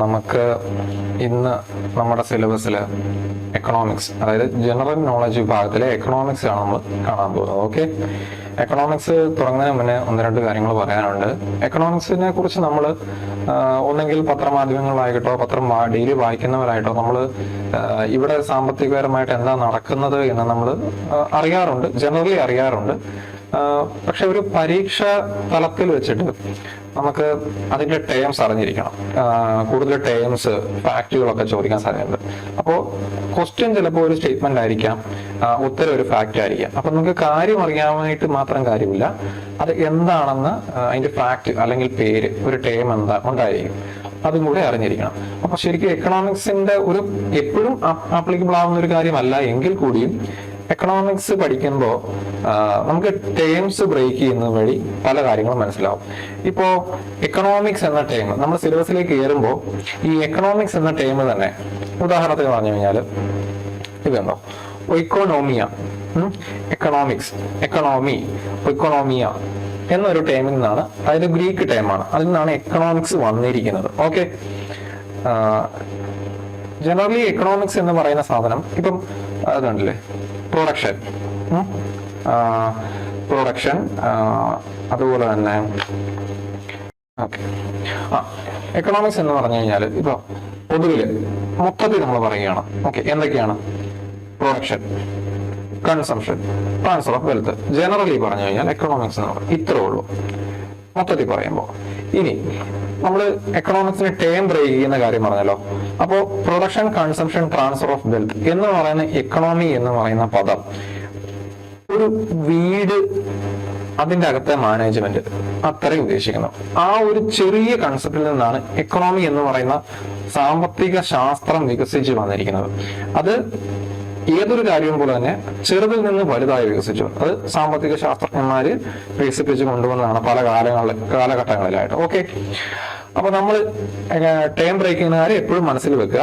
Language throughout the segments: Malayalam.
നമുക്ക് ഇന്ന് നമ്മുടെ സിലബസിൽ എക്കണോമിക്സ്, അതായത് ജനറൽ നോളജ് വിഭാഗത്തിലെ എക്കണോമിക്സ് ആണ് നമ്മൾ കാണാൻ പോകുന്നത്. ഓക്കെ, എക്കണോമിക്സ് തുടങ്ങുന്നതിന് മുന്നേ ഒന്ന് രണ്ട് കാര്യങ്ങൾ പറയാനുണ്ട്. എക്കണോമിക്സിനെ കുറിച്ച് നമ്മൾ ഒന്നെങ്കിൽ പത്രമാധ്യമങ്ങളിലായിട്ടോ പത്രം ഡെയിലി വായിക്കുന്നവരായിട്ടോ നമ്മൾ ഇവിടെ സാമ്പത്തികപരമായിട്ട് എന്താ നടക്കുന്നത് എന്ന് നമ്മൾ അറിയാറുണ്ട്, ജനറലി അറിയാറുണ്ട്. പക്ഷെ ഒരു പരീക്ഷ തലത്തിൽ വെച്ചിട്ട് നമുക്ക് അതിന്റെ ടേംസ് അറിഞ്ഞിരിക്കണം. കൂടുതൽ ടേംസ്, ഫാക്റ്റുകളൊക്കെ ചോദിക്കാൻ സാധ്യതയുണ്ട്. അപ്പോൾ ക്വസ്റ്റ്യൻ ചിലപ്പോൾ ഒരു സ്റ്റേറ്റ്മെന്റ് ആയിരിക്കാം, ഉത്തരം ഒരു ഫാക്റ്റ് ആയിരിക്കാം. അപ്പൊ നമുക്ക് കാര്യം അറിയാനായിട്ട് മാത്രം കാര്യമില്ല, അത് എന്താണെന്ന് അതിന്റെ ഫാക്ട് അല്ലെങ്കിൽ പേര്, ഒരു ടേം എന്താ ഉണ്ടായിരിക്കും, അതും കൂടെ അറിഞ്ഞിരിക്കണം. അപ്പൊ ശരിക്കും എക്കണോമിക്സിന്റെ ഒരു എപ്പോഴും ആപ്ലിക്കബിൾ ആവുന്ന ഒരു കാര്യമല്ല എങ്കിൽ കൂടിയും എക്കണോമിക്സ് പഠിക്കുമ്പോൾ നമുക്ക് ടേംസ് ബ്രേക്ക് ചെയ്യുന്ന വഴി പല കാര്യങ്ങളും മനസ്സിലാവും. ഇപ്പോ എക്കണോമിക്സ് എന്ന ടേം നമ്മൾ സിലബസിലേക്ക് കയറുമ്പോൾ ഈ എക്കണോമിക്സ് എന്ന ടേം തന്നെ ഉദാഹരണത്തിന് പറഞ്ഞു കഴിഞ്ഞാൽ ഇതുണ്ടോ, ഒക്കോണോമിയ, എക്കണോമിക്സ്, എക്കണോമി, ഒക്കോണോമിയ എന്നൊരു ടേമിൽ നിന്നാണ്, അതായത് ഗ്രീക്ക് ടേമാണ്, അതിൽ നിന്നാണ് എക്കണോമിക്സ് വന്നിരിക്കുന്നത്. ഓക്കെ, ജനറലി എക്കണോമിക്സ് എന്ന് പറയുന്ന സാധനം ഇപ്പം അതുണ്ടല്ലേ, പ്രൊഡക്ഷൻ, അതുപോലെ തന്നെ ഓക്കെ, എക്കണോമിക്സ് എന്ന് പറഞ്ഞു കഴിഞ്ഞാൽ ഇപ്പൊ പൊതുവില് മൊത്തത്തിൽ നമ്മൾ പറയുകയാണ്. ഓക്കെ, എന്തൊക്കെയാണ്? Production, consumption, transfer of wealth. Generally പറഞ്ഞു കഴിഞ്ഞാൽ എക്കണോമിക്സ് എന്ന് പറയും, ഇത്രേ ഉള്ളൂ മൊത്തത്തിൽ പറയുമ്പോൾ. ഇനി നമ്മൾ എക്കണോമിക്സിന് ടേം ബ്രേക്ക് ചെയ്യുന്ന കാര്യം പറഞ്ഞല്ലോ. അപ്പോൾ production, consumption, transfer of wealth എന്ന് പറയുന്ന എക്കണോമി എന്ന് പറയുന്ന പദം ഒരു വീട്, അതിന്റെ അകത്തെ മാനേജ്മെന്റ് അത്രയും ഉദ്ദേശിക്കുന്നു. ആ ഒരു ചെറിയ കൺസെപ്റ്റിൽ നിന്നാണ് എക്കണോമി എന്ന് പറയുന്ന സാമ്പത്തിക ശാസ്ത്രം വികസിച്ചു വന്നിരിക്കുന്നത്. അത് ഏതൊരു കാര്യവും പോലെ തന്നെ ചെറുതിൽ നിന്ന് വലുതായി വികസിച്ചു. അത് സാമ്പത്തിക ശാസ്ത്രജ്ഞന്മാര് വികസിപ്പിച്ചു കൊണ്ടുവന്നതാണ് പല കാലഘട്ടങ്ങളിലായിട്ട്. ഓക്കെ, അപ്പൊ നമ്മൾ ടേം ബ്രേക്കിംഗ് കാര്യം എപ്പോഴും മനസ്സിൽ വെക്കുക.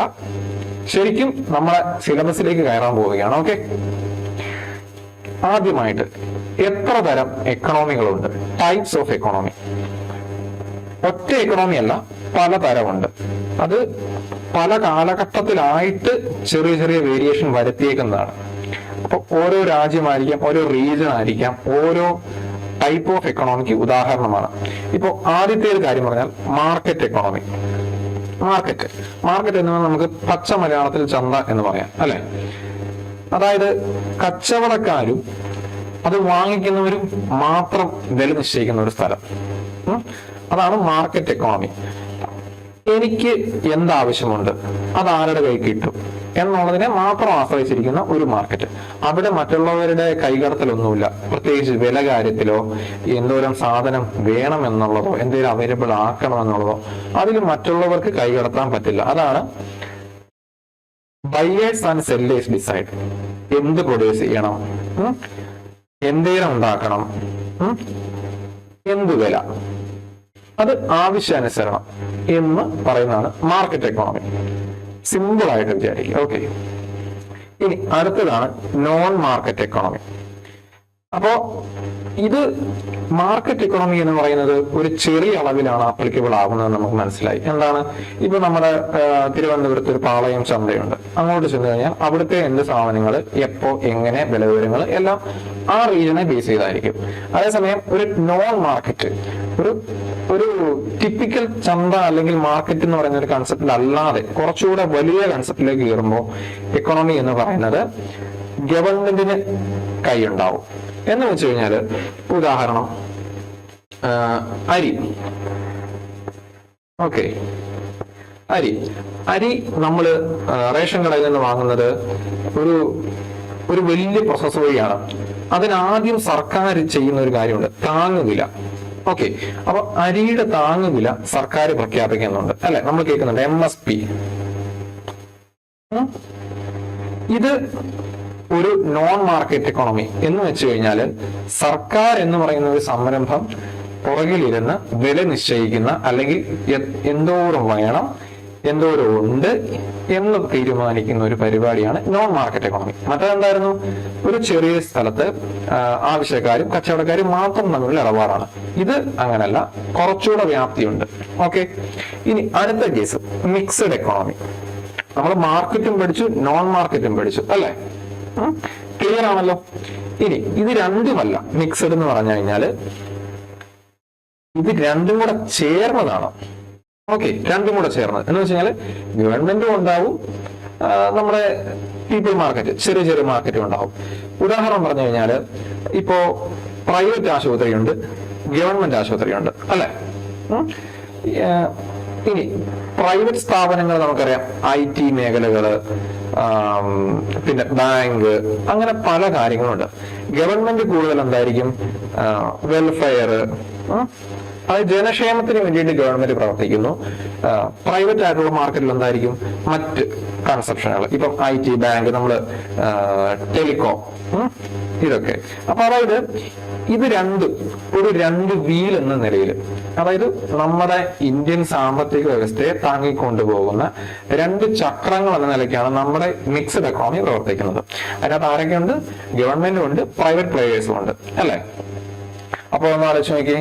ശരിക്കും നമ്മളെ സിലബസിലേക്ക് കയറാൻ പോവുകയാണ്. ഓക്കെ, ആദ്യമായിട്ട് എത്ര തരം എക്കണോമികളുണ്ട്? Types of economy. ഒറ്റ എക്കണോമി അല്ല, പല തരമുണ്ട്. അത് പല കാലഘട്ടത്തിലായിട്ട് ചെറിയ ചെറിയ വേരിയേഷൻ വരുത്തിയേക്കുന്നതാണ്. അപ്പൊ ഓരോ രാജ്യമായിരിക്കാം, ഓരോ റീജിയൻ ആയിരിക്കാം, ഓരോ ടൈപ്പ് ഓഫ് എക്കണോമിക്ക് ഉദാഹരണമാണ്. ഇപ്പൊ ആദ്യത്തെ ഒരു കാര്യം പറഞ്ഞാൽ മാർക്കറ്റ് എക്കണോമി. മാർക്കറ്റ് എന്ന് പറഞ്ഞാൽ നമുക്ക് പച്ച മലയാളത്തിൽ ചന്ത എന്ന് പറയാം, അല്ലെ? അതായത് കച്ചവടക്കാരും അത് വാങ്ങിക്കുന്നവരും മാത്രം വില നിശ്ചയിക്കുന്ന ഒരു സ്ഥലം, അതാണ് മാർക്കറ്റ് എക്കോണമി. എനിക്ക് എന്താവശ്യമുണ്ട്, അത് ആരുടെ കൈ കിട്ടും എന്നുള്ളതിനെ മാത്രം ആശ്രയിച്ചിരിക്കുന്ന ഒരു മാർക്കറ്റ്. അവിടെ മറ്റുള്ളവരുടെ കൈകടത്തലൊന്നുമില്ല, പ്രത്യേകിച്ച് വില കാര്യത്തിലോ എന്തോരം സാധനം വേണം എന്നുള്ളതോ എന്തെങ്കിലും അവൈലബിൾ ആക്കണം എന്നുള്ളതോ അതിൽ മറ്റുള്ളവർക്ക് കൈകടത്താൻ പറ്റില്ല. അതാണ് ബയേഴ്സ് ആൻഡ് സെല്ലേഴ്സ് ഡിസൈഡ്. എന്ത് പ്രൊഡ്യൂസ് ചെയ്യണം, എന്തേലും ഉണ്ടാക്കണം, എന്ത് വില, അത് ആവശ്യാനുസരണം എന്ന് പറയുന്നതാണ് മാർക്കറ്റ് എക്കോണമി. സിമ്പിൾ ആയിട്ട് വിചാരിക്കുക. ഓക്കെ, ഇനി അടുത്തതാണ് നോൺ മാർക്കറ്റ് എക്കോണമി. അപ്പോ ഇത് മാർക്കറ്റ് എക്കോണമി എന്ന് പറയുന്നത് ഒരു ചെറിയ അളവിലാണ് ആപ്ലിക്കബിൾ ആകുന്നത് നമുക്ക് മനസ്സിലായി. എന്താണ്? ഇപ്പൊ നമ്മുടെ തിരുവനന്തപുരത്ത് ഒരു പാളയം ചന്തയുണ്ട്. അങ്ങോട്ട് ചെന്ന് കഴിഞ്ഞാൽ അവിടുത്തെ എന്ത് സാധനങ്ങൾ എപ്പോ എങ്ങനെ വില വിവരങ്ങൾ എല്ലാം ആ റീജിയനെ ബേസ് ചെയ്തായിരിക്കും. അതേസമയം ഒരു നോൺ മാർക്കറ്റ്, ഒരു ടിപ്പിക്കൽ ചന്ത അല്ലെങ്കിൽ മാർക്കറ്റ് എന്ന് പറയുന്ന ഒരു കൺസെപ്റ്റിൽ അല്ലാതെ കുറച്ചുകൂടെ വലിയ കൺസെപ്റ്റിലേക്ക് കയറുമ്പോൾ എക്കോണമി എന്ന് പറയുന്നത് ഗവൺമെന്റിന് കൈയുണ്ടാവും. എന്ന് വെച്ച് കഴിഞ്ഞാല് ഉദാഹരണം അരി. ഓക്കെ, അരി നമ്മള് റേഷൻ കടയിൽ നിന്ന് വാങ്ങുന്നത് ഒരു വലിയ പ്രോസസ് വഴിയാണ്. അതിനാദ്യം സർക്കാർ ചെയ്യുന്ന ഒരു കാര്യമുണ്ട്, താങ്ങുവില. ഓക്കെ, അപ്പൊ അരിയുടെ താങ്ങുവില സർക്കാർ പ്രഖ്യാപിക്കുന്നുണ്ട്, അല്ലെ? നമ്മൾ കേൾക്കുന്നുണ്ട് MSP. ഇത് ഒരു നോൺ മാർക്കറ്റ് എക്കോണമി എന്ന് വെച്ച് കഴിഞ്ഞാൽ സർക്കാർ എന്ന് പറയുന്ന ഒരു സംരംഭം പുറകിലിരുന്ന് വില നിശ്ചയിക്കുന്ന, അല്ലെങ്കിൽ എന്തോരം വേണം, എന്തോരം ഉണ്ട് എന്ന് തീരുമാനിക്കുന്ന ഒരു പരിപാടിയാണ് നോൺ മാർക്കറ്റ് എക്കണോമി. മറ്റേതെന്തായിരുന്നു? ഒരു ചെറിയ സ്ഥലത്ത് ആവശ്യക്കാരും കച്ചവടക്കാരും മാത്രം തമ്മിലുള്ള ഇടപാടാണ്. ഇത് അങ്ങനല്ല, കുറച്ചുകൂടെ വ്യാപ്തിയുണ്ട്. ഓക്കെ, ഇനി അടുത്ത കേസ് മിക്സഡ് എക്കണോമി. നമ്മൾ മാർക്കറ്റും പഠിച്ചു, നോൺ മാർക്കറ്റും പഠിച്ചു അല്ലെ? ക്ലിയർ ആണല്ലോ. ഇനി ഇത് രണ്ടുമല്ല, മിക്സഡ് എന്ന് പറഞ്ഞു കഴിഞ്ഞാല് ഇത് രണ്ടും കൂടെ ചേർന്നതാണ്. ഓക്കെ, രണ്ടും കൂടെ ചേർന്നത് എന്ന് വെച്ച് കഴിഞ്ഞാൽ ഗവൺമെന്റും ഉണ്ടാവും, നമ്മുടെ പീപ്പിൾ മാർക്കറ്റ്, ചെറിയ ചെറിയ മാർക്കറ്റും ഉണ്ടാവും. ഉദാഹരണം പറഞ്ഞു കഴിഞ്ഞാൽ ഇപ്പോ പ്രൈവറ്റ് ആശുപത്രിയുണ്ട്, ഗവൺമെന്റ് ആശുപത്രിയുണ്ട് അല്ലെ? ഇനി പ്രൈവറ്റ് സ്ഥാപനങ്ങൾ നമുക്കറിയാം, IT മേഖലകള്, പിന്നെ ബാങ്ക്, അങ്ങനെ പല കാര്യങ്ങളുണ്ട്. ഗവൺമെന്റ് കൂടുതൽ എന്തായിരിക്കും? വെൽഫെയർ, അതായത് ജനക്ഷേമത്തിന് വേണ്ടിയിട്ട് ഗവൺമെന്റ് പ്രവർത്തിക്കുന്നു. പ്രൈവറ്റ് ആയിട്ടുള്ള മാർക്കറ്റിൽ എന്തായിരിക്കും? മറ്റ് കൺസെപ്ഷനുകൾ, ഇപ്പം IT, ബാങ്ക്, നമ്മള് ടെലികോം, ഇതൊക്കെ. അപ്പൊ അതായത് ഇത് രണ്ട് വീൽ എന്ന നിലയിൽ, അതായത് നമ്മുടെ ഇന്ത്യൻ സാമ്പത്തിക വ്യവസ്ഥയെ താങ്ങിക്കൊണ്ടുപോകുന്ന രണ്ട് ചക്രങ്ങൾ എന്ന നിലയ്ക്കാണ് നമ്മുടെ മിക്സഡ് എക്കോണമി പ്രവർത്തിക്കുന്നത്. അതിനകത്ത് ആരൊക്കെയുണ്ട്? ഗവൺമെന്റും ഉണ്ട്, പ്രൈവറ്റ് പ്ലേയേഴ്സും ഉണ്ട് അല്ലെ? അപ്പൊ ഒന്ന് ആലോചിച്ച് നോക്കി,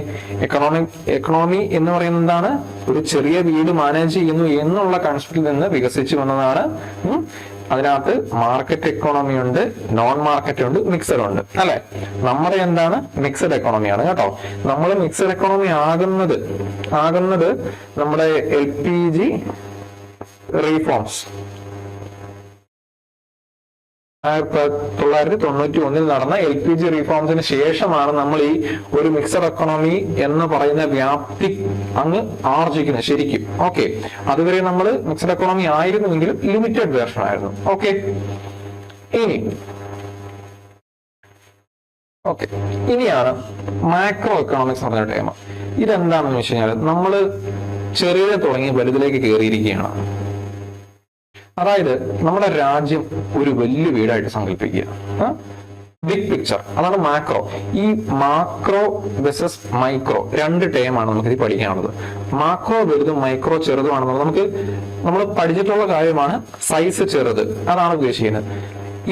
എക്കണോമി എന്ന് പറയുന്നത് എന്താണ്? ഒരു ചെറിയ വീട് മാനേജ് ചെയ്യുന്നു എന്നുള്ള കൺസെപ്റ്റിൽ നിന്ന് വികസിച്ചു വന്നതാണ്. അതിനകത്ത് മാർക്കറ്റ് എക്കോണമി ഉണ്ട്, നോൺ മാർക്കറ്റ് ഉണ്ട്, മിക്സഡ് ഉണ്ട് അല്ലെ? നമ്മുടെ എന്താണ്? മിക്സഡ് എക്കോണമിയാണ് കേട്ടോ. നമ്മൾ മിക്സഡ് എക്കോണമി ആകുന്നത് നമ്മുടെ LPG റീഫോംസ് 1991 നടന്ന LPG റീഫോംസിന് ശേഷമാണ് നമ്മൾ ഈ ഒരു മിക്സഡ് എക്കോണമി എന്ന് പറയുന്ന വ്യാപ്തി അങ്ങ് ആർജിക്കുന്നത് ശരിക്കും. ഓക്കെ, അതുവരെ നമ്മൾ മിക്സഡ് എക്കോണമി ആയിരുന്നുവെങ്കിലും ലിമിറ്റഡ് വേർഷൻ ആയിരുന്നു. ഓക്കെ, ഇനിയാണ് മാക്രോ എക്കണോമിക്സ് എന്ന് പറഞ്ഞ ടൈം. ഇതെന്താണെന്ന് വെച്ച് കഴിഞ്ഞാൽ നമ്മൾ ചെറിയ തുടങ്ങി വലുതിലേക്ക് കയറിയിരിക്കുകയാണ്. അതായത് നമ്മുടെ രാജ്യം ഒരു വലിയ വീടായിട്ട് സങ്കല്പിക്കുക, ബിഗ് പിക്ചർ, അതാണ് മാക്രോ. ഈ മാക്രോ വെസസ് മൈക്രോ രണ്ട് ടേമാണ് നമുക്ക് ഇത് പഠിക്കാനുള്ളത്. മാക്രോ വലുതും മൈക്രോ ചെറുതുമാണെന്നുള്ളത് നമ്മൾ പഠിച്ചിട്ടുള്ള കാര്യമാണ്. സൈസ് ചെറുത് അതാണ് ഉദ്ദേശിക്കുന്നത്.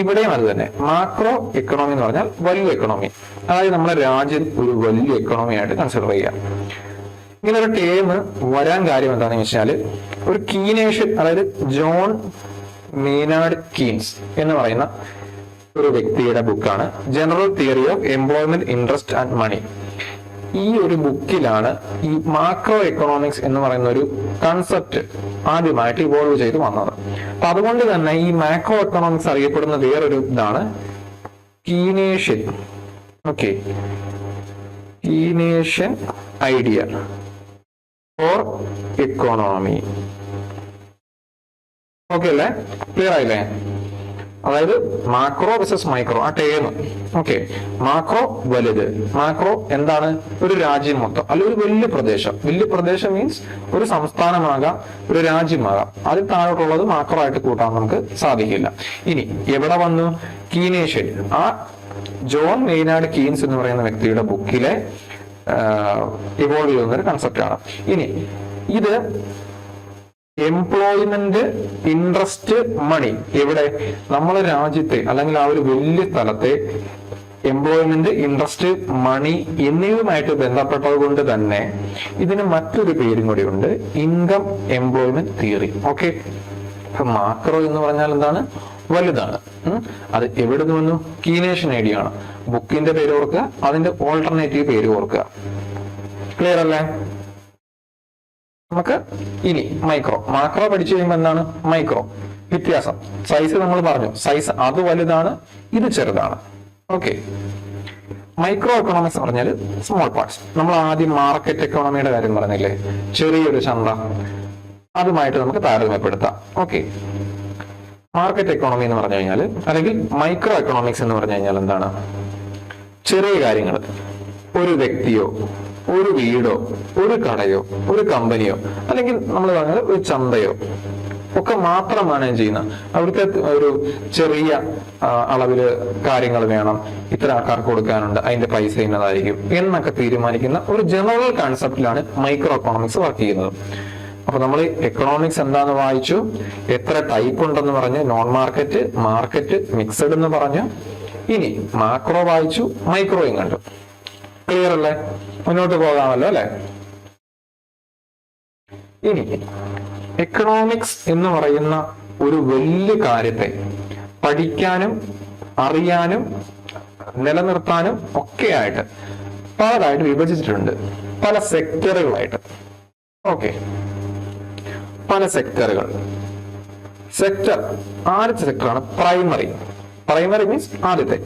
ഇവിടെയും അത് തന്നെ. മാക്രോ എക്കണോമി എന്ന് പറഞ്ഞാൽ വലിയ എക്കണോമി, അതായത് നമ്മുടെ രാജ്യം ഒരു വലിയ എക്കണോമി ആയിട്ട് കൺസിഡർ ചെയ്യാം. ഇങ്ങനെ ഒരു ടേം വരാൻ കാര്യം എന്താണെന്ന് വെച്ചാൽ, ഒരു കീനേഷ്യൻ, അതായത് ജോൺ മെയ്നാർഡ് കീൻസ് എന്ന് പറയുന്ന ഒരു വ്യക്തിയുടെ ബുക്കാണ് general theory of employment, interest and money. ഈ ഒരു ബുക്കിലാണ് ഈ മാക്രോ എക്കണോമിക്സ് എന്ന് പറയുന്ന ഒരു കൺസെപ്റ്റ് ആദ്യമായിട്ട് ഇവോൾവ് ചെയ്ത് വന്നത്. അപ്പൊ അതുകൊണ്ട് തന്നെ ഈ മാക്രോ എക്കണോമിക്സ് അറിയപ്പെടുന്ന വേറൊരു ഇതാണ് Keynesian. Okay, Keynesian idea for economy. Okay അല്ലേ? ക്ലിയർ ആയില്ലേ? അതായത് മാക്രോ വെസസ് മൈക്രോ ആ ടേം. ഓക്കെ, മാക്രോ വലുത്. മാക്രോ എന്താണ്? ഒരു രാജ്യം മൊത്തം, അല്ല ഒരു വലിയ പ്രദേശം മീൻസ് ഒരു സംസ്ഥാനമാകാം, ഒരു രാജ്യമാകാം. അതിൽ താഴോട്ടുള്ളത് മാക്രോ ആയിട്ട് കൂട്ടാൻ നമുക്ക് സാധിക്കില്ല. ഇനി എവിടെ വന്നു? കീനേഷ്യൻ, ആ ജോൺ മെയ്നാർഡ് കീൻസ് എന്ന് പറയുന്ന വ്യക്തിയുടെ ബുക്കിലെ ഇവോൾവ് ചെയ്യുന്ന ഒരു കൺസെപ്റ്റ് ആണ്. ഇനി ഇത് എംപ്ലോയ്മെന്റ്, ഇൻട്രസ്റ്റ്, മണി, എവിടെ? നമ്മളെ രാജ്യത്തെ അല്ലെങ്കിൽ ആ ഒരു വലിയ സ്ഥലത്തെ എംപ്ലോയ്മെന്റ്, ഇൻട്രസ്റ്റ്, മണി എന്നിവയുമായിട്ട് ബന്ധപ്പെട്ടത് കൊണ്ട് തന്നെ ഇതിന് മറ്റൊരു പേരും കൂടി ഉണ്ട്, ഇൻകം എംപ്ലോയ്മെന്റ് തിയറി. ഓക്കെ, അപ്പൊ മാക്രോ എന്ന് പറഞ്ഞാൽ എന്താണ്? വലുതാണ്. അത് എവിടെ നിന്ന് വന്നു? കീനേഷ്യൻ ഐഡിയ ആണ്. ബുക്കിന്റെ പേര് ഓർക്കുക, അതിന്റെ ഓൾട്ടർനേറ്റീവ് പേര് ഓർക്കുക. ക്ലിയർ അല്ലേ? നമുക്ക് ഇനി മൈക്രോ. മാക്രോ പഠിച്ചു കഴിയുമ്പോൾ എന്താണ് മൈക്രോ? വ്യത്യാസം. സൈസ് നമ്മൾ പറഞ്ഞു, സൈസ് അത് വലുതാണ്, ഇത് ചെറുതാണ്. ഓക്കെ, മൈക്രോ എക്കണോമിക്സ് പറഞ്ഞാൽ സ്മോൾ പാർട്സ്. നമ്മൾ ആദ്യം മാർക്കറ്റ് എക്കോണമിയുടെ കാര്യം പറഞ്ഞില്ലേ, ചെറിയൊരു ചന്ത, അതുമായിട്ട് നമുക്ക് താരതമ്യപ്പെടുത്താം. ഓക്കെ, മാർക്കറ്റ് എക്കോണമി എന്ന് പറഞ്ഞു കഴിഞ്ഞാൽ, അല്ലെങ്കിൽ മൈക്രോ എക്കണോമിക്സ് എന്ന് പറഞ്ഞു കഴിഞ്ഞാൽ എന്താണ്? ചെറിയ കാര്യങ്ങൾ, ഒരു വ്യക്തിയോ ഒരു വീടോ ഒരു കടയോ ഒരു കമ്പനിയോ അല്ലെങ്കിൽ നമ്മൾ പറഞ്ഞാൽ ഒരു ചന്തയോ ഒക്കെ മാത്രം മാനേജ് ചെയ്യുന്ന, അവിടുത്തെ ഒരു ചെറിയ അളവില് കാര്യങ്ങൾ വേണം, ഇത്ര ആൾക്കാർക്ക് കൊടുക്കാനുണ്ട്, അതിന്റെ പൈസ ഇന്നതായിരിക്കും എന്നൊക്കെ തീരുമാനിക്കുന്ന ഒരു ജനറൽ കൺസെപ്റ്റിലാണ് മൈക്രോ എക്കണോമിക്സ് വർക്ക് ചെയ്യുന്നത്. അപ്പൊ നമ്മൾ എക്കണോമിക്സ് എന്താന്ന് വായിച്ചു, എത്ര ടൈപ്പ് ഉണ്ടെന്ന് പറഞ്ഞ്, നോൺ മാർക്കറ്റ്, മാർക്കറ്റ്, മിക്സഡ് എന്ന് പറഞ്ഞു. ഇനി മാക്രോ വായിച്ചു, മൈക്രോയും കണ്ടു. ക്ലിയർ അല്ലേ? മുന്നോട്ട് പോകാമല്ലോ അല്ലെ? ഇനി എക്കണോമിക്സ് എന്ന് പറയുന്ന ഒരു വലിയ കാര്യത്തെ പഠിക്കാനും അറിയാനും നിലനിർത്താനും ഒക്കെ ആയിട്ട് പലതായിട്ട് വിഭജിച്ചിട്ടുണ്ട്, പല സെക്ടറുകളായിട്ട്. ഓക്കെ, പല സെക്ടറുകൾ. ആദ്യത്തെ സെക്ടറാണ് പ്രൈമറി. പ്രൈമറി മീൻസ് ആദ്യത്തെ.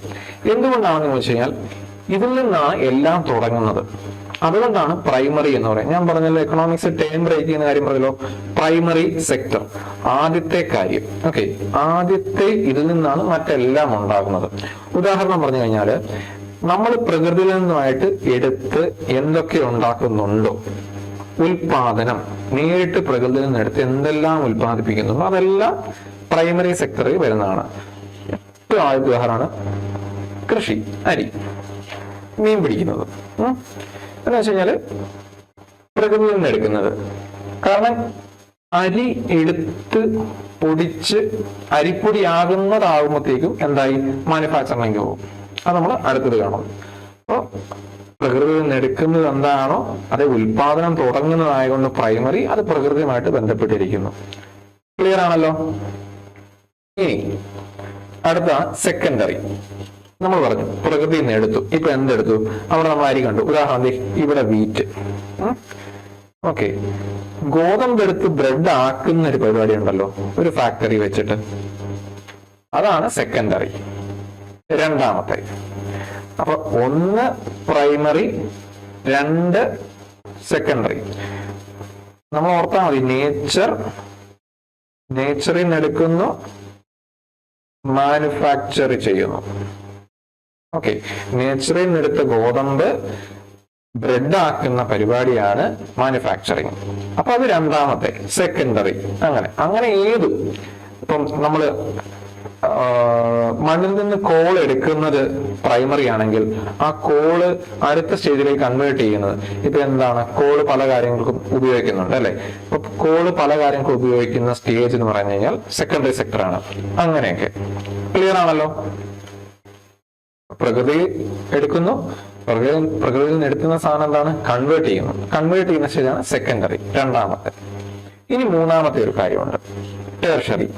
എന്തുകൊണ്ടാണെന്ന് വെച്ച് കഴിഞ്ഞാൽ ഇതിൽ നിന്നാണ് എല്ലാം തുടങ്ങുന്നത്. അതുകൊണ്ടാണ് പ്രൈമറി എന്ന് പറയുന്നത്. ഞാൻ പറഞ്ഞല്ലോ എക്കണോമിക്സ് ടേം ബ്രേക്ക് ചെയ്യുന്ന കാര്യം പറഞ്ഞല്ലോ. പ്രൈമറി സെക്ടർ, ആദ്യത്തെ കാര്യം. ഓക്കെ, ആദ്യത്തെ ഇതിൽ നിന്നാണ് മറ്റെല്ലാം ഉണ്ടാകുന്നത്. ഉദാഹരണം പറഞ്ഞു കഴിഞ്ഞാല് നമ്മൾ പ്രകൃതിയിൽ നിന്നുമായിട്ട് എടുത്ത് എന്തൊക്കെ ഉണ്ടാക്കുന്നുണ്ടോ, ഉൽപാദനം നേരിട്ട് പ്രകൃതിയിൽ നിന്ന് എടുത്ത് എന്തെല്ലാം ഉൽപ്പാദിപ്പിക്കുന്നുണ്ടോ അതെല്ലാം പ്രൈമറി സെക്ടറിൽ വരുന്നതാണ്. ഏറ്റവും ആദ്യ ഉദാഹരണമാണ് കൃഷി, അരി, മീൻ പിടിക്കുന്നത്. എന്ന് വെച്ച് കഴിഞ്ഞാല് പ്രകൃതിയിൽ നിന്ന് എടുക്കുന്നത്. കാരണം അരി എടുത്ത് പൊടിച്ച് അരിപ്പൊടിയാകുന്നതാകുമ്പോഴത്തേക്കും എന്തായി, മാനുഫാക്ചറിംഗ് പോകും. അത് നമ്മൾ അടുത്തത് കാണും. അപ്പോൾ പ്രകൃതിയിൽ നിന്ന് എടുക്കുന്നത് എന്താണോ അത് ഉൽപാദനം തുടങ്ങുന്നതായതുകൊണ്ട് പ്രൈമറി, അത് പ്രകൃതിയുമായിട്ട് ബന്ധപ്പെട്ടിരിക്കുന്നു. ക്ലിയർ ആണല്ലോ? ഇനി അടുത്ത സെക്കൻഡറി. നമ്മൾ പറഞ്ഞു പ്രകൃതിയിൽ നിന്ന് എടുത്തു. ഇപ്പൊ എന്തെടുത്തു? അവിടെ നമ്മൾ അരി കണ്ടു. ഉദാഹരണം ഇവിടെ വീറ്റ്. ഓക്കെ, ഗോതമ്പെടുത്ത് ബ്രെഡ് ആക്കുന്ന ഒരു പരിപാടി ഉണ്ടല്ലോ, ഒരു ഫാക്ടറി വെച്ചിട്ട്. അതാണ് സെക്കൻഡറി, രണ്ടാമത്തെ. അപ്പൊ ഒന്ന് പ്രൈമറി, രണ്ട് സെക്കൻഡറി. നമ്മൾ ഓർത്താൽ മതി, നേച്ചറിൽ നിന്ന് എടുക്കുന്നു, മാനുഫാക്ചർ ചെയ്യുന്നു. ഓക്കെ, നേച്ചറിൽ നിന്ന് എടുത്ത ഗോതമ്പ് ബ്രെഡ് ആക്കുന്ന പരിപാടിയാണ് മാനുഫാക്ചറിങ്. അപ്പൊ അത് രണ്ടാമത്തെ, സെക്കൻഡറി. അങ്ങനെ ഏത്, ഇപ്പം നമ്മള് മണ്ണിൽ നിന്ന് കോൾ എടുക്കുന്നത് പ്രൈമറി ആണെങ്കിൽ ആ കോള് അടുത്ത സ്റ്റേജിലേക്ക് കൺവേർട്ട് ചെയ്യുന്നത് ഇപ്പൊ എന്താണ്, കോള് പല കാര്യങ്ങൾക്കും ഉപയോഗിക്കുന്നുണ്ട് അല്ലെ. ഇപ്പൊ കോള് പല കാര്യങ്ങൾക്കും ഉപയോഗിക്കുന്ന സ്റ്റേജ് എന്ന് പറഞ്ഞു കഴിഞ്ഞാൽ സെക്കൻഡറി സെക്ടറാണ്. അങ്ങനെയൊക്കെ ക്ലിയർ ആണല്ലോ? പ്രകൃതി എടുക്കുന്നു, പ്രകൃതിയിൽ നിന്ന് എടുക്കുന്ന സാധനം എന്താണ്, കൺവേർട്ട് ചെയ്യുന്ന സ്റ്റേജാണ് സെക്കൻഡറി, രണ്ടാമത്തെ. ഇനി മൂന്നാമത്തെ ഒരു കാര്യമുണ്ട്, ടെർഷറി.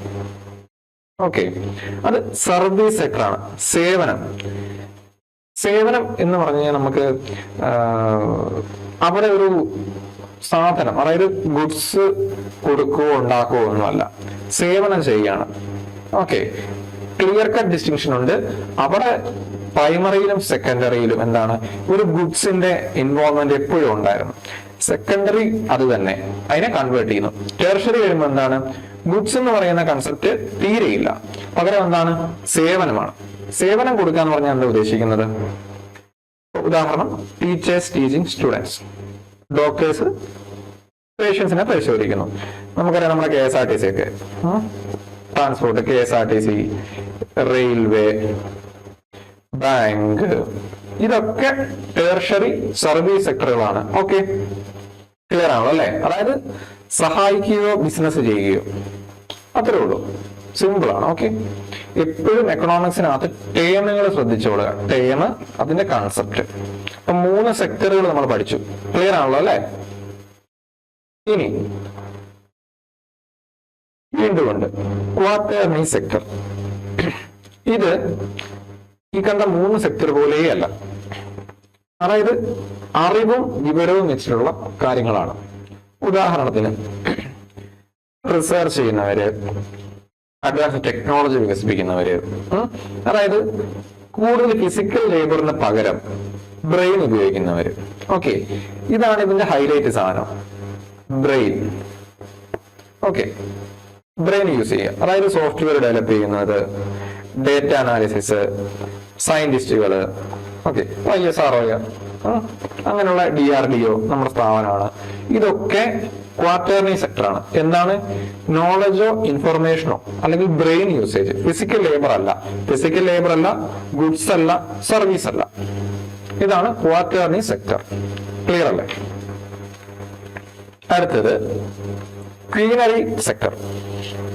ഓക്കെ, അത് സർവീസ് സെക്ടറാണ്. സേവനം എന്ന് പറഞ്ഞു കഴിഞ്ഞാൽ നമുക്ക് അവിടെ ഒരു സാധനം, അതായത് ഗുഡ്സ് കൊടുക്കുകയോ ഉണ്ടാക്കുകയോ ഒന്നുമല്ല, സേവനം ചെയ്യാണ്. ഓക്കെ, ക്ലിയർ കട്ട് ഡിസ്റ്റിങ്ഷൻ ഉണ്ട്. അവിടെ പ്രൈമറിയിലും സെക്കൻഡറിയിലും എന്താണ്, ഒരു ഗുഡ്സിന്റെ ഇൻവോൾവ്മെന്റ് എപ്പോഴും ഉണ്ടായിരുന്നു. സെക്കൻഡറി അത് തന്നെ, അതിനെ കൺവേർട്ട് ചെയ്യുന്നു. ടെർഷറി വരുമ്പോൾ എന്താണ്, ഗുഡ്സ് എന്ന് പറയുന്ന കൺസെപ്റ്റ് തീരെയില്ല, പകരം എന്താണ്, സേവനമാണ്. സേവനം കൊടുക്കുക എന്ന് പറഞ്ഞാൽ എന്താ ഉദ്ദേശിക്കുന്നത്? ഉദാഹരണം, ടീച്ചേഴ്സ് ടീച്ചിങ് സ്റ്റുഡൻസ്, ഡോക്ടേഴ്സ് പേഷ്യൻസിനെ പരിശോധിക്കുന്നു. നമുക്കറിയാം നമ്മുടെ KSRTC ഒക്കെ, ട്രാൻസ്പോർട്ട്, KSRTC, റെയിൽവേ, ബാങ്ക്, ഇതൊക്കെ ടെർഷറി സർവീസ് സെക്ടറുകളാണ്. ഓക്കെ, ക്ലിയർ ആണോ അല്ലെ? അതായത് സഹായിക്കുകയോ ബിസിനസ് ചെയ്യുകയോ, അത്രേ ഉള്ളൂ. സിമ്പിൾ ആണ്. ഓക്കെ, എപ്പോഴും എക്കണോമിക്സിനകത്ത് ടേമുകൾ ശ്രദ്ധിച്ചോളുക. ടേം, അതിന്റെ കൺസെപ്റ്റ്. അപ്പൊ 3 സെക്ടറുകൾ നമ്മൾ പഠിച്ചു. ക്ലിയർ ആണല്ലോ അല്ലെ? ഇനി വീണ്ടും ഉണ്ട് ക്വാട്ടേർണറി സെക്ടർ. ഇത് ഈ കണ്ട 3 സെക്ടർ പോലെയല്ല. അതായത് അറിവും വിവരവും വെച്ചിട്ടുള്ള കാര്യങ്ങളാണ്. ഉദാഹരണത്തിന് റിസർച്ച് ചെയ്യുന്നവര്, അഡ്വാൻസ് ടെക്നോളജി വികസിപ്പിക്കുന്നവര്, അതായത് കൂടുതൽ ഫിസിക്കൽ ലേബറിന് പകരം ബ്രെയിൻ ഉപയോഗിക്കുന്നവര്. ഓക്കെ, ഇതാണ് ഇതിന്റെ ഹൈലൈറ്റ് സാധനം, ബ്രെയിൻ. ഓക്കെ, ബ്രെയിൻ യൂസ് ചെയ്യുക. അതായത് സോഫ്റ്റ്വെയർ ഡെവലപ്പ് ചെയ്യുന്നത്, ഡേറ്റ അനാലിസിസ്, സയന്റിസ്റ്റുകള്. ഓക്കെ, ISRO, അങ്ങനെയുള്ള DRDO നമ്മുടെ സ്ഥാപനമാണ്. ഇതൊക്കെ ക്വാട്ടേർണറി സെക്ടറാണ്. എന്താണ്, നോളജോ ഇൻഫർമേഷനോ അല്ലെങ്കിൽ ബ്രെയിൻ യൂസേജ്. ഫിസിക്കൽ ലേബർ അല്ല, ഗുഡ്സ് അല്ല, സർവീസ് അല്ല. ഇതാണ് ക്വാട്ടേർണറി സെക്ടർ. ക്ലിയർ അല്ലേ? അടുത്തത് ക്വീനറി സെക്ടർ.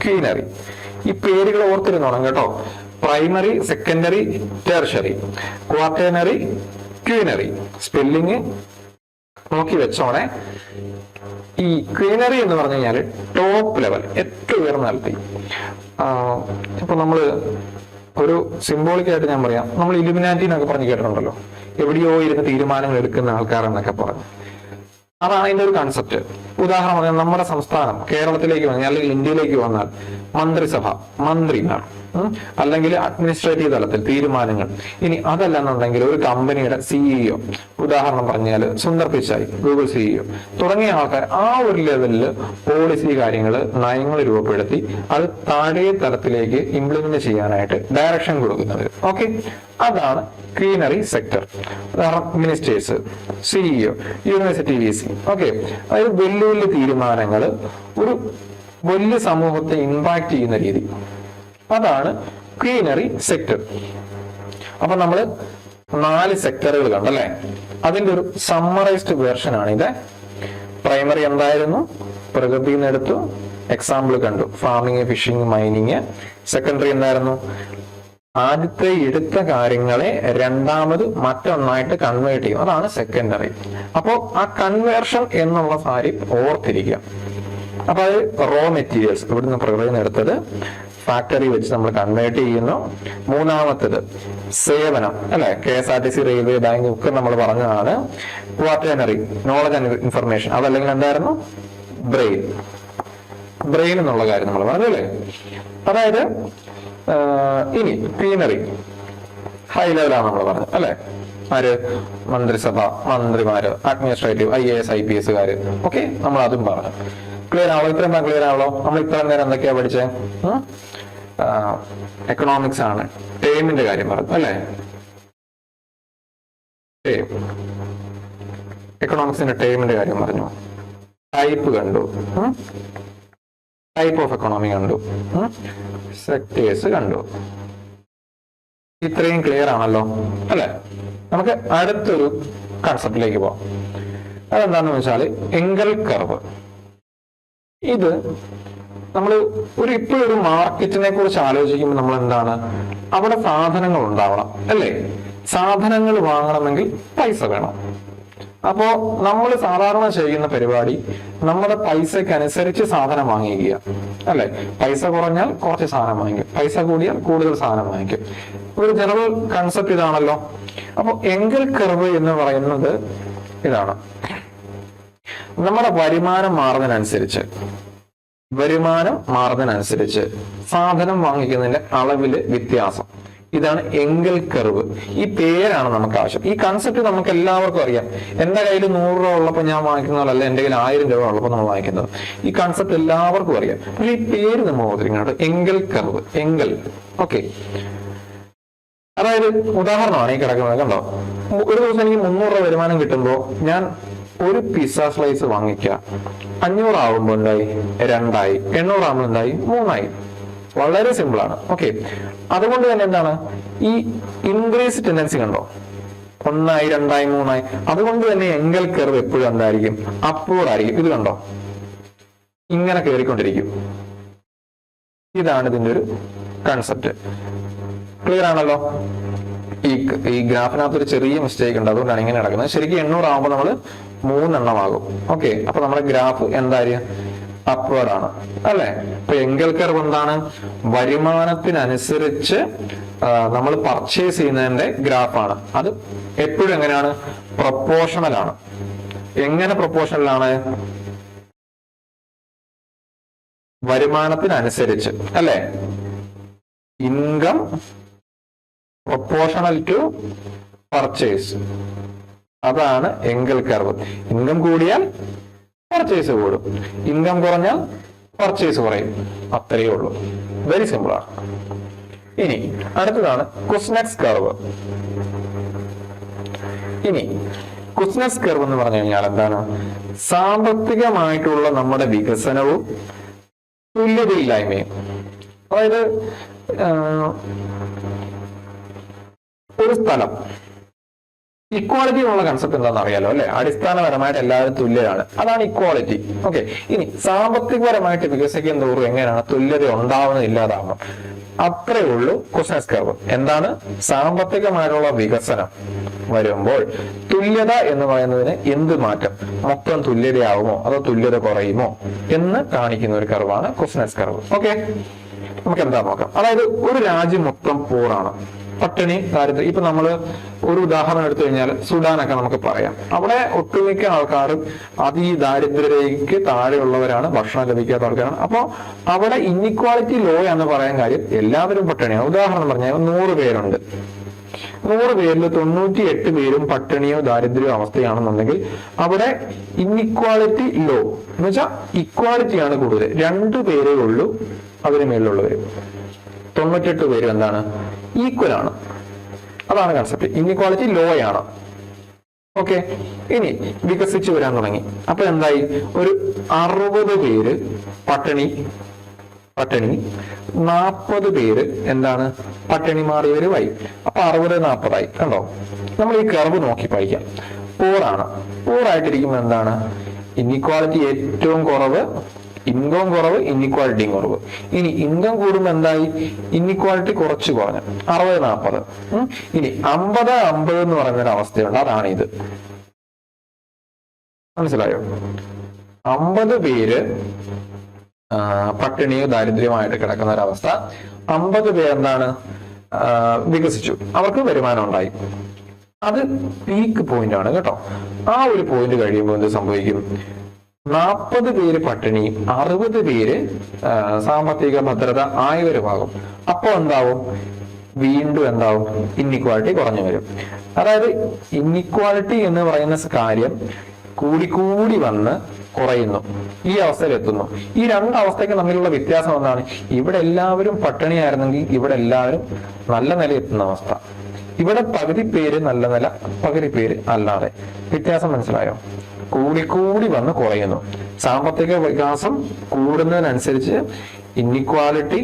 ക്വീനറി, ഈ പേരുകൾ ഓർത്തിരുന്നോണം കേട്ടോ. Primary, secondary, tertiary, quaternary, quinary. Spelling നോക്കി വെച്ചോണേ. ഈ ക്വീനറി എന്ന് പറഞ്ഞു കഴിഞ്ഞാൽ ടോപ്പ് ലെവൽ, ഏറ്റവും ഉയർന്ന തലത്തിൽ. ഇപ്പൊ നമ്മള് ഒരു സിംബോളിക്കായിട്ട് ഞാൻ പറയാം, നമ്മൾ ഇലുമിനാറ്റി എന്നൊക്കെ പറഞ്ഞ് കേട്ടിട്ടുണ്ടല്ലോ, എവിടെയോ ഇരുന്ന് തീരുമാനങ്ങൾ എടുക്കുന്ന ആൾക്കാർ എന്നൊക്കെ പറഞ്ഞു. അതാണ് അതിന്റെ ഒരു കൺസെപ്റ്റ്. ഉദാഹരണം പറഞ്ഞാൽ നമ്മുടെ സംസ്ഥാനം കേരളത്തിലേക്ക് വന്നാൽ അല്ലെങ്കിൽ ഇന്ത്യയിലേക്ക് വന്നാൽ മന്ത്രിസഭ, മന്ത്രിമാർ, അല്ലെങ്കിൽ അഡ്മിനിസ്ട്രേറ്റീവ് തലത്തിൽ തീരുമാനങ്ങൾ. ഇനി അതല്ലെന്നുണ്ടെങ്കിൽ ഒരു കമ്പനിയുടെ സിഇഒ, ഉദാഹരണം പറഞ്ഞാൽ സുന്ദർ പിച്ചായി, ഗൂഗിൾ സിഇഒ തുടങ്ങിയ ആൾക്കാർ ആ ഒരു ലെവലിൽ പോളിസി കാര്യങ്ങൾ, നയങ്ങൾ രൂപപ്പെടുത്തി അത് താഴെ തലത്തിലേക്ക് ഇംപ്ലിമെന്റ് ചെയ്യാനായിട്ട് ഡയറക്ഷൻ കൊടുക്കുന്നത്. ഓക്കെ, അതാണ് ക്വീനറി സെക്ടർ. ഉദാഹരണം ministers, CEO, university VC. Okay, അതായത് വലിയ വലിയ തീരുമാനങ്ങൾ ഒരു വലിയ സമൂഹത്തെ ഇമ്പാക്ട് ചെയ്യുന്ന രീതി, അതാണ് ക്വീനറി സെക്ടർ. അപ്പൊ നമ്മള് 4 സെക്ടറുകൾ കണ്ടല്ലേ. അതിന്റെ ഒരു സമ്മറൈസ്ഡ് വേർഷൻ ആണ് ഇത്. പ്രൈമറി എന്തായിരുന്നു, പ്രകൃതിയിൽ നിന്ന് എടുത്തു, എക്സാമ്പിൾ കണ്ടു, ഫാമിങ്, ഫിഷിംഗ്, മൈനിങ്. സെക്കൻഡറി എന്തായിരുന്നു, ആദ്യത്തെ എടുത്ത കാര്യങ്ങളെ രണ്ടാമത് മറ്റൊന്നായിട്ട് കൺവേർട്ട് ചെയ്യും, അതാണ് സെക്കൻഡറി. അപ്പോ ആ കൺവേർഷൻ എന്നുള്ള കാര്യം ഓർത്തിരിക്കുക. അപ്പൊ അത് റോ മെറ്റീരിയൽസ് ഇവിടുന്ന് പ്രകൃതിയിൽ നിന്ന് എടുത്തത് ഫാക്ടറി വെച്ച് നമ്മൾ കൺവേർട്ട് ചെയ്യുന്നു. മൂന്നാമത്തത് സേവനം, അല്ലെ, KSRTC, റെയിൽവേ, ബാങ്ക് ഒക്കെ നമ്മൾ പറഞ്ഞതാണ്. ക്വാട്ടേണറി, നോളജ് ആൻഡ് ഇൻഫർമേഷൻ, അതല്ലെങ്കിൽ എന്തായിരുന്നു, ബ്രെയിൻ എന്നുള്ള കാര്യം നമ്മൾ പറഞ്ഞു അല്ലേ. അതായത് ഇനി ക്വീനറി ഹൈ ലെവലാണ് നമ്മൾ പറഞ്ഞത് അല്ലെ. ആര്, മന്ത്രിസഭ, മന്ത്രിമാര്, അഡ്മിനിസ്ട്രേറ്റീവ്, IAS IPS കാര്. ഓക്കെ, നമ്മൾ അതും പറഞ്ഞു. ക്ലിയർ ആവോ? ഇത്രയും ക്ലിയർ ആവോ? നമ്മൾ ഇത്ര നേരം എന്തൊക്കെയാ പഠിച്ചേ? എക്കണോമിക്സ് ആണ്, ടേമിന്റെ കാര്യം പറഞ്ഞു അല്ലെ. എക്കണോമിക്സിന്റെ ടേമിന്റെ കാര്യം പറഞ്ഞു, ടൈപ്പ് കണ്ടു, ടൈപ്പ് ഓഫ് എക്കണോമി കണ്ടു, സെക്ടേഴ്സ് കണ്ടു. ഇത്രയും ക്ലിയർ ആണല്ലോ അല്ലെ. നമുക്ക് അടുത്തൊരു കൺസെപ്റ്റിലേക്ക് പോവാം. അതെന്താന്ന് വെച്ചാൽ എങ്കൽ കർവ്. ഇത് നമ്മൾ ഇപ്പോഴൊരു മാർക്കറ്റിനെ കുറിച്ച് ആലോചിക്കുമ്പോൾ നമ്മൾ എന്താണ്, അവിടെ സാധനങ്ങൾ ഉണ്ടാവണം അല്ലേ. സാധനങ്ങൾ വാങ്ങണമെങ്കിൽ പൈസ വേണം. അപ്പോ നമ്മൾ സാധാരണ ചെയ്യുന്ന പരിപാടി നമ്മുടെ പൈസക്ക് അനുസരിച്ച് സാധനം വാങ്ങിക്കുക അല്ലെ. പൈസ കുറഞ്ഞാൽ കുറച്ച് സാധനം വാങ്ങിക്കും, പൈസ കൂടിയാൽ കൂടുതൽ സാധനം വാങ്ങിക്കും. ഒരു ജനറൽ കൺസെപ്റ്റ് ഇതാണല്ലോ. അപ്പൊ എങ്കൽ കർവ് എന്ന് പറയുന്നത് ഇതാണ്. നമ്മുടെ വരുമാനം മാറുന്നതിനനുസരിച്ച് സാധനം വാങ്ങിക്കുന്നതിന്റെ അളവില് വ്യത്യാസം, ഇതാണ് എങ്കൽ കർവ്. ഈ പേരാണ് നമുക്ക് ആവശ്യം. ഈ കൺസെപ്റ്റ് നമുക്ക് എല്ലാവർക്കും അറിയാം. എന്റെ കയ്യിൽ 100 രൂപ ഉള്ളപ്പോൾ ഞാൻ വാങ്ങിക്കുന്നതല്ല എന്റെ കയ്യിൽ 1000 രൂപ ഉള്ളപ്പോൾ നമ്മൾ വാങ്ങിക്കുന്നത്. ഈ കൺസെപ്റ്റ് എല്ലാവർക്കും അറിയാം. പക്ഷെ ഈ പേര് നമ്മൾ ഓർത്തിരിക്കണം, എങ്കൽ കർവ്, എങ്കൽ. ഓക്കെ, അതായത് ഉദാഹരണമാണ് ഈ കിടക്കുന്നത്. കണ്ടോ, ഒരു ദിവസം എനിക്ക് 300 രൂപ വരുമാനം കിട്ടുമ്പോൾ ഞാൻ ഒരു പിസ്സ സ്ലൈസ് വാങ്ങിക്കുക. 500 ആവുമ്പോൾ എന്തായി, 2ആയി. 800 ആവുമ്പോൾ എന്തായി, 3ആയി. വളരെ സിമ്പിൾ ആണ്. ഓക്കെ, അതുകൊണ്ട് തന്നെ എന്താണ് ഈ ഇൻക്രീസ് ടെൻഡൻസി കണ്ടോ, 1ആയി, 2ആയി, 3ആയി. അതുകൊണ്ട് തന്നെ എങ്കൽ കർവ് എപ്പോഴും എന്തായിരിക്കും, അപ്വേർഡ് ആയിരിക്കും. ഇത് കണ്ടോ, ഇങ്ങനെ കയറിക്കൊണ്ടിരിക്കും. ഇതാണ് ഇതിന്റെ ഒരു കൺസെപ്റ്റ്. ക്ലിയർ ആണല്ലോ. ഈ ഗ്രാഫിനകത്ത് ഒരു ചെറിയ മിസ്റ്റേക്ക് ഉണ്ട്, അതുകൊണ്ടാണ് ഇങ്ങനെ നടക്കുന്നത്. ശരിക്കും 800 ആകുമ്പോൾ നമ്മൾ 3 എണ്ണമാകും. ഓക്കെ, അപ്പൊ നമ്മുടെ ഗ്രാഫ് എന്തായാലും അപ്വേർഡ് ആണ് അല്ലെ. ഇപ്പൊ എങ്കൽ കർവ് എന്താണ്, വരുമാനത്തിനനുസരിച്ച് നമ്മൾ പർച്ചേസ് ചെയ്യുന്നതിന്റെ ഗ്രാഫാണ്. അത് എപ്പോഴും എങ്ങനെയാണ്, പ്രൊപ്പോർഷണൽ ആണ്. എങ്ങനെ പ്രൊപ്പോർഷണൽ ആണ്, വരുമാനത്തിനനുസരിച്ച് അല്ലെ. ഇൻകം പ്രൊപ്പോർഷണൽ ടു പർച്ചേസ്, അതാണ് എങ്കൽ കർവ്. ഇൻകം കൂടിയാൽ പർച്ചേസ് കൂടും, ഇൻകം കുറഞ്ഞാൽ പർച്ചേസ് കുറയും. അത്രയേ ഉള്ളൂ. വെരി സിമ്പിൾ ആണ്. ഇനി അടുത്തതാണ് കുസ്നെറ്റ്സ് കർവ്. ഇനി കുസ്നെറ്റ്സ് കർവ് എന്ന് പറഞ്ഞു കഴിഞ്ഞാൽ എന്താണ്, സാമ്പത്തികമായിട്ടുള്ള നമ്മുടെ വികസനവും തുല്യതയില്ലായ്മയും. അതായത് ഒരു സ്ഥലം ഇക്വാളിറ്റി എന്നുള്ള കൺസെപ്റ്റ് എന്താണെന്ന് അറിയാലോ അല്ലെ? അടിസ്ഥാനപരമായിട്ട് എല്ലാവരും തുല്യരാണ്, അതാണ് ഇക്വാളിറ്റി. ഓക്കെ, ഇനി സാമ്പത്തികപരമായിട്ട് വികസിക്കുന്ന തോറും എങ്ങനെയാണ് തുല്യത ഉണ്ടാവുന്നത്, ഇല്ലാതാവണം, അത്രേ ഉള്ളൂ കുസ്നസ് കർവ്. എന്താണ്? സാമ്പത്തികമായിട്ടുള്ള വികസനം വരുമ്പോൾ തുല്യത എന്ന് പറയുന്നതിന് എന്ത് മാറ്റം, മൊത്തം തുല്യതയാവുമോ അതോ തുല്യത കുറയുമോ എന്ന് കാണിക്കുന്ന ഒരു കർവാണ് കുസ്നസ് കർവ്. ഓക്കെ, നമുക്ക് എന്താ നോക്കാം. അതായത് ഒരു രാജ്യം മൊത്തം പോറാണ്, പട്ടിണി, ദാരിദ്ര്യം. ഇപ്പൊ നമ്മള് ഒരു ഉദാഹരണം എടുത്തു കഴിഞ്ഞാൽ സുഡാനൊക്കെ നമുക്ക് പറയാം. അവിടെ ഒട്ടുമിക്ക ആൾക്കാരും ദാരിദ്ര്യരേഖയ്ക്ക് താഴെയുള്ളവരാണ്, ഭക്ഷണം ലഭിക്കാത്ത ആൾക്കാരാണ്. അപ്പൊ അവിടെ ഇൻഇക്വാളിറ്റി ലോ എന്ന് പറയാൻ കാര്യം എല്ലാവരും പട്ടിണിയാണ്. ഉദാഹരണം പറഞ്ഞാൽ 100 പേരുണ്ട്, 100 പേരിൽ 98 പേരും പട്ടിണിയോ ദാരിദ്ര്യമോ അവസ്ഥയാണെന്നുണ്ടെങ്കിൽ അവിടെ ഇൻഇക്വാളിറ്റി ലോ എന്ന് വെച്ചാൽ ഇക്വാലിറ്റിയാണ് കൂടുതൽ. 2 പേരേ ഉള്ളൂ അതിന് മേലുള്ളവര്. 98 പേരും എന്താണ്? ഈക്വൽ ആണ്. അതാണ് കൺസെപ്റ്റ്. ഇൻഇക്വാളിറ്റി ലോ ആണ്. ഓക്കെ, ഇനി വികസിച്ചു വരാൻ തുടങ്ങി. അപ്പൊ എന്തായി? ഒരു 60 പേര് പട്ടിണി, 40 പേര് എന്താണ്? പട്ടിണി മാറിയവരുമായി. അപ്പൊ 60-40 ആയി. കണ്ടോ? നമ്മൾ ഈ കർവ് നോക്കി പഠിക്കാം. പോറാണ്, പോറായിട്ടിരിക്കുമ്പോൾ എന്താണ്? ഇൻഇക്വാളിറ്റി ഏറ്റവും കുറവ്, ഇൻകം കുറവ്, ഇൻഇക്വാലിറ്റിയും കുറവ്. ഇനി ഇൻകം കൂടുമ്പോൾ എന്തായി? ഇൻഇക്വാലിറ്റി കുറച്ച് കുറഞ്ഞു, 60-40. ഇനി 50-50 എന്ന് പറയുന്നൊരു അവസ്ഥയുണ്ട്, അതാണ് ഇത്. മനസ്സിലായോ? 50 പേര് പട്ടിണിയോ ദാരിദ്ര്യമായിട്ട് കിടക്കുന്ന ഒരവസ്ഥ, 50 പേര് എന്താണ്? വികസിച്ചു, അവർക്ക് വരുമാനം ഉണ്ടായി. അത് പീക്ക് പോയിന്റ് ആണ് കേട്ടോ. ആ ഒരു പോയിന്റ് കഴിയുമ്പോൾ എന്ത് സംഭവിക്കും? 40 പേര് പട്ടിണിയും 60 പേര് സാമ്പത്തിക ഭദ്രത ആയവരുമാകും. അപ്പൊ എന്താവും? വീണ്ടും എന്താവും? ഇൻഇക്വാലിറ്റി കുറഞ്ഞു വരും. അതായത് ഇൻഇക്വാലിറ്റി എന്ന് പറയുന്ന കാര്യം കൂടിക്കൂടി വന്ന് കുറയുന്നു, ഈ അവസ്ഥയിൽ എത്തുന്നു. ഈ 2 അവസ്ഥയ്ക്ക് തമ്മിലുള്ള വ്യത്യാസം എന്താണ്? ഇവിടെ എല്ലാവരും പട്ടിണിയായിരുന്നെങ്കിൽ ഇവിടെ എല്ലാവരും നല്ല നില എത്തുന്ന അവസ്ഥ. ഇവിടെ പകുതി പേര് നല്ല നില, പകുതി പേര് അല്ലാതെ. വ്യത്യാസം മനസ്സിലായോ? കൂടിക്കൂടി വന്ന് കുറയുന്നു. സാമ്പത്തിക വികാസം കൂടുന്നതിനനുസരിച്ച് ഇൻഇക്വാലിറ്റി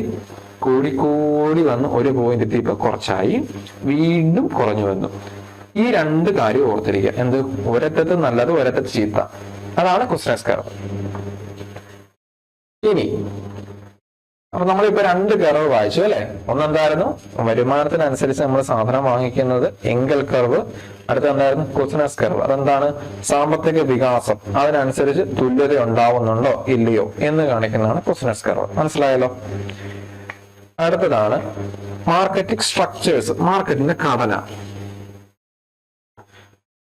കൂടിക്കൂടി വന്ന് ഒരു പോയിന്റ് എത്തിയപ്പോ കുറച്ചായി, വീണ്ടും കുറഞ്ഞു വന്നു. ഈ 2 കാര്യം ഓർത്തിരിക്കുക. എന്ത്? ഒരറ്റത്ത് നല്ലത്, ഒരറ്റത്ത് ചീത്ത. അതാണ് കുസ്നസ് കർവ്. ഇനി അപ്പൊ നമ്മളിപ്പോ 2 കർവ് വായിച്ചു അല്ലെ? ഒന്നെന്തായിരുന്നു? വരുമാനത്തിനനുസരിച്ച് നമ്മൾ സാധനം വാങ്ങിക്കുന്നത്, എങ്കൽ കർവ്. അടുത്ത എന്തായിരുന്നു? കുസ്നസ് കർവ്. അതെന്താണ്? സാമ്പത്തിക വികാസം അതിനനുസരിച്ച് തുല്യത ഉണ്ടാവുന്നുണ്ടോ ഇല്ലയോ എന്ന് കാണിക്കുന്നതാണ് കുസ്നസ് കർവ്. മനസ്സിലായല്ലോ? അടുത്തതാണ് മാർക്കറ്റിംഗ് സ്ട്രക്ചേഴ്സ്, മാർക്കറ്റിന്റെ ഘടന.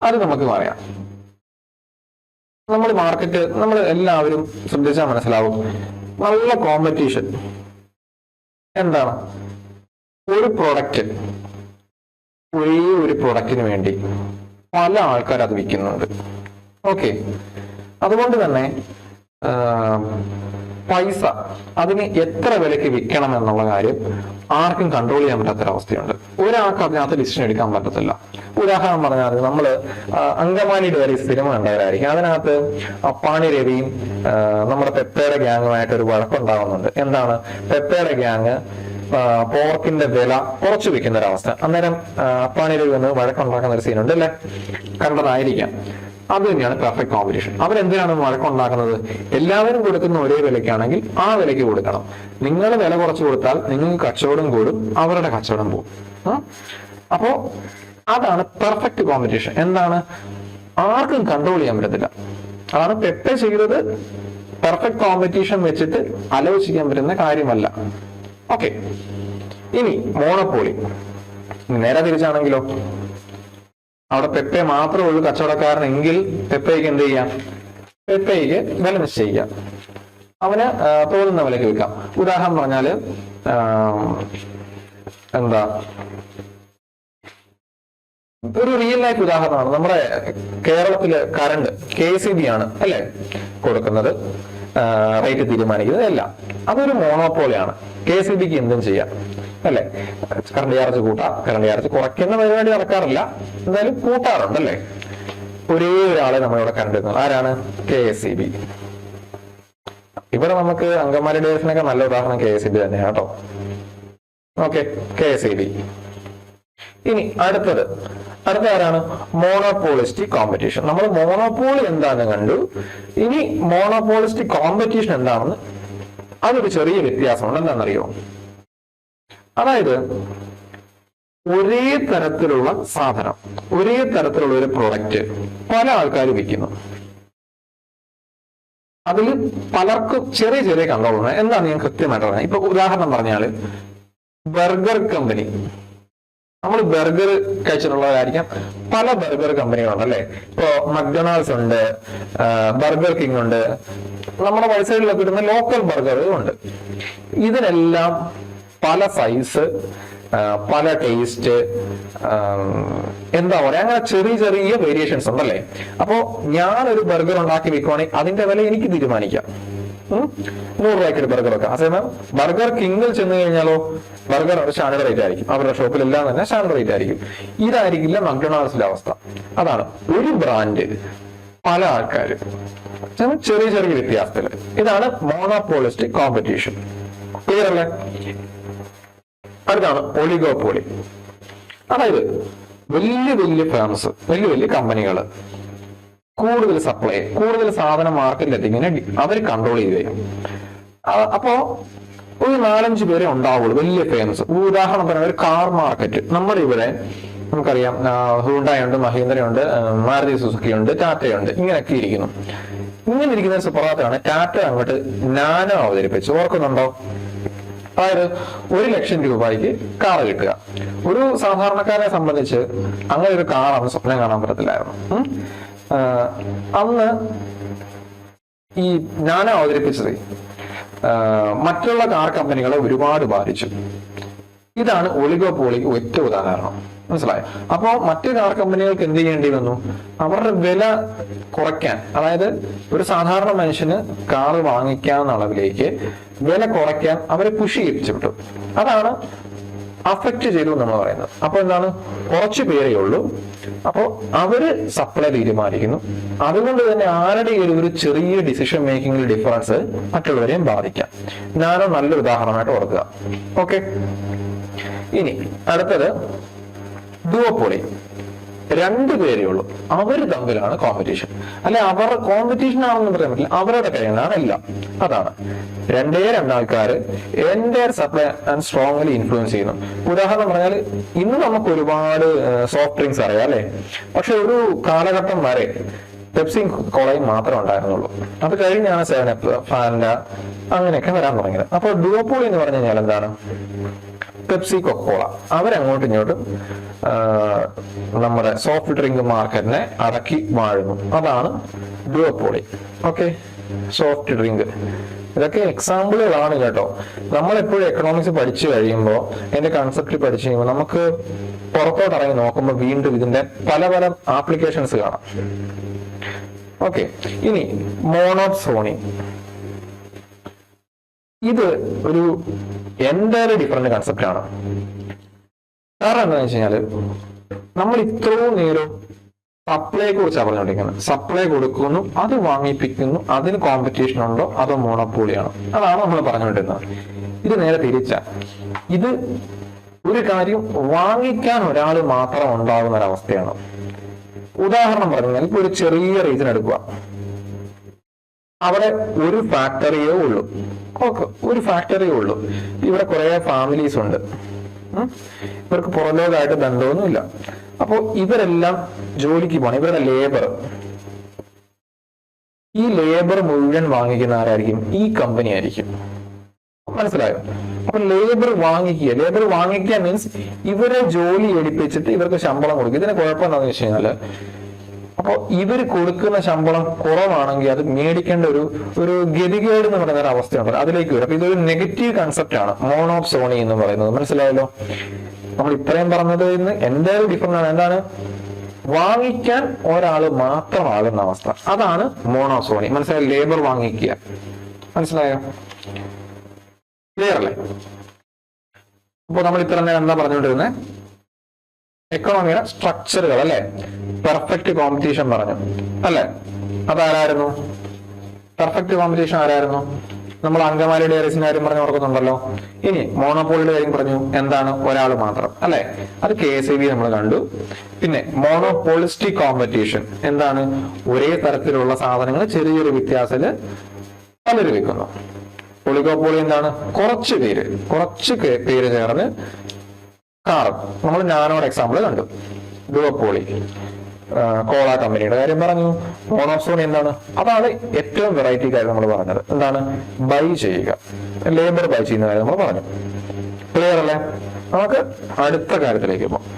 അത് നമുക്ക് പറയാം. നമ്മൾ എല്ലാവരും ശ്രദ്ധിച്ചാൽ മനസ്സിലാവും, നല്ല കോമ്പറ്റീഷൻ. എന്താണ്? ഒരു പ്രൊഡക്റ്റ്, ഒരേ ഒരു പ്രൊഡക്റ്റിന് വേണ്ടി പല ആൾക്കാർ അത് വിൽക്കുന്നുണ്ട്. ഓക്കെ, അതുകൊണ്ട് തന്നെ പൈസ അതിന് എത്ര വിലയ്ക്ക് വിൽക്കണം എന്നുള്ള കാര്യം ആർക്കും കൺട്രോൾ ചെയ്യാൻ പറ്റാത്തൊരവസ്ഥയുണ്ട്. ഒരാൾക്ക് അതിനകത്ത് ഡിസിഷൻ എടുക്കാൻ പറ്റത്തില്ല. ഉദാഹരണം പറഞ്ഞാൽ നമ്മള് അങ്കമാലിയുടെ വരെ സിനിമ കണ്ടവരായിരിക്കും. അതിനകത്ത് അപ്പാണി രവിയും നമ്മുടെ പെപ്പയുടെ ഗ്യാങ്ങുമായിട്ട് ഒരു വഴക്കുണ്ടാവുന്നുണ്ട്. എന്താണ്? പെപ്പയുടെ ഗ്യാങ് പോർക്കിന്റെ വില കുറച്ചു വെക്കുന്ന ഒരവസ്ഥ. അന്നേരം അപ്പാണി രവി വന്ന് വഴക്കുണ്ടാക്കുന്ന ഒരു സീനുണ്ട് അല്ലെ? കണ്ടതായിരിക്കാം. അത് തന്നെയാണ് പെർഫെക്റ്റ് കോമ്പറ്റീഷൻ. അവരെന്തിനാണ് വഴക്കുണ്ടാക്കുന്നത്? എല്ലാവരും കൊടുക്കുന്ന ഒരേ വിലയ്ക്കാണെങ്കിൽ ആ വിലയ്ക്ക് കൊടുക്കണം. നിങ്ങൾ വില കുറച്ച് കൊടുത്താൽ നിങ്ങൾക്ക് കച്ചവടം കൂടും, അവരുടെ കച്ചവടം പോകും. അപ്പോ അതാണ് പെർഫെക്റ്റ് കോമ്പറ്റീഷൻ. എന്താണ്? ആർക്കും കൺട്രോൾ ചെയ്യാൻ പറ്റത്തില്ല. അതാണ് പെപ്പ ചെയ്തത്. പെർഫെക്റ്റ് കോമ്പറ്റീഷൻ വെച്ചിട്ട് ആലോചിക്കാൻ പറ്റുന്ന കാര്യമല്ല. ഓക്കെ, ഇനി മോണോപോളി. നേരെ തിരിച്ചാണെങ്കിലോ? അവിടെ പെപ്പെ മാത്രമേ ഉള്ളൂ കച്ചവടക്കാരനെങ്കിൽ പെപ്പയ്ക്ക് എന്ത് ചെയ്യാം? പെപ്പയ്ക്ക് വില നിശ്ചയിക്കാം. അവന് തോന്നുന്ന വിലക്ക് വിൽക്കാം. ഉദാഹരണം പറഞ്ഞാല് എന്താ, ഒരു റിയൽ ലൈഫ് ഉദാഹരണമാണ്. നമ്മുടെ കേരളത്തില് കറണ്ട് KCB ആണ് അല്ലെ കൊടുക്കുന്നത്, റേറ്റ് തീരുമാനിക്കുന്നത് എല്ലാം. അതൊരു മോണോപോളിയാണ്. KCBക്ക് എന്തും ചെയ്യാം അല്ലെ? കറണ്ട് ചാർജ് കൂട്ടാം, കറണ്ട് ചാർജ് കുറയ്ക്കുന്ന പരിപാടി നടക്കാറില്ല, എന്തായാലും കൂട്ടാറുണ്ട് അല്ലെ? ഒരേ ഒരാളെ നമ്മളിവിടെ കണ്ടിരുന്നത് ആരാണ്? KCB. ഇവിടെ നമുക്ക് അങ്കമാലി ഡേഴ്സിനൊക്കെ നല്ല ഉദാഹരണം KCB തന്നെയാണ് കേട്ടോ. Okay, KCB. ഇനി അടുത്തത് അടുത്ത ആരാണ്? Monopolistic competition. നമ്മൾ മോണോപോളി എന്താണെന്ന് കണ്ടു. ഇനി മോണോപോളിസ്റ്റിക് കോമ്പറ്റീഷൻ എന്താണെന്ന് അതൊരു ചെറിയ വ്യത്യാസമുണ്ട്. എന്താണെന്നറിയോ? അതായത് ഒരേ തരത്തിലുള്ള സാധനം, ഒരേ തരത്തിലുള്ള ഒരു പ്രൊഡക്റ്റ് പല ആൾക്കാർ വിൽക്കുന്നു. അതിൽ പലർക്കും ചെറിയ ചെറിയ കൺട്രോൾ ഉണ്ട്. എന്താണ് ഞാൻ കൃത്യമായിട്ട് പറഞ്ഞത്? ഇപ്പൊ ഉദാഹരണം പറഞ്ഞാല് ബർഗർ കമ്പനി, നമ്മൾ ബർഗർ കഴിച്ചിട്ടുള്ളവരായിരിക്കാം. പല ബർഗർ കമ്പനികളുണ്ട് അല്ലെ. ഇപ്പോ മക്ഡൊണാൾഡ്സ് ഉണ്ട്, ബർഗർ കിങ് ഉണ്ട്, നമ്മുടെ വൈസൈഡിലൊക്കെ കിട്ടുന്ന ലോക്കൽ ബർഗറുകൾ ഉണ്ട്. ഇതിനെല്ലാം പല സൈസ്, പല ടേസ്റ്റ്, എന്താ പറയാ, അങ്ങനെ ചെറിയ ചെറിയ വേരിയേഷൻസ് ഉണ്ടല്ലേ. അപ്പോ ഞാനൊരു ബർഗർ ഉണ്ടാക്കി വെക്കുവാണെങ്കിൽ അതിന്റെ വില എനിക്ക് തീരുമാനിക്കാം. 100 രൂപയ്ക്ക് ബർഗർ ഒക്കെ. അതേസമയം ബർഗർ കിങ്ങിൽ ചെന്ന് കഴിഞ്ഞാലോ ബർഗർ സ്റ്റാൻഡേർഡ് റേറ്റ് ആയിരിക്കും. അവരുടെ ഷോപ്പിലെല്ലാം തന്നെ സ്റ്റാൻഡേർഡ് റേറ്റ് ആയിരിക്കും. ഇതായിരിക്കില്ല മക്ഡൊണാൾഡ്സിന്റെ അവസ്ഥ. അതാണ് ഒരു ബ്രാൻഡ് പല ആൾക്കാര്, ചെറിയ ചെറിയ വ്യത്യാസത്തില്. ഇതാണ് മോണോപോളിസ്റ്റിക് കോമ്പറ്റീഷൻ. ക്ലിയർ അല്ലേ? അടുത്താണ് ഒളിഗോപോളി. അതായത് വലിയ വലിയ ഫേംസ്, വലിയ വലിയ കമ്പനികൾ കൂടുതൽ സപ്ലൈ, കൂടുതൽ സാധനം മാർക്കറ്റിലെത്തിങ്ങനെ അവർ കൺട്രോൾ ചെയ്യുകയും. അപ്പോ ഒരു 4-5 പേരെ ഉണ്ടാവുള്ളൂ വലിയ ഫേംസ്. ഉദാഹരണം പറഞ്ഞാൽ ഒരു കാർ മാർക്കറ്റ് നമ്മുടെ ഇവിടെ നമുക്കറിയാം. ഹ്യുണ്ടായി ഉണ്ട്, മഹീന്ദ്ര ഉണ്ട്, മാരുതി സുസുക്കി ഉണ്ട്, ടാറ്റയുണ്ട്, ഇങ്ങനെയൊക്കെ ഇരിക്കുന്നു. ഇങ്ങനെ ഇരിക്കുന്ന സുപ്രഭാതമാണ് ടാറ്റ അങ്ങോട്ട് നാനോ അവതരിപ്പിച്ചു. ഓർക്കുന്നുണ്ടോ? അതായത് 1 ലക്ഷം രൂപയ്ക്ക് കാർ കിട്ടുക. ഒരു സാധാരണക്കാരെ സംബന്ധിച്ച് അങ്ങനെ ഒരു കാർ അന്ന് സ്വപ്നം കാണാൻ പറ്റത്തില്ലായിരുന്നു. അന്ന് ഈ നാനോ അവതരിപ്പിച്ചത് മറ്റുള്ള കാർ കമ്പനികളെ ഒരുപാട് ബാധിച്ചു. ഇതാണ് ഒളിഗോപോളിക്ക് ഒറ്റ ഉദാഹരണം. മനസ്സിലായോ? അപ്പോ മറ്റു കാർ കമ്പനികൾക്ക് എന്ത് ചെയ്യേണ്ടി വന്നു? അവരുടെ വില കുറയ്ക്കാൻ, അതായത് ഒരു സാധാരണ മനുഷ്യന് കാർ വാങ്ങിക്കാവുന്ന അളവിലേക്ക് വില കുറയ്ക്കാൻ അവരെ പുഷ് ചെയ്യിപ്പിച്ചു വിട്ടു. അതാണ് അഫക്റ്റ് ചെയ്തു നമ്മൾ പറയുന്നത്. അപ്പൊ എന്താണ്? കുറച്ചു പേരേ ഉള്ളൂ. അപ്പോ അവര് സപ്ലൈ തീരുമാനിക്കുന്നു. അതുകൊണ്ട് തന്നെ ആരുടെയും ഒരു ചെറിയ ഡിസിഷൻ മേക്കിംഗിൽ ഡിഫറൻസ് മറ്റുള്ളവരെയും ബാധിക്കാം. ഞാനോ നല്ലൊരു ഉദാഹരണമായിട്ട് ഓർക്കുക. ഓക്കെ, ഇനി അടുത്തത് ഡുവോപോളി. 2 പേരേ ഉള്ളൂ, അവർ തമ്മിലാണ് കോമ്പറ്റീഷൻ. അല്ലെ, അവരുടെ കോമ്പറ്റീഷൻ ആണെന്ന് പറയാൻ പറ്റില്ല, അവരുടെ കയ്യിലാണ് എല്ലാം. അതാണ് 2 ആൾക്കാര് എന്റെ സപ്ലൈ ആൻഡ് സ്ട്രോങ്ലി ഇൻഫ്ലുവൻസ് ചെയ്യുന്നു. ഉദാഹരണം പറഞ്ഞാൽ ഇന്ന് നമുക്ക് ഒരുപാട് സോഫ്റ്റ് ഡ്രിങ്ക്സ് അറിയാം അല്ലെ. പക്ഷെ ഒരു കാലഘട്ടം വരെ പെപ്സിയും കോളയും മാത്രമേ ഉണ്ടായിരുന്നുള്ളൂ. അത് കഴിഞ്ഞാണ് 7up, ഫാൻഡ അങ്ങനെയൊക്കെ വരാൻ തുടങ്ങിയത്. അപ്പൊ ഡുവോപോളി എന്ന് പറഞ്ഞു കഴിഞ്ഞാൽ എന്താണ്? പെപ്സി, കൊക്കോള അവരങ്ങോട്ടും ഇങ്ങോട്ടും നമ്മുടെ സോഫ്റ്റ് ഡ്രിങ്ക് മാർക്കറ്റിനെ അടക്കി വാഴുന്നു. അതാണ് ഡുവോപോളി. Okay, soft drink. ഇതൊക്കെ എക്സാമ്പിളുകളാണ് കേട്ടോ. നമ്മളെപ്പോഴും എക്കണോമിക്സ് പഠിച്ചു കഴിയുമ്പോൾ, എന്റെ കൺസെപ്റ്റ് പഠിച്ചു കഴിയുമ്പോൾ നമുക്ക് പുറത്തോട്ട് ഇറങ്ങി നോക്കുമ്പോൾ വീണ്ടും ഇതിന്റെ പല പല ആപ്ലിക്കേഷൻസ് കാണാം. ഓക്കെ, ഇനി മോണോസോണി. ഇത് ഒരു എൻ്റയർലി ഡിഫറെന്റ് കൺസെപ്റ്റ് ആണ്. കാരണം എന്താണെന്ന് വെച്ച് കഴിഞ്ഞാല് നമ്മൾ ഇത്രയും നേരം സപ്ലൈയെ കുറിച്ചാണ് പറഞ്ഞുകൊണ്ടിരിക്കുന്നത്. സപ്ലൈ കൊടുക്കുന്നു, അത് വാങ്ങിപ്പിക്കുന്നു, അതിന് കോമ്പറ്റീഷൻ ഉണ്ടോ അതോ മോണോപോളിയാണോ? അതാണ് നമ്മൾ പറഞ്ഞുകൊണ്ടിരുന്നത്. ഇത് നേരെ തിരിച്ചാ. ഇത് ഒരു കാര്യം വാങ്ങിക്കാൻ ഒരാൾ മാത്രം ഉണ്ടാകുന്ന ഒരവസ്ഥയാണ്. ഉദാഹരണം പറഞ്ഞാൽ ഇപ്പൊ ഒരു ചെറിയ റീസൺ എടുക്കുക. അവിടെ ഒരു ഫാക്ടറിയേ ഉള്ളൂ. ഓക്കെ, ഒരു ഫാക്ടറിയേ ഉള്ളൂ. ഇവിടെ കുറെ ഫാമിലീസ് ഉണ്ട്. ഇവർക്ക് പുറലോകമായിട്ട് ബന്ധമൊന്നുമില്ല. അപ്പോ ഇവരെല്ലാം ജോലിക്ക് പോകണം. ഇവരുടെ ലേബർ, ഈ ലേബർ മുഴുവൻ വാങ്ങിക്കുന്ന ആരായിരിക്കും? ഈ കമ്പനി ആയിരിക്കും. മനസ്സിലായോ? അപ്പൊ ലേബർ വാങ്ങിക്കുക മീൻസ് ഇവരെ ജോലി എടുപ്പിച്ചിട്ട് ഇവർക്ക് ശമ്പളം കൊടുക്കും. ഇതിന് കുഴപ്പം എന്താണെന്ന് വെച്ച് കഴിഞ്ഞാല്, അപ്പൊ ഇവർ കൊടുക്കുന്ന ശമ്പളം കുറവാണെങ്കിൽ അത് മേടിക്കേണ്ട ഒരു ഗതികേട് എന്ന് പറയുന്ന ഒരു അവസ്ഥയുണ്ട്. അതിലേക്ക് വരും. അപ്പൊ ഇതൊരു നെഗറ്റീവ് കൺസെപ്റ്റ് ആണ് മോണോസോണി എന്ന് പറയുന്നത്. മനസ്സിലായല്ലോ? നമ്മൾ ഇത്രയും പറഞ്ഞത് ഇന്ന് എന്തായാലും ഡിഫറെന്റ് ആണ്. എന്താണ്? വാങ്ങിക്കാൻ ഒരാള് മാത്രമാകുന്ന അവസ്ഥ, അതാണ് മോണോസോണി. മനസ്സിലായോ? ലേബർ വാങ്ങിക്കുക. മനസ്സിലായോ? ക്ലിയർ അല്ലേ? അപ്പൊ നമ്മൾ ഇത്ര നേരം എന്താ പറഞ്ഞുകൊണ്ടിരുന്നത്? എക്കണോമിയുടെ സ്ട്രക്ചറുകൾ അല്ലെ. പെർഫെക്റ്റ് കോമ്പറ്റീഷൻ പറഞ്ഞു അല്ലെ. അതാരായിരുന്നു? പെർഫെക്റ്റ് കോമ്പറ്റീഷൻ ആരായിരുന്നു? നമ്മൾ അങ്കമാലി ഡയറീസിന്റെ കാര്യം പറഞ്ഞു ഓർക്കുന്നുണ്ടല്ലോ. ഇനി മോണോപോളിയുടെ കാര്യം പറഞ്ഞു, എന്താണ് ഒരാൾ മാത്രം അല്ലെ, അത് KSAB നമ്മൾ കണ്ടു. പിന്നെ മോണോപോളിസ്റ്റിക് കോമ്പറ്റീഷൻ എന്താണ്, ഒരേ തരത്തിലുള്ള സാധനങ്ങൾ ചെറിയ ചെറിയ വ്യത്യാസത്തില് പലര് വെക്കുന്നു. ഒളിഗോപോളി എന്താണ്, കുറച്ച് പേര് ചേർന്ന് കാറും. നമ്മൾ നാനോയുടെ എക്സാമ്പിൾ കണ്ടു. ഡുവപ്പോളി കോള കമ്പനിയുടെ കാര്യം പറഞ്ഞു. മോണോസോണി എന്താണ്, അതാണ് ഏറ്റവും വെറൈറ്റി കാര്യം നമ്മൾ പറഞ്ഞത്, എന്താണ് ബൈ ചെയ്യുക, ലേബർ ബൈ ചെയ്യുന്ന കാര്യം നമ്മൾ പറഞ്ഞു. ക്ലിയർ അല്ലേ? നമുക്ക് അടുത്ത കാര്യത്തിലേക്ക് പോകാം.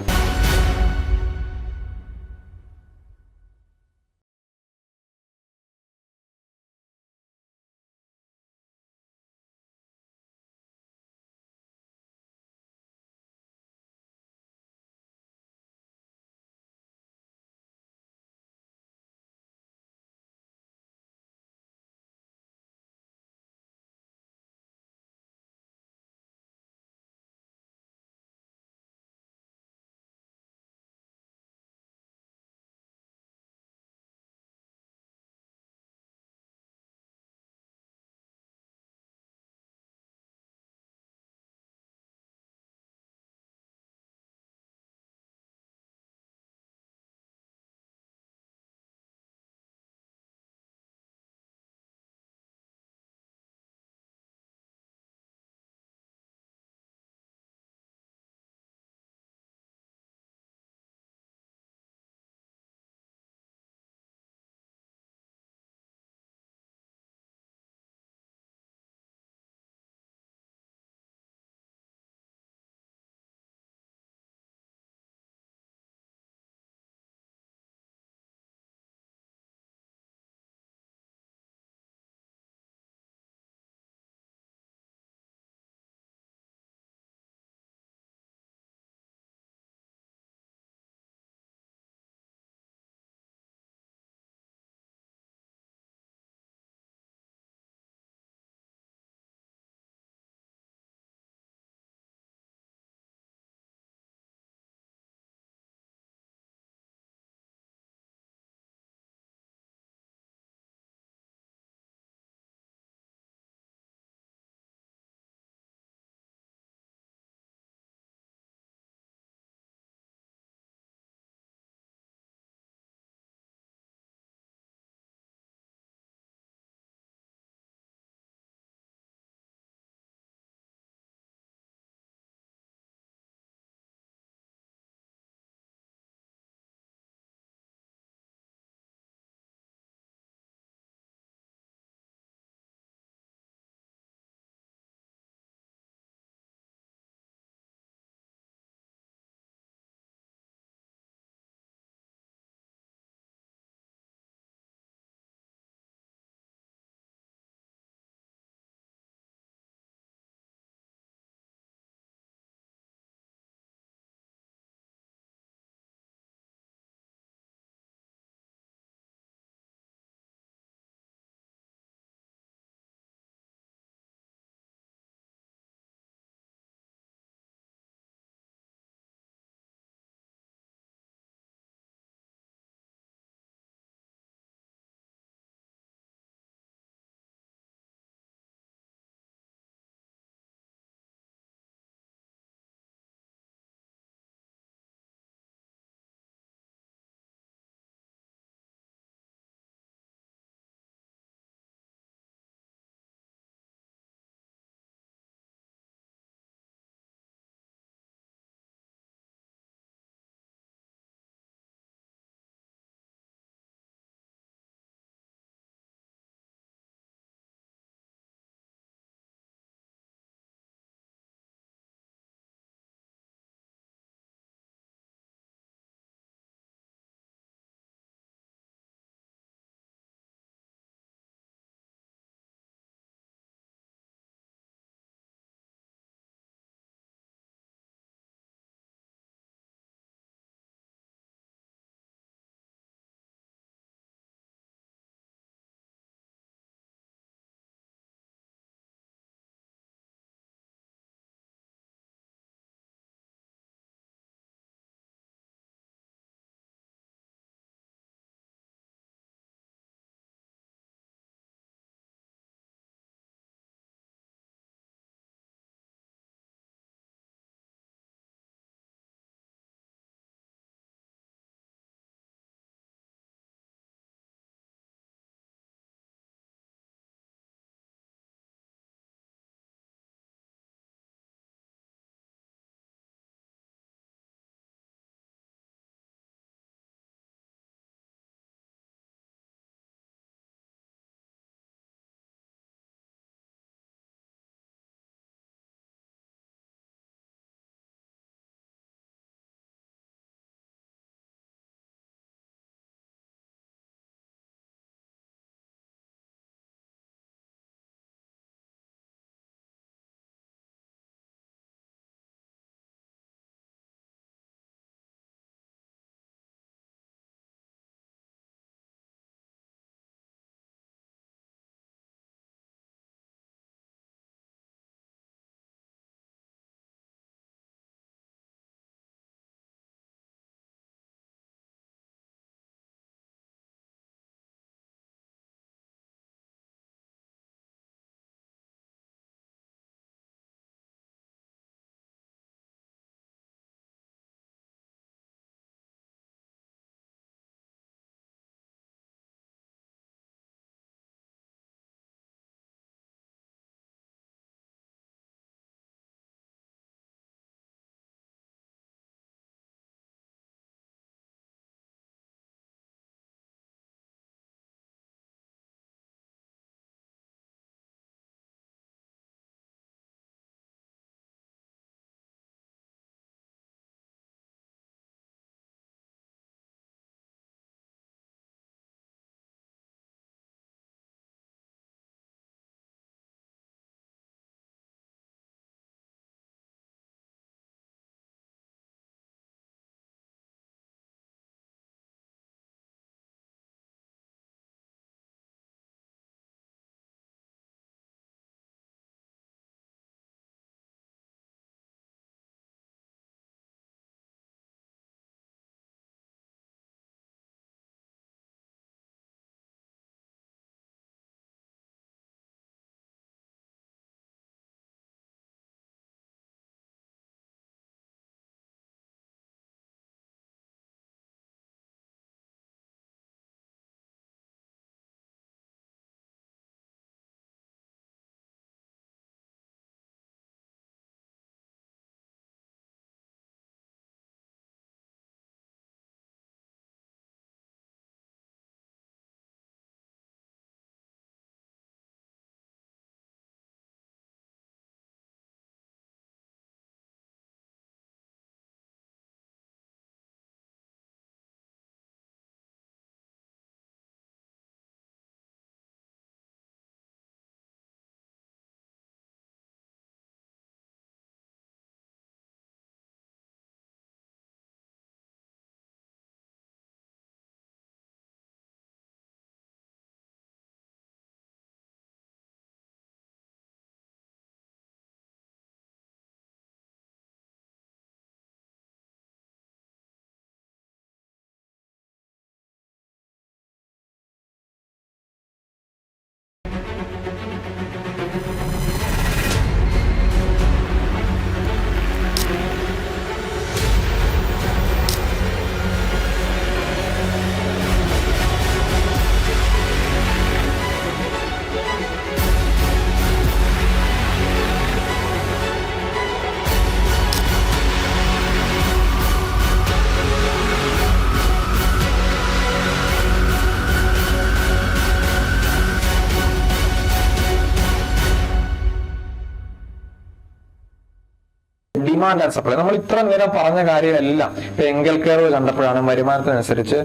Demand and supply. നമ്മൾ ഇത്ര നേരം പറഞ്ഞ കാര്യമെല്ലാം ഇപ്പൊ എങ്കൽ കർവ് കണ്ടപ്പോഴാണ് വരുമാനത്തിനനുസരിച്ച്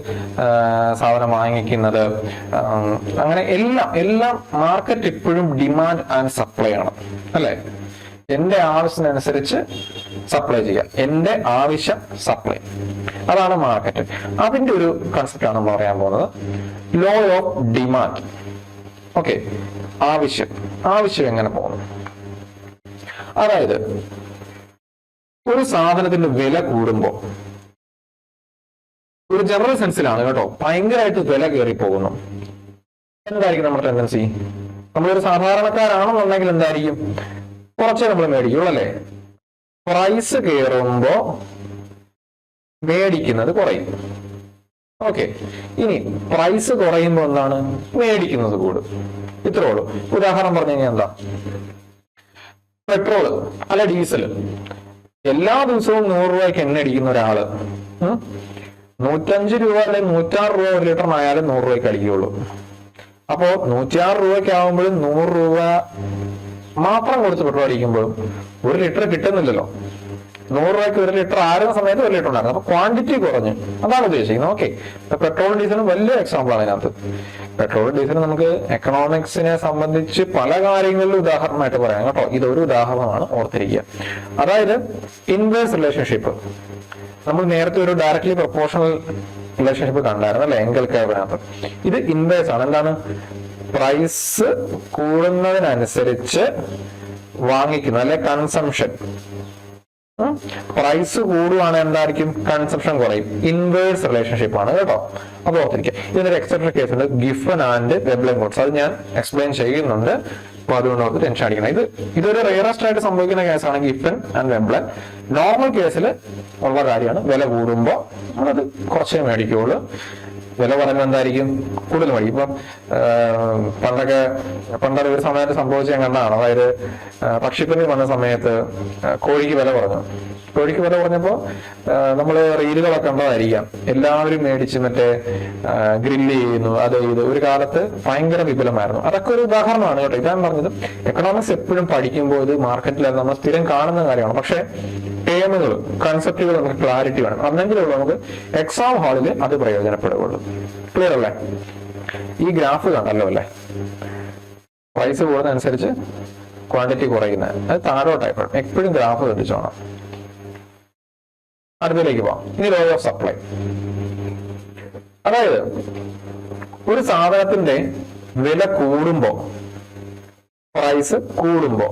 സാധനം വാങ്ങിക്കുന്നത്. അങ്ങനെ എല്ലാം മാർക്കറ്റ് എപ്പോഴും ഡിമാൻഡ് ആൻഡ് സപ്ലൈ ആണ്, അല്ലെ? എന്റെ ആവശ്യത്തിനനുസരിച്ച് സപ്ലൈ ചെയ്യുക, എന്റെ ആവശ്യം സപ്ലൈ, അതാണ് മാർക്കറ്റ്. അതിന്റെ ഒരു കൺസെപ്റ്റ് ആണ് നമ്മൾ പറയാൻ പോകുന്നത്, ലോ ഓഫ് ഡിമാൻഡ്. ഓക്കെ, ആവശ്യം എങ്ങനെ പോകുന്നു? അതായത് ഒരു സാധനത്തിന്റെ വില കൂടുമ്പോ, ഒരു ജനറൽ സെൻസിലാണ് കേട്ടോ, ഭയങ്കരമായിട്ട് വില കയറി പോകുന്നു. എന്തായിരിക്കും നമ്മുടെ ടെൻഡൻസി? നമ്മളൊരു സാധാരണക്കാരാണെന്നുണ്ടെങ്കിൽ എന്തായിരിക്കും? കുറച്ചേ നമ്മൾ മേടിക്കുള്ളൂ, അല്ലേ? പ്രൈസ് കയറുമ്പോ മേടിക്കുന്നത് കുറയും. ഓക്കെ, ഇനി പ്രൈസ് കുറയുമ്പോ എന്താണ്? മേടിക്കുന്നത് കൂടും. ഇത്രേ ഉള്ളൂ. ഉദാഹരണം പറഞ്ഞു കഴിഞ്ഞാൽ എന്താ? പെട്രോള് അല്ല ഡീസൽ, എല്ലാ ദിവസവും 100 രൂപയ്ക്ക് എണ്ണ അടിക്കുന്ന ഒരാള് 105 രൂപ അല്ലെങ്കിൽ 106 രൂപ ഒരു ലിറ്ററിനായാലും 100 രൂപയ്ക്ക് അടിക്കുകയുള്ളൂ. അപ്പോ 106 രൂപയ്ക്ക് ആകുമ്പോഴും 100 രൂപ മാത്രം കൊടുത്ത് പെട്രോൾ അടിക്കുമ്പോഴും 1 ലിറ്റർ കിട്ടുന്നില്ലല്ലോ. 100 രൂപയ്ക്ക് 1 ലിറ്റർ ആയിരുന്ന സമയത്ത് 1 ലിറ്റർ ഉണ്ടായിരുന്നു, അപ്പൊ ക്വാണ്ടിറ്റി കുറഞ്ഞു. അതാണ് ഉദ്ദേശിക്കുന്നത്. ഓക്കെ, പെട്രോളും ഡീസലും വലിയ എക്സാമ്പിൾ ആണ് ഇതിനകത്ത്. പെട്രോൾ ഡീസൽ നമുക്ക് എക്കണോമിക്സിനെ സംബന്ധിച്ച് പല കാര്യങ്ങളിലും ഉദാഹരണമായിട്ട് പറയാം കേട്ടോ. ഇതൊരു ഉദാഹരണമാണ്, ഓർത്തിരിക്കുക. അതായത് ഇൻവേഴ്സ് റിലേഷൻഷിപ്പ്, നമ്മൾ നേരത്തെ ഒരു ഡയറക്ട്ലി പ്രൊപ്പോർഷണൽ റിലേഷൻഷിപ്പ് കണ്ടായിരുന്നു, അല്ലെ? എങ്കൽ കർവിനകത്ത്. ഇത് ഇൻവേഴ്സ് ആണ്. എന്താണ്? പ്രൈസ് കൂടുന്നതിനനുസരിച്ച് വാങ്ങിക്കുന്നത്, അല്ലെ? കൺസംഷൻ. പ്രൈസ് കൂടുവാണ്, എന്തായിരിക്കും? കൺസംഷൻ കുറയും. ഇൻവേഴ്സ് റിലേഷൻഷിപ്പ് ആണ് കേട്ടോ. അപ്പൊ ഓർത്തിരിക്കുക. ഇതിനൊരു എക്സെപ്ഷൻ കേസ് ഉണ്ട്, ഗിഫൻ ആൻഡ് വെബ്ലൻ കോട്സ്. അത് ഞാൻ എക്സ്പ്ലെയിൻ ചെയ്യുന്നുണ്ട്, അപ്പൊ അതുകൊണ്ട് ഓർത്ത് ടെൻഷൻ അടിക്കണം. ഇതൊരു റെയറസ്റ്റ് ആയിട്ട് സംഭവിക്കുന്ന കേസാണ് ഗിഫൻ ആൻഡ് വെബ്ലൻ. നോർമൽ കേസിൽ ഉള്ള കാര്യമാണ്. വില കൂടുമ്പോൾ നമ്മളത് കുറച്ചേ മേടിക്കുള്ളൂ, വില പറയുമ്പോൾ എന്തായിരിക്കും? കൂടുതൽ മേടിക്കും. ഇപ്പം പണ്ടൊരു ഒരു സമയത്ത് സംഭവിച്ച ഞാൻ കണ്ടതാണ്. അതായത് പക്ഷിപ്പനി വന്ന സമയത്ത് കോഴിക്ക് വില കുറഞ്ഞു. കോഴിക്ക് വില കുറഞ്ഞപ്പോ നമ്മള് റീലുകളൊക്കെ കണ്ടതായിരിക്കാം, എല്ലാവരും മേടിച്ച് മറ്റേ ഗ്രില്ല് ചെയ്യുന്നു, അത് ഇത് ഒരു കാലത്ത് ഭയങ്കര വിപുലമായിരുന്നു. അതൊക്കെ ഒരു ഉദാഹരണമാണ് കേട്ടോ. ഇതാണ് പറഞ്ഞത്, എക്കണോമിക്സ് എപ്പോഴും പഠിക്കുമ്പോൾ ഇത് മാർക്കറ്റിൽ നമ്മൾ സ്ഥിരം കാണുന്ന കാര്യമാണ്. പക്ഷെ ടേമുകൾ, കൺസെപ്റ്റുകൾ നമുക്ക് ക്ലാരിറ്റി വേണം, അന്നെങ്കിലുള്ള നമുക്ക് എക്സാം ഹാളിൽ അത് പ്രയോജനപ്പെടുകയുള്ളൂ. ക്ലിയർ അല്ലേ? ഈ ഗ്രാഫ് കണ്ടല്ലോ അല്ലേ? പ്രൈസ് കൂടുന്നതനുസരിച്ച് ക്വാണ്ടിറ്റി കുറയുന്നത്, അത് താഴോട്ടായിപ്പോഴും. എപ്പോഴും ഗ്രാഫ് കണ്ടിച്ചോണം. അടുത്തതിലേക്ക് പോവാം. ഇനി ലോ ഓഫ് സപ്ലൈ. അതായത് ഒരു സാധനത്തിന്റെ വില കൂടുമ്പോ, പ്രൈസ് കൂടുമ്പോ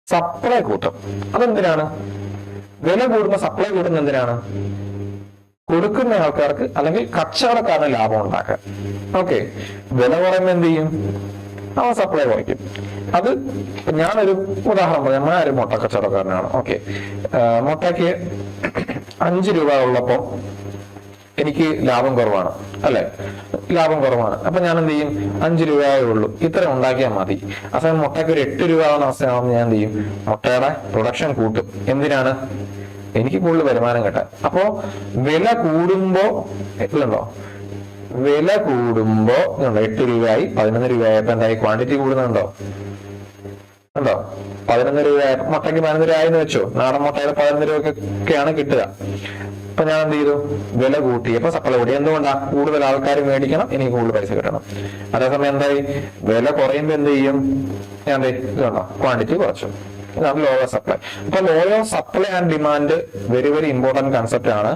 സപ്ലൈ കൂട്ടും. അതെന്തിനാണ്? വില കൂടുമ്പോ സപ്ലൈ കൂടുന്ന എന്തിനാണ്? കൊടുക്കുന്ന ആൾക്കാർക്ക് അല്ലെങ്കിൽ കച്ചവടക്കാരന് ലാഭം ഉണ്ടാക്കാൻ. ഓക്കെ, വില കുറയുമ്പോ എന്ത് ചെയ്യും? അവൻ സപ്ലൈ കുറയ്ക്കും. അത് ഞാനൊരു ഉദാഹരണം പറയാം. ഞാനൊരു മുട്ട കച്ചവടക്കാരനാണ്. ഓക്കെ, മുട്ടയ്ക്ക് 5 രൂപ ഉള്ളപ്പോ എനിക്ക് ലാഭം കുറവാണ്, അല്ലെ? ലാഭം കുറവാണ്. അപ്പൊ ഞാൻ എന്ത് ചെയ്യും? 5 രൂപയേ ഉള്ളൂ, ഇത്ര ഉണ്ടാക്കിയാൽ മതി. ആ സമയം മുട്ടയ്ക്ക് ഒരു 8 രൂപ ആവുന്ന അവസ്ഥയാവുമ്പോൾ ഞാൻ എന്ത് ചെയ്യും? മുട്ടയുടെ പ്രൊഡക്ഷൻ കൂട്ടും. എന്തിനാണ്? എനിക്ക് കൂടുതൽ വരുമാനം കിട്ടാൻ. അപ്പോ വില കൂടുമ്പോ എപ്പോഴുണ്ടോ? വില കൂടുമ്പോ 8 രൂപയായി 11 രൂപയായപ്പോ എന്തായി? ക്വാണ്ടിറ്റി കൂടുന്നുണ്ടോ? ഉണ്ടോ? 11 രൂപയായപ്പോ മുട്ടയ്ക്ക് 11 രൂപയെന്ന് വെച്ചോ, നാടൻ മുട്ടയുടെ 11 രൂപയൊക്കെയാണ് കിട്ടുക. അപ്പൊ ഞാൻ എന്ത് ചെയ്തു? വില കൂട്ടിയപ്പോ സപ്ലൈ കൂട്ടി. എന്തുകൊണ്ടാ? കൂടുതൽ ആൾക്കാർ മേടിക്കണം, എനിക്ക് കൂടുതൽ പൈസ കിട്ടണം. അതേസമയം എന്തായി? വില കുറയുമ്പോ എന്ത് ചെയ്യും? ഞാൻ ഇതുണ്ടോ? ക്വാണ്ടിറ്റി കുറച്ചു. ഇതാണ് ലോ ഓഫ് സപ്ലൈ. അപ്പൊ law of supply and demand very very important concept ആണ്.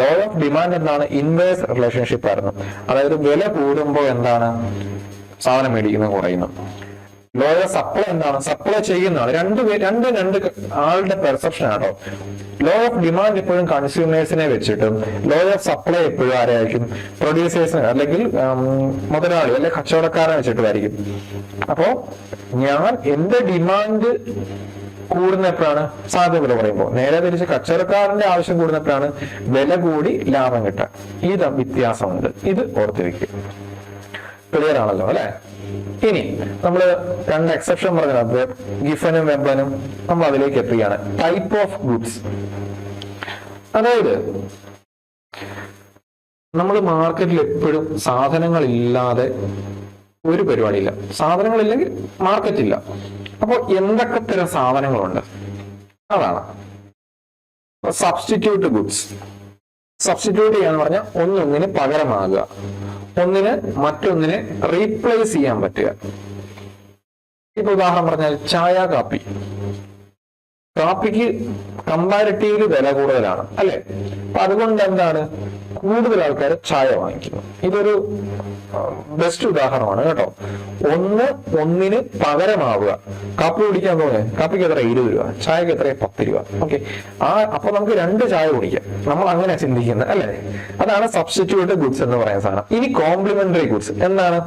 ലോ ഓഫ് ഡിമാൻഡ് എന്താണ്? ഇൻവേഴ്സ് റിലേഷൻഷിപ്പ് ആയിരുന്നു. അതായത് വില കൂടുമ്പോൾ എന്താണ്? സാധനം മേടിക്കുന്നത് കുറയുന്നു. ലോ ഓഫ് സപ്ലൈ എന്താണ്? സപ്ലൈ ചെയ്യുന്നതാണ്. രണ്ട് ആളുടെ പെർസെപ്ഷൻ ആണോ. ലോ ഓഫ് ഡിമാൻഡ് എപ്പോഴും കൺസ്യൂമേഴ്സിനെ വെച്ചിട്ടും ലോ ഓഫ് സപ്ലൈ എപ്പോഴും ആരായിരിക്കും? പ്രൊഡ്യൂസേഴ്സിനെ അല്ലെങ്കിൽ മുതലാളി അല്ലെങ്കിൽ കച്ചവടക്കാരെ വെച്ചിട്ടുമായിരിക്കും. അപ്പോ ഞാൻ എന്റെ ഡിമാൻഡ് കൂടുന്നപ്പോഴാണ് സാധ്യത വില പറയുമ്പോൾ, നേരെ തിരിച്ച് കച്ചവടക്കാരന്റെ ആവശ്യം കൂടുന്നപ്പോഴാണ് വില കൂടി ലാഭം കിട്ടുക. ഇത് വ്യത്യാസമുണ്ട്. ഇത് ഓർത്തിരിക്കും. ക്ലിയർ ആണല്ലോ അല്ലെ? ഇനി നമ്മള് 2 എക്സെപ്ഷൻ പറഞ്ഞത് ഗിഫനും വെബ്ലനും, നമ്മൾ അതിലേക്ക് എത്തുകയാണ്. Type of goods. അതായത് നമ്മൾ മാർക്കറ്റിൽ എപ്പോഴും സാധനങ്ങൾ ഇല്ലാതെ ഒരു പരിപാടിയില്ല. സാധനങ്ങളില്ലെങ്കിൽ മാർക്കറ്റ് ഇല്ല. അപ്പോൾ എന്തൊക്കെ തരം സാധനങ്ങളുണ്ട് അതാണ് സബ്സ്റ്റിറ്റ്യൂട്ട് ഗുഡ്സ്. സബ്സ്റ്റിറ്റ്യൂട്ട് ചെയ്യാന്ന് പറഞ്ഞാൽ ഒന്നൊന്നിന് പകരമാകുക, ഒന്നിന് മറ്റൊന്നിനെ റീപ്ലേസ് ചെയ്യാൻ പറ്റുക. ഇപ്പൊ ഉദാഹരണം പറഞ്ഞാൽ ചായ, കാപ്പി. കാപ്പിക്ക് കമ്പാരിറ്റീവ്ലി വില കൂടുതലാണ് അല്ലെ? അപ്പൊ അതുകൊണ്ട് എന്താണ് കൂടുതൽ ആൾക്കാർ ചായ വാങ്ങിക്കുന്നു. ഇതൊരു ബെസ്റ്റ് ഉദാഹരണമാണ് കേട്ടോ. ഒന്നിന് പകരമാവുക. കാപ്പി കുടിക്കാൻ തോന്നുന്നത് കാപ്പിക്ക് എത്ര 20 രൂപ, ചായക്ക് എത്ര 10 രൂപ. ഓക്കെ, അപ്പൊ നമുക്ക് 2 ചായ കുടിക്കാം. നമ്മൾ അങ്ങനെ ചിന്തിക്കുന്നത് അല്ലെ? അതാണ് സബ്സ്റ്റിറ്റ്യൂട്ട് ഗുഡ്സ് എന്ന് പറയുന്ന സാധനം. ഇനി കോംപ്ലിമെന്ററി ഗുഡ്സ് എന്താണ്?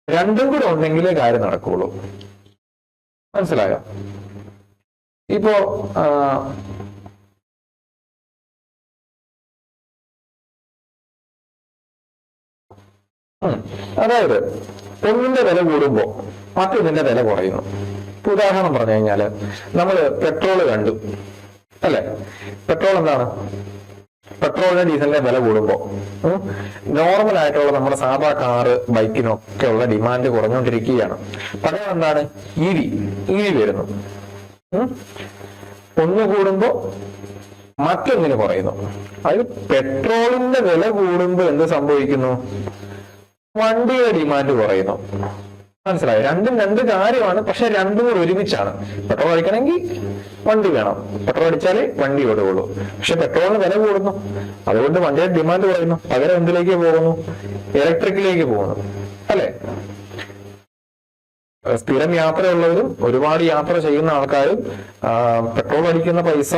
രണ്ടും കൂടെ ഉണ്ടെങ്കിലേ കാര്യം നടക്കുള്ളൂ. മനസ്സിലായോ? ഇപ്പോ അതായത് ഒന്നിന്റെ വില കൂടുമ്പോ മറ്റൊന്നിന്റെ വില കുറയുന്നു. ഇപ്പൊ ഉദാഹരണം പറഞ്ഞു കഴിഞ്ഞാല് നമ്മള് പെട്രോള് കണ്ടു അല്ലെ? പെട്രോൾ എന്താണ്? പെട്രോളിന് ഡീസലിന്റെ വില കൂടുമ്പോ നോർമൽ ആയിട്ടുള്ള നമ്മുടെ സാധാ കാറ്, ബൈക്കിനൊക്കെ ഉള്ള ഡിമാൻഡ് കുറഞ്ഞുകൊണ്ടിരിക്കുകയാണ്. പകരം എന്താണ്? ഇ വി വരുന്നു. ഒന്ന് കൂടുമ്പോ മറ്റൊന്നിന് കുറയുന്നു. അതായത് പെട്രോളിന്റെ വില കൂടുമ്പോ എന്ത് സംഭവിക്കുന്നു? വണ്ടിയുടെ ഡിമാൻഡ് കുറയുന്നു. മനസ്സിലായോ? രണ്ടും രണ്ട് കാര്യമാണ്, പക്ഷെ രണ്ടും കൂടെ ഒരുമിച്ചാണ്. പെട്രോൾ അടിക്കണമെങ്കിൽ വണ്ടി വേണം, പെട്രോൾ അടിച്ചാലേ വണ്ടി ഓടുകയുള്ളൂ. പക്ഷെ പെട്രോളിന് വില കൂടുന്നു, അതുകൊണ്ട് വണ്ടിയുടെ ഡിമാൻഡ് കുറയുന്നു. പകരം എന്തിലേക്ക് പോകുന്നു? ഇലക്ട്രിക്കിലേക്ക് പോകുന്നു അല്ലെ? സ്ഥിരം യാത്രയുള്ളവരും ഒരുപാട് യാത്ര ചെയ്യുന്ന ആൾക്കാരും പെട്രോൾ അടിക്കുന്ന പൈസ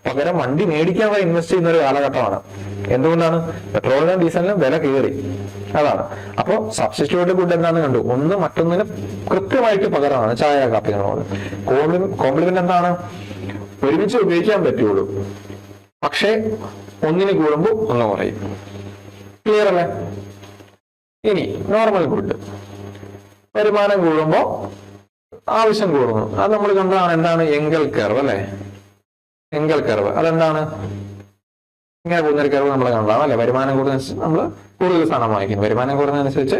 പകരം വണ്ടി മേടിക്കാൻ വരെ ഇൻവെസ്റ്റ് ചെയ്യുന്ന ഒരു കാലഘട്ടമാണ്. എന്തുകൊണ്ടാണ്? പെട്രോളിനും ഡീസലിനും വില കയറി. അതാണ്. അപ്പോ സബ്സ്റ്റിറ്റ്യൂട്ട് ഗുഡ് എന്താണെന്ന് കണ്ടു. ഒന്ന് മറ്റൊന്നിന് കൃത്യമായിട്ട് പകരമാണ് ചായ, കാപ്പി എന്നുള്ളത്. കോംപ്ലിമെന്റ് എന്താണ്? ഒരുമിച്ച് ഉപയോഗിക്കാൻ പറ്റുള്ളൂ, പക്ഷെ ഒന്നിന് കൂടുമ്പോൾ ഒന്ന് കുറയും. ക്ലിയർ അല്ലേ? ഇനി നോർമൽ ഗുഡ്. വരുമാനം കൂടുമ്പോ ആവശ്യം കൂടുന്നു. അത് നമ്മൾ കണ്ടതാണ്. എന്താണ്? എങ്കൽ കർവ് അല്ലെ? എങ്കൽ കർവ് അതെന്താണ്? ഇങ്ങനെ പോകുന്നൊരു കർവ് നമ്മൾ കണ്ടതാണ് അല്ലെ? വരുമാനം കൂടുന്നതനുസരിച്ച് നമ്മൾ കൂടുതൽ സാധനം വാങ്ങിക്കുന്നു, വരുമാനം കൂടുന്നതനുസരിച്ച്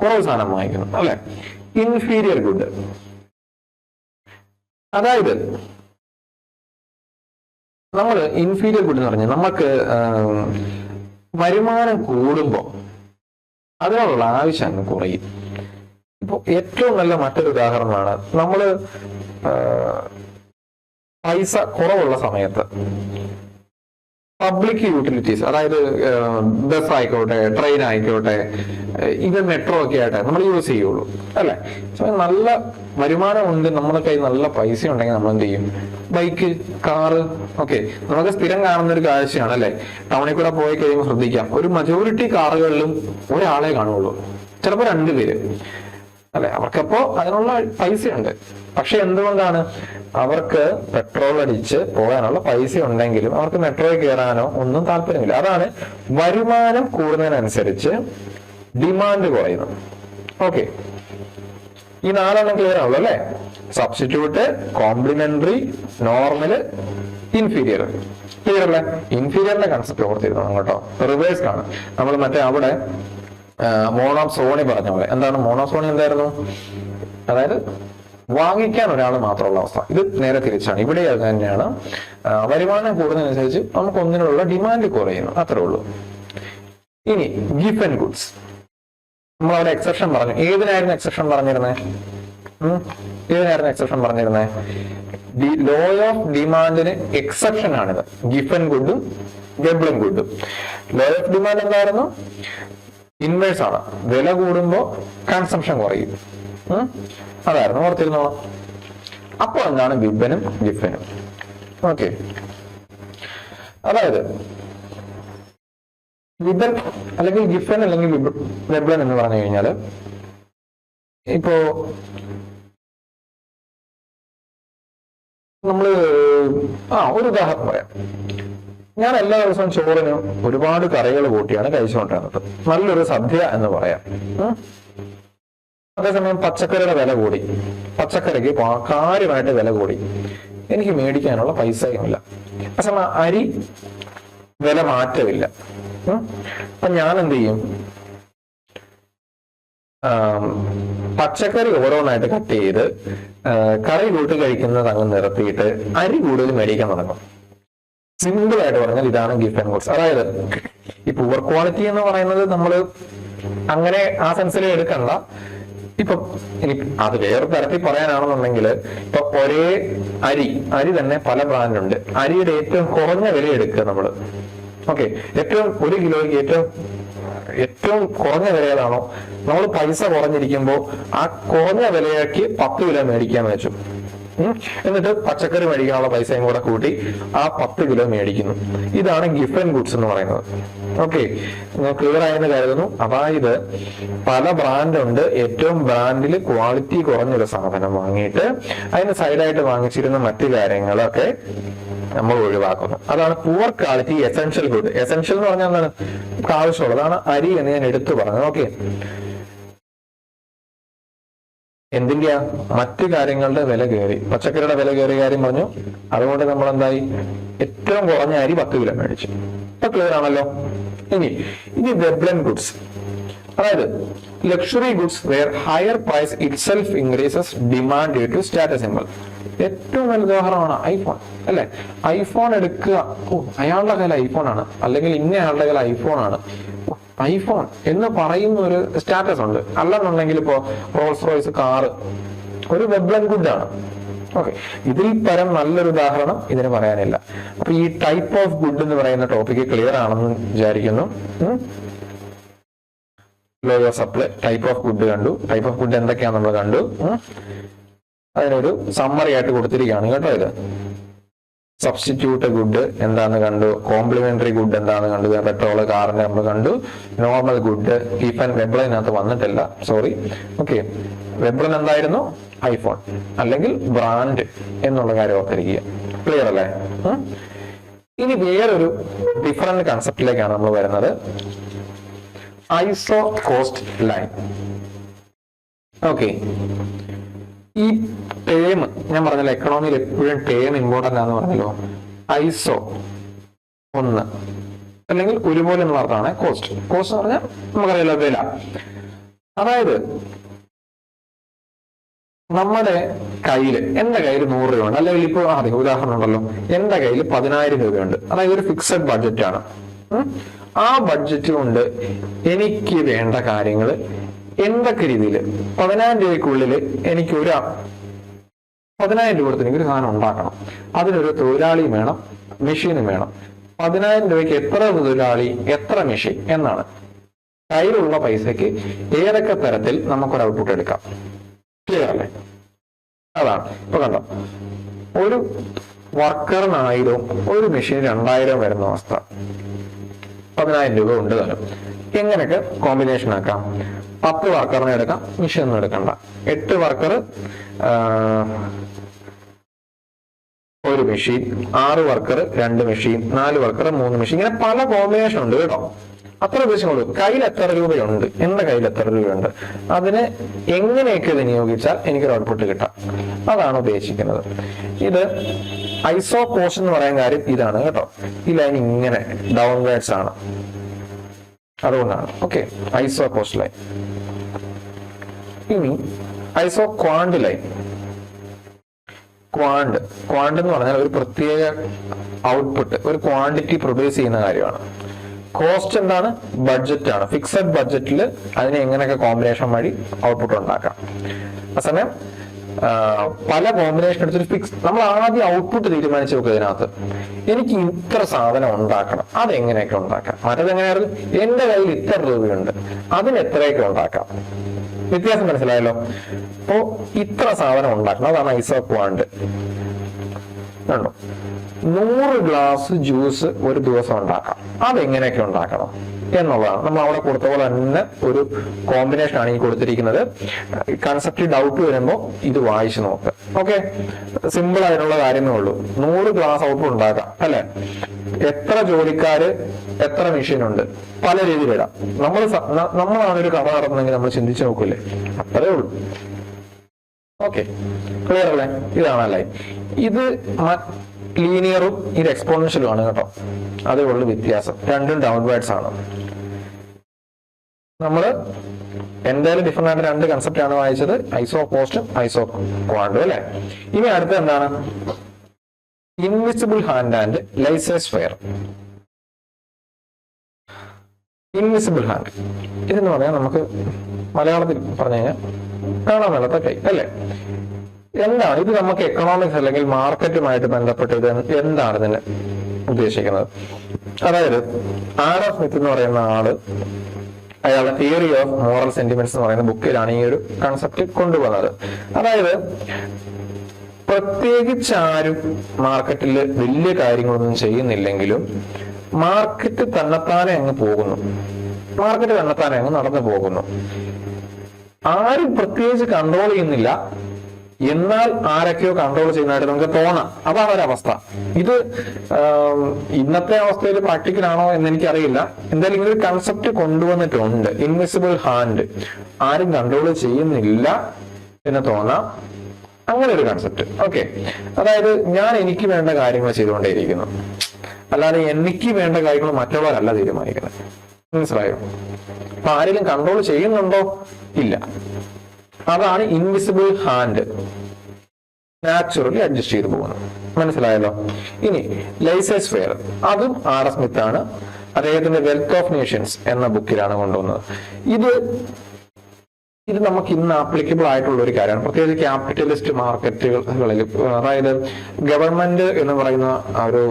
കുറവ് സാധനം വാങ്ങിക്കുന്നു അല്ലെ? ഇൻഫീരിയർ ഗുഡ്, അതായത് നമ്മൾ ഇൻഫീരിയർ ഗുഡ് എന്ന് പറഞ്ഞാൽ നമുക്ക് വരുമാനം കൂടുമ്പോ അതിനുള്ള ആവശ്യം അങ്ങ് കുറയും. ഇപ്പൊ ഏറ്റവും നല്ല മറ്റൊരു ഉദാഹരണമാണ്, നമ്മള് പൈസ കുറവുള്ള സമയത്ത് പബ്ലിക് യൂട്ടിലിറ്റീസ്, അതായത് ബസ് ആയിക്കോട്ടെ, ട്രെയിൻ ആയിക്കോട്ടെ, ഇവൻ മെട്രോ ഒക്കെ ആയിട്ട് നമ്മൾ യൂസ് ചെയ്യുള്ളൂ അല്ലെ? നല്ല വരുമാനം ഉണ്ട്, നമ്മുടെ കയ്യിൽ നല്ല പൈസ ഉണ്ടെങ്കിൽ നമ്മൾ എന്ത് ചെയ്യും? Bike, car. ഓക്കെ, നമുക്ക് സ്ഥിരം കാണുന്ന ഒരു കാഴ്ചയാണ് അല്ലെ? ടൗണിൽ കൂടെ പോയി കഴിയുമ്പോൾ ശ്രദ്ധിക്കാം, ഒരു മജോറിറ്റി കാറുകളിലും ഒരാളെ കാണുള്ളൂ, ചിലപ്പോൾ 2 പേര് അല്ലെ? അവർക്കപ്പോ അതിനുള്ള പൈസയുണ്ട്. പക്ഷെ എന്തുകൊണ്ടാണ്? അവർക്ക് പെട്രോൾ അടിച്ച് പോകാനുള്ള പൈസ ഉണ്ടെങ്കിലും അവർക്ക് മെട്രോയിൽ കയറാനോ ഒന്നും താല്പര്യമില്ല. അതാണ് വരുമാനം കൂടുന്നതിനനുസരിച്ച് ഡിമാൻഡ് കുറയുന്നു. ഓക്കെ, ഈ 4 ക്ലിയർ ആവുള്ളൂ അല്ലെ? Substitute, complementary, normal, inferior. Clear അല്ലേ? ഇൻഫീരിയറിന്റെ കൺസെപ്റ്റ് ഓർത്തിരുന്നു കേട്ടോ. റിവേഴ്സ് ആണ് നമ്മൾ മറ്റേ അവിടെ മോണോസോണി പറഞ്ഞ പോലെ. എന്താണ് മോണോസോണി? എന്തായിരുന്നു? അതായത് വാങ്ങിക്കാൻ ഒരാൾ മാത്രമുള്ള അവസ്ഥ. ഇത് നേരെ തിരിച്ചാണ്. ഇവിടെ അത് തന്നെയാണ്. വരുമാനം കൂടുന്നതനുസരിച്ച് നമുക്ക് ഒന്നിനുള്ള ഡിമാൻഡ് കുറയുന്നു, അത്രേ ഉള്ളൂ. ഇനി ഗിഫൻ ഗുഡ്സ്, നമ്മൾ അവിടെ എക്സെപ്ഷൻ പറഞ്ഞു. ഏതിനായിരുന്നു എക്സെപ്ഷൻ പറഞ്ഞിരുന്നേ? ലോ ഓഫ് ഡിമാൻഡിന് എക്സെപ്ഷൻ ആണിത്. ഗിഫൻ ഗുഡും വെബ്ലൻ ഗുഡും. ലോ ഓഫ് ഡിമാൻഡ് എന്തായിരുന്നു? ഇൻവേഴ്സ് ആണ്. വില കൂടുമ്പോ കൺസംഷൻ കുറയും. അതായിരുന്നു, ഓർത്തിരുന്നോളാം. അപ്പൊ എന്താണ് വിബനും ഗിഫനും? ഓക്കെ, അതായത് വിബൻ അല്ലെങ്കിൽ ഗിഫൻ അല്ലെങ്കിൽ വെബ്ലൻ എന്ന് പറഞ്ഞു കഴിഞ്ഞാല്, ഇപ്പോ നമ്മള് ഒരു ഉദാഹരണം പറയാം. ഞാൻ എല്ലാ ദിവസവും ചോറിന് ഒരുപാട് കറികൾ കൂട്ടിയാണ് കഴിച്ചുകൊണ്ടിരുന്നത്. നല്ലൊരു സദ്യ എന്ന് പറയാം. അതേസമയം പച്ചക്കറിയുടെ വില കൂടി, പച്ചക്കറിക്ക് കാര്യമായിട്ട് വില കൂടി, എനിക്ക് മേടിക്കാനുള്ള പൈസയുമില്ല. അതേസമയം അരി വില മാറ്റമില്ല. അപ്പൊ ഞാൻ എന്ത് ചെയ്യും? പച്ചക്കറി ഓരോന്നായിട്ട് കട്ട് ചെയ്ത് കറി കൂട്ടി കഴിക്കുന്നത് അങ്ങ് നിർത്തിയിട്ട് അരി കൂടുതൽ മേടിക്കാൻ തുടങ്ങും. സിമ്പിൾ ആയിട്ട് പറഞ്ഞാൽ ഇതാണ് ഗിഫ്റ്റ് ആൻഡ് ഗുഡ്സ്. അതായത് ഈ പുവർ ക്വാളിറ്റി എന്ന് പറയുന്നത് നമ്മൾ അങ്ങനെ ആ സെൻസിൽ എടുക്കണ്ട. ഇപ്പൊ ഇനി അത് വേറെ തരത്തിൽ പറയാനാണെന്നുണ്ടെങ്കിൽ ഇപ്പൊ ഒരേ അരി തന്നെ പല ബ്രാൻഡുണ്ട്. അരിയുടെ ഏറ്റവും കുറഞ്ഞ വില എടുക്കുക നമ്മള്. ഓക്കെ, ഏറ്റവും 1 കിലോയ്ക്ക് ഏറ്റവും കുറഞ്ഞ വില ഏതാണോ, നമ്മൾ പൈസ കുറഞ്ഞിരിക്കുമ്പോൾ ആ കുറഞ്ഞ വിലയ്ക്ക് 10 കിലോ മേടിക്കാൻ വെച്ചു. എന്നിട്ട് പച്ചക്കറി മേടിക്കാനുള്ള പൈസയും കൂടെ കൂട്ടി ആ 10 കിലോ മേടിക്കുന്നു. ഇതാണ് ഗിഫ്റ്റ് ആൻഡ് ഗുഡ്സ് എന്ന് പറയുന്നത്. ഓക്കെ, ക്ലിയർ ആയെന്ന് കരുതുന്നു. അതായത് പല ബ്രാൻഡുണ്ട്. ഏറ്റവും ബ്രാൻഡിൽ ക്വാളിറ്റി കുറഞ്ഞൊരു സാധനം വാങ്ങിയിട്ട് അതിന് സൈഡായിട്ട് വാങ്ങിച്ചിരുന്ന മറ്റു കാര്യങ്ങളൊക്കെ നമ്മൾ ഒഴിവാക്കുന്നു. അതാണ് poor quality essential good. Essential എന്ന് പറഞ്ഞാൽ എന്താണ്, നമുക്ക് ആവശ്യമുള്ളത്. അതാണ് അരി എന്ന് ഞാൻ എടുത്തു പറഞ്ഞത്. ഓക്കെ, എന്തിന്റെയാ, മറ്റു കാര്യങ്ങളുടെ വില കയറി, പച്ചക്കറിയുടെ വില കയറിയ കാര്യം പറഞ്ഞു. അതുകൊണ്ട് നമ്മൾ എന്തായി, ഏറ്റവും കുറഞ്ഞ അരി 10 കിലോ മേടിച്ചു. ഇപ്പൊ ക്ലിയർ ആണല്ലോ. ഇനി വെബ്ലൻ ഗുഡ്സ്, അതായത് luxury goods where higher price itself increases demand due to status symbol. ഏറ്റവും നല്ല ഉദാഹരണമാണ് ഐഫോൺ, അല്ലെ? ഐഫോൺ എടുക്കുക, അയാളുടെ കയ്യിൽ ഐഫോൺ ആണ്, അല്ലെങ്കിൽ ഇന്നയാളുടെ കയ്യിൽ ഐഫോൺ ആണ്, ഐഫോൺ എന്ന് പറയുന്ന ഒരു സ്റ്റാറ്റസ് ഉണ്ട്. അല്ലെന്നുണ്ടെങ്കിൽ ഇപ്പോ റോൾസ് റോയ്സ് കാറ് ഒരു വെബ്ലൻ ഗുഡ് ആണ്. ഓക്കെ, ഇതിൽ പരം നല്ലൊരു ഉദാഹരണം ഇതിന് പറയാനില്ല. അപ്പൊ ഈ ടൈപ്പ് ഓഫ് ഗുഡ് എന്ന് പറയുന്ന ടോപ്പിക്ക് ക്ലിയർ ആണെന്ന് വിചാരിക്കുന്നു. Law of supply, type of good കണ്ടു. ടൈപ്പ് ഓഫ് ഗുഡ് എന്തൊക്കെയാന്ന് നമ്മൾ കണ്ടു. അതിനൊരു സമ്മറി ആയിട്ട് കൊടുത്തിരിക്കുകയാണ് കേട്ടോ. ഇത് സബ്സ്റ്റിറ്റ്യൂട്ട് ഗുഡ് എന്താന്ന് കണ്ടു, കോംപ്ലിമെന്ററി ഗുഡ് എന്താന്ന് കണ്ടു, പെട്രോള് കാറിന്റെ നമ്മൾ കണ്ടു, നോർമൽ ഗുഡ്. ഈഫൻ വെബ്ലൈനകത്ത് വന്നിട്ടില്ല, സോറി. ഓക്കെ, വെബ്ലൻ എന്തായിരുന്നു, ഐഫോൺ അല്ലെങ്കിൽ ബ്രാൻഡ് എന്നുള്ള കാര്യം ഓർത്തിരിക്കുക. ക്ലിയർ അല്ലേ? ഇനി വേറൊരു ഡിഫറെന്റ് കൺസെപ്റ്റിലേക്കാണ് നമ്മൾ വരുന്നത്. ഐസോ കോസ്റ്റ് ലൈൻ. ഓക്കെ, ഈ ടേം ഞാൻ പറഞ്ഞല്ലോ, എക്കണോമിയിൽ എപ്പോഴും ടേം ഇമ്പോർട്ടന്റ് ആണെന്ന് പറഞ്ഞല്ലോ. ഐസോ 1 അല്ലെങ്കിൽ ഒരുപോലെ എന്നുള്ള അർത്ഥമാണ് കോസ്റ്റ്. കോസ്റ്റ് എന്ന് പറഞ്ഞാൽ നമുക്കറിയാലോ, വില. അതായത് നമ്മുടെ കയ്യിൽ, എന്റെ കയ്യിൽ 100 രൂപയുണ്ട്, അല്ലെങ്കിൽ ഇപ്പോൾ ആദ്യം ഉദാഹരണം ഉണ്ടല്ലോ, എന്റെ കയ്യിൽ 10,000 രൂപയുണ്ട്. അതായത് ഒരു ഫിക്സഡ് ബഡ്ജറ്റ് ആണ്. ആ ബഡ്ജറ്റ് കൊണ്ട് എനിക്ക് വേണ്ട കാര്യങ്ങൾ എന്തൊക്കെ രീതിയിൽ 10,000 രൂപയ്ക്കുള്ളിൽ എനിക്ക് 10,000 രൂപ കൊടുത്ത് എനിക്കൊരു സാധനം ഉണ്ടാക്കണം. അതിനൊരു തൊഴിലാളി വേണം, മെഷീനും വേണം. 10,000 രൂപയ്ക്ക് എത്ര തൊഴിലാളി, എത്ര മെഷീൻ എന്നാണ്. കയ്യിലുള്ള പൈസക്ക് ഏതൊക്കെ തരത്തിൽ നമുക്കൊരു ഔട്ട്പുട്ട് എടുക്കാം. ക്ലിയർ അല്ലേ? അതാണ് ഇപ്പൊ കണ്ടോ, ഒരു വർക്കറിന് 1000, ഒരു മെഷീൻ 2000 വരുന്ന അവസ്ഥ. 10,000 രൂപ ഉണ്ട് തരും. എങ്ങനെയൊക്കെ കോമ്പിനേഷൻ ആക്കാം? 10 വർക്കറിനെ എടുക്കാം, മെഷീൻ ഒന്നും എടുക്കണ്ട. 8 worker, 1 machine, 6 worker 2 machine, 4 worker 3 machine. ഇങ്ങനെ പല കോമ്പിനേഷൻ ഉണ്ട് കേട്ടോ. അത്ര ഉദ്ദേശമുള്ളൂ. കയ്യിൽ എത്ര രൂപയുണ്ട്, എന്റെ കയ്യിൽ എത്ര രൂപയുണ്ട്, അതിന് എങ്ങനെയൊക്കെ വിനിയോഗിച്ചാൽ എനിക്കൊരു ഔട്ട്പുട്ട് കിട്ടാം. അതാണ് ഉദ്ദേശിക്കുന്നത്. ഇത് ഐസോ കോസ്റ്റ് എന്ന് പറയാൻ കാര്യം ഇതാണ് കേട്ടോ. ഈ ലൈൻ ഇങ്ങനെ ഡൗൺവേർഡ്സ് ആണ്, അതുകൊണ്ടാണ്. ഓക്കെ, ഐസോ കോസ്റ്റ് ലൈൻ. ഇനി ഐസോ ക്വാണ്ട് ലൈൻ. ക്വാണ്ട് എന്ന് പറഞ്ഞാൽ ഒരു പ്രത്യേക ഔട്ട്പുട്ട്, ഒരു ക്വാണ്ടിറ്റി പ്രൊഡ്യൂസ് ചെയ്യുന്ന കാര്യമാണ്. കോസ്റ്റ് എന്താണ്? ബഡ്ജറ്റ് ആണ്. ഫിക്സഡ് ബഡ്ജറ്റിൽ അതിനെ എങ്ങനെയൊക്കെ കോമ്പിനേഷൻ വഴി ഔട്ട്പുട്ട് ഉണ്ടാക്കാം. അസമയം പല കോമ്പിനേഷൻ എടുത്തൊരു ഫിക്സ്, നമ്മൾ ആദ്യം ഔട്ട്പുട്ട് തീരുമാനിച്ചു നോക്കുക. ഇതിനകത്ത് എനിക്ക് ഇത്ര സാധനം ഉണ്ടാക്കണം, അതെങ്ങനെയൊക്കെ ഉണ്ടാക്കാം. മറ്റത് എങ്ങനെയായിരുന്നു, എന്റെ കയ്യിൽ ഇത്ര രൂപയുണ്ട്, അതിന് എത്രയൊക്കെ ഉണ്ടാക്കാം. വ്യത്യാസം മനസ്സിലായല്ലോ? അപ്പോ ഇത്ര സാധനം ഉണ്ടാക്കണം, അതാണ് ഐസോ ക്വാണ്ട്. കണ്ടോ, 100 ഗ്ലാസ് ജ്യൂസ് ഒരു ദിവസം ഉണ്ടാക്കാം, അതെങ്ങനെയൊക്കെ ഉണ്ടാക്കണം എന്നുള്ളതാണ്. നമ്മൾ അവിടെ കൊടുത്ത പോലെ തന്നെ ഒരു കോമ്പിനേഷൻ ആണ് ഈ കൊടുത്തിരിക്കുന്നത്. കൺസെപ്റ്റ് ഡൗട്ട് വരുമ്പോൾ ഇത് വായിച്ചു നോക്കുക. ഓക്കെ, സിമ്പിൾ ആയിട്ടുള്ള കാര്യമേ ഉള്ളൂ. 100 ഗ്ലാസ് ഔട്ട്പുട്ട് ഉണ്ടാക്കാം, അല്ലെ? എത്ര ജോലിക്കാര്, എത്ര മെഷീൻ ഉണ്ട്, പല രീതിയിലിടാം. നമ്മളാണ് ഒരു കഥ നടത്തുന്നെങ്കിൽ നമ്മൾ ചിന്തിച്ചു നോക്കൂലേ? അത്രേ ഉള്ളൂ. ഓക്കെ, ക്ലിയർ അല്ലേ? ഇതാണല്ലേ. ഇത് ലീനിയറും ഇത് എക്സ്പോണൻഷ്യലും ആണ് കേട്ടോ. അതേ ഉള്ളു വ്യത്യാസം. രണ്ടും ഡൗൺവേർഡ്സ് ആണ്. നമ്മൾ എന്തായാലും ഡിഫറെന്റ് ആയിട്ട് രണ്ട് കൺസെപ്റ്റ് ആണ് വായിച്ചത്, ഐസോ കോസ്റ്റും ഐസോ ക്വാണ്ടും അല്ലെ. ഇനി അടുത്ത എന്താണ്? Invisible hand and laissez faire. Invisible hand ഇതെന്ന് പറഞ്ഞാൽ നമുക്ക് മലയാളത്തിൽ പറഞ്ഞു കഴിഞ്ഞാൽ കാണാൻ മേലാത്ത കൈ അല്ലെ. എന്താണ് ഇത്? നമുക്ക് എക്കണോമിക്സ് അല്ലെങ്കിൽ മാർക്കറ്റുമായിട്ട് ബന്ധപ്പെട്ടത് എന്താണ് ഇതിന് ഉദ്ദേശിക്കുന്നത്? അതായത് ആഡം സ്മിത്ത് എന്ന് പറയുന്ന ആള് അയാളുടെ തിയറി ഓഫ് മോറൽ സെന്റിമെന്റ്സ് എന്ന് പറയുന്ന ബുക്കിലാണ് ഈ ഒരു കൺസെപ്റ്റ് കൊണ്ടുവന്നത്. അതായത് പ്രത്യേകിച്ച് ആരും മാർക്കറ്റിൽ വലിയ കാര്യങ്ങളൊന്നും ചെയ്യുന്നില്ലെങ്കിലും മാർക്കറ്റ് തന്നെത്താനെ അങ്ങ് പോകുന്നു, മാർക്കറ്റ് തന്നെത്താനെ അങ്ങ് നടന്നു പോകുന്നു. ആരും പ്രത്യേകിച്ച് കൺട്രോൾ ചെയ്യുന്നില്ല, എന്നാൽ ആരൊക്കെയോ കൺട്രോൾ ചെയ്യുന്നതായിട്ട് നമുക്ക് തോന്നാം. അതാണ് ഒരവസ്ഥ. ഇത് ഇന്നത്തെ അവസ്ഥയിൽ പ്രാക്ടിക്കൽ ആണോ എന്ന് എനിക്കറിയില്ല. എന്തായാലും ഇങ്ങനെ ഒരു കൺസെപ്റ്റ് കൊണ്ടുവന്നിട്ടുണ്ട്, ഇൻവിസിബിൾ ഹാൻഡ്. ആരും കൺട്രോൾ ചെയ്യുന്നില്ല എന്ന് തോന്നാം, അങ്ങനെ ഒരു കൺസെപ്റ്റ്. ഓക്കെ, അതായത് ഞാൻ എനിക്ക് വേണ്ട കാര്യങ്ങൾ ചെയ്തുകൊണ്ടേയിരിക്കുന്നു, അല്ലാതെ എനിക്ക് വേണ്ട കാര്യങ്ങൾ മറ്റുള്ളവരല്ല തീരുമാനിക്കുന്നത്. മനസ്സിലായോ? അപ്പൊ ആരെങ്കിലും കൺട്രോൾ ചെയ്യുന്നുണ്ടോ? ഇല്ല. അതാണ് ഇൻവിസിബിൾ ഹാൻഡ്, നാച്ചുറലി അഡ്ജസ്റ്റ് ചെയ്തു പോകുന്നത്. മനസ്സിലായല്ലോ? ഇനി ലൈസേഴ്സ് ഫെയർ, അതും ആഡം സ്മിത്ത് ആണ്. അദ്ദേഹത്തിന്റെ വെൽത്ത് ഓഫ് നേഷൻസ് എന്ന ബുക്കിലാണ് കൊണ്ടുവന്നത്. ഇത് നമുക്ക് ഇന്ന് ആപ്ലിക്കബിൾ ആയിട്ടുള്ള ഒരു കാര്യമാണ്, പ്രത്യേകിച്ച് ക്യാപിറ്റലിസ്റ്റ് മാർക്കറ്റുകളിൽ. അതായത് ഗവൺമെന്റ് എന്ന് പറയുന്ന ഒരു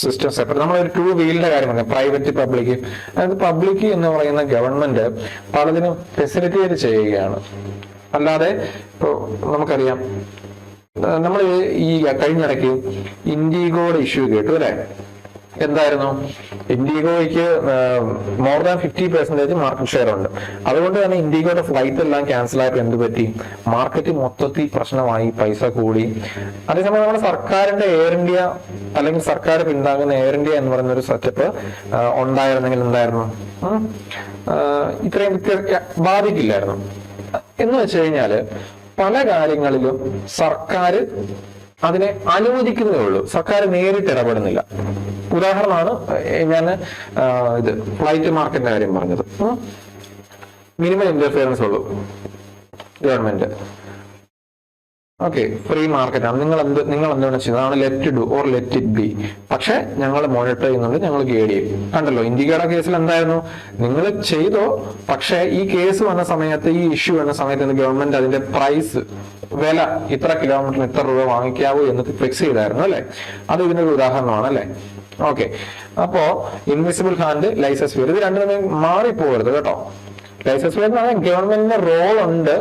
സിസ്റ്റം സെപ്പറേറ്റ്. നമ്മളൊരു ടു വീലിന്റെ കാര്യം പറയാം, പ്രൈവറ്റ് പബ്ലിക്. അതായത് പബ്ലിക് എന്ന് പറയുന്ന ഗവൺമെന്റ് പലതിനും ഫെസിലിറ്റേറ്റ് ചെയ്യുകയാണ്. അല്ലാതെ ഇപ്പൊ നമുക്കറിയാം, നമ്മൾ ഈ കഴിഞ്ഞിടയ്ക്ക് ഇൻഡിഗോയുടെ ഇഷ്യൂ കേട്ടു അല്ലെ. എന്തായിരുന്നു? ഇൻഡിഗോയ്ക്ക് മോർ ദാൻ 50% മാർക്കറ്റ് ഷെയർ ഉണ്ട്. അതുകൊണ്ട് തന്നെ ഇൻഡിഗോയുടെ ഫ്ലൈറ്റ് എല്ലാം ക്യാൻസൽ ആയപ്പോൾ എന്ത് പറ്റി? മാർക്കറ്റ് മൊത്തത്തിൽ പ്രശ്നമായി, പൈസ കൂടി. അതേസമയം നമ്മുടെ സർക്കാരിന്റെ എയർ ഇന്ത്യ അല്ലെങ്കിൽ സർക്കാർ പിന്താങ്ങുന്ന എയർ ഇന്ത്യ എന്ന് പറയുന്ന ഒരു സെറ്റപ്പ് ഉണ്ടായിരുന്നെങ്കിൽ എന്തായിരുന്നു? ഇത്രയും ബാധിക്കില്ലായിരുന്നു. എന്ന് വെച്ച് കഴിഞ്ഞാല് പല കാര്യങ്ങളിലും സർക്കാർ അതിനെ അനുവദിക്കുന്നതേ ഉള്ളൂ, സർക്കാർ നേരിട്ട് ഇടപെടുന്നില്ല. ഉദാഹരണമാണ് ഞാൻ ഇത് ഫ്ലൈറ്റ് മാർക്കറ്റിന്റെ കാര്യം പറഞ്ഞത്. മിനിമം ഇന്റർഫിയറൻസ് ഉള്ളൂ ഗവൺമെന്റ്. ഓക്കെ, ഫ്രീ മാർക്കറ്റാണ്, നിങ്ങൾ എന്താണ് ചെയ്യുന്നത്? അതാണ് let do or let it be. പക്ഷെ ഞങ്ങൾ മോണിറ്റർ ചെയ്യുന്നുണ്ട്, ഞങ്ങൾ ഗൈഡ് ചെയ്യും. കണ്ടല്ലോ, ഇന്ത്യയുടെ കേസിൽ എന്തായിരുന്നു? നിങ്ങൾ ചെയ്തോ, പക്ഷെ ഈ കേസ് വന്ന സമയത്ത്, ഈ ഇഷ്യൂ വന്ന സമയത്ത് ഗവൺമെന്റ് അതിന്റെ പ്രൈസ്, വില, ഇത്ര കിലോമീറ്ററിന് ഇത്ര രൂപ വാങ്ങിക്കാവൂ എന്ന് ഫിക്സ് ചെയ്തായിരുന്നു അല്ലെ. അത് ഇതിനൊരു ഉദാഹരണമാണ് അല്ലെ. ഓക്കെ, അപ്പോ ഇൻവിസിബിൾ ഹാൻഡ്, ലൈസൻസ് ഫെയർ, ഇത് രണ്ടും മാറിപ്പോകരുത് കേട്ടോ. ലൈസൻസ് ഫെയർ എന്ന് പറഞ്ഞാൽ ഗവൺമെന്റിന് റോൾ ഉണ്ട്,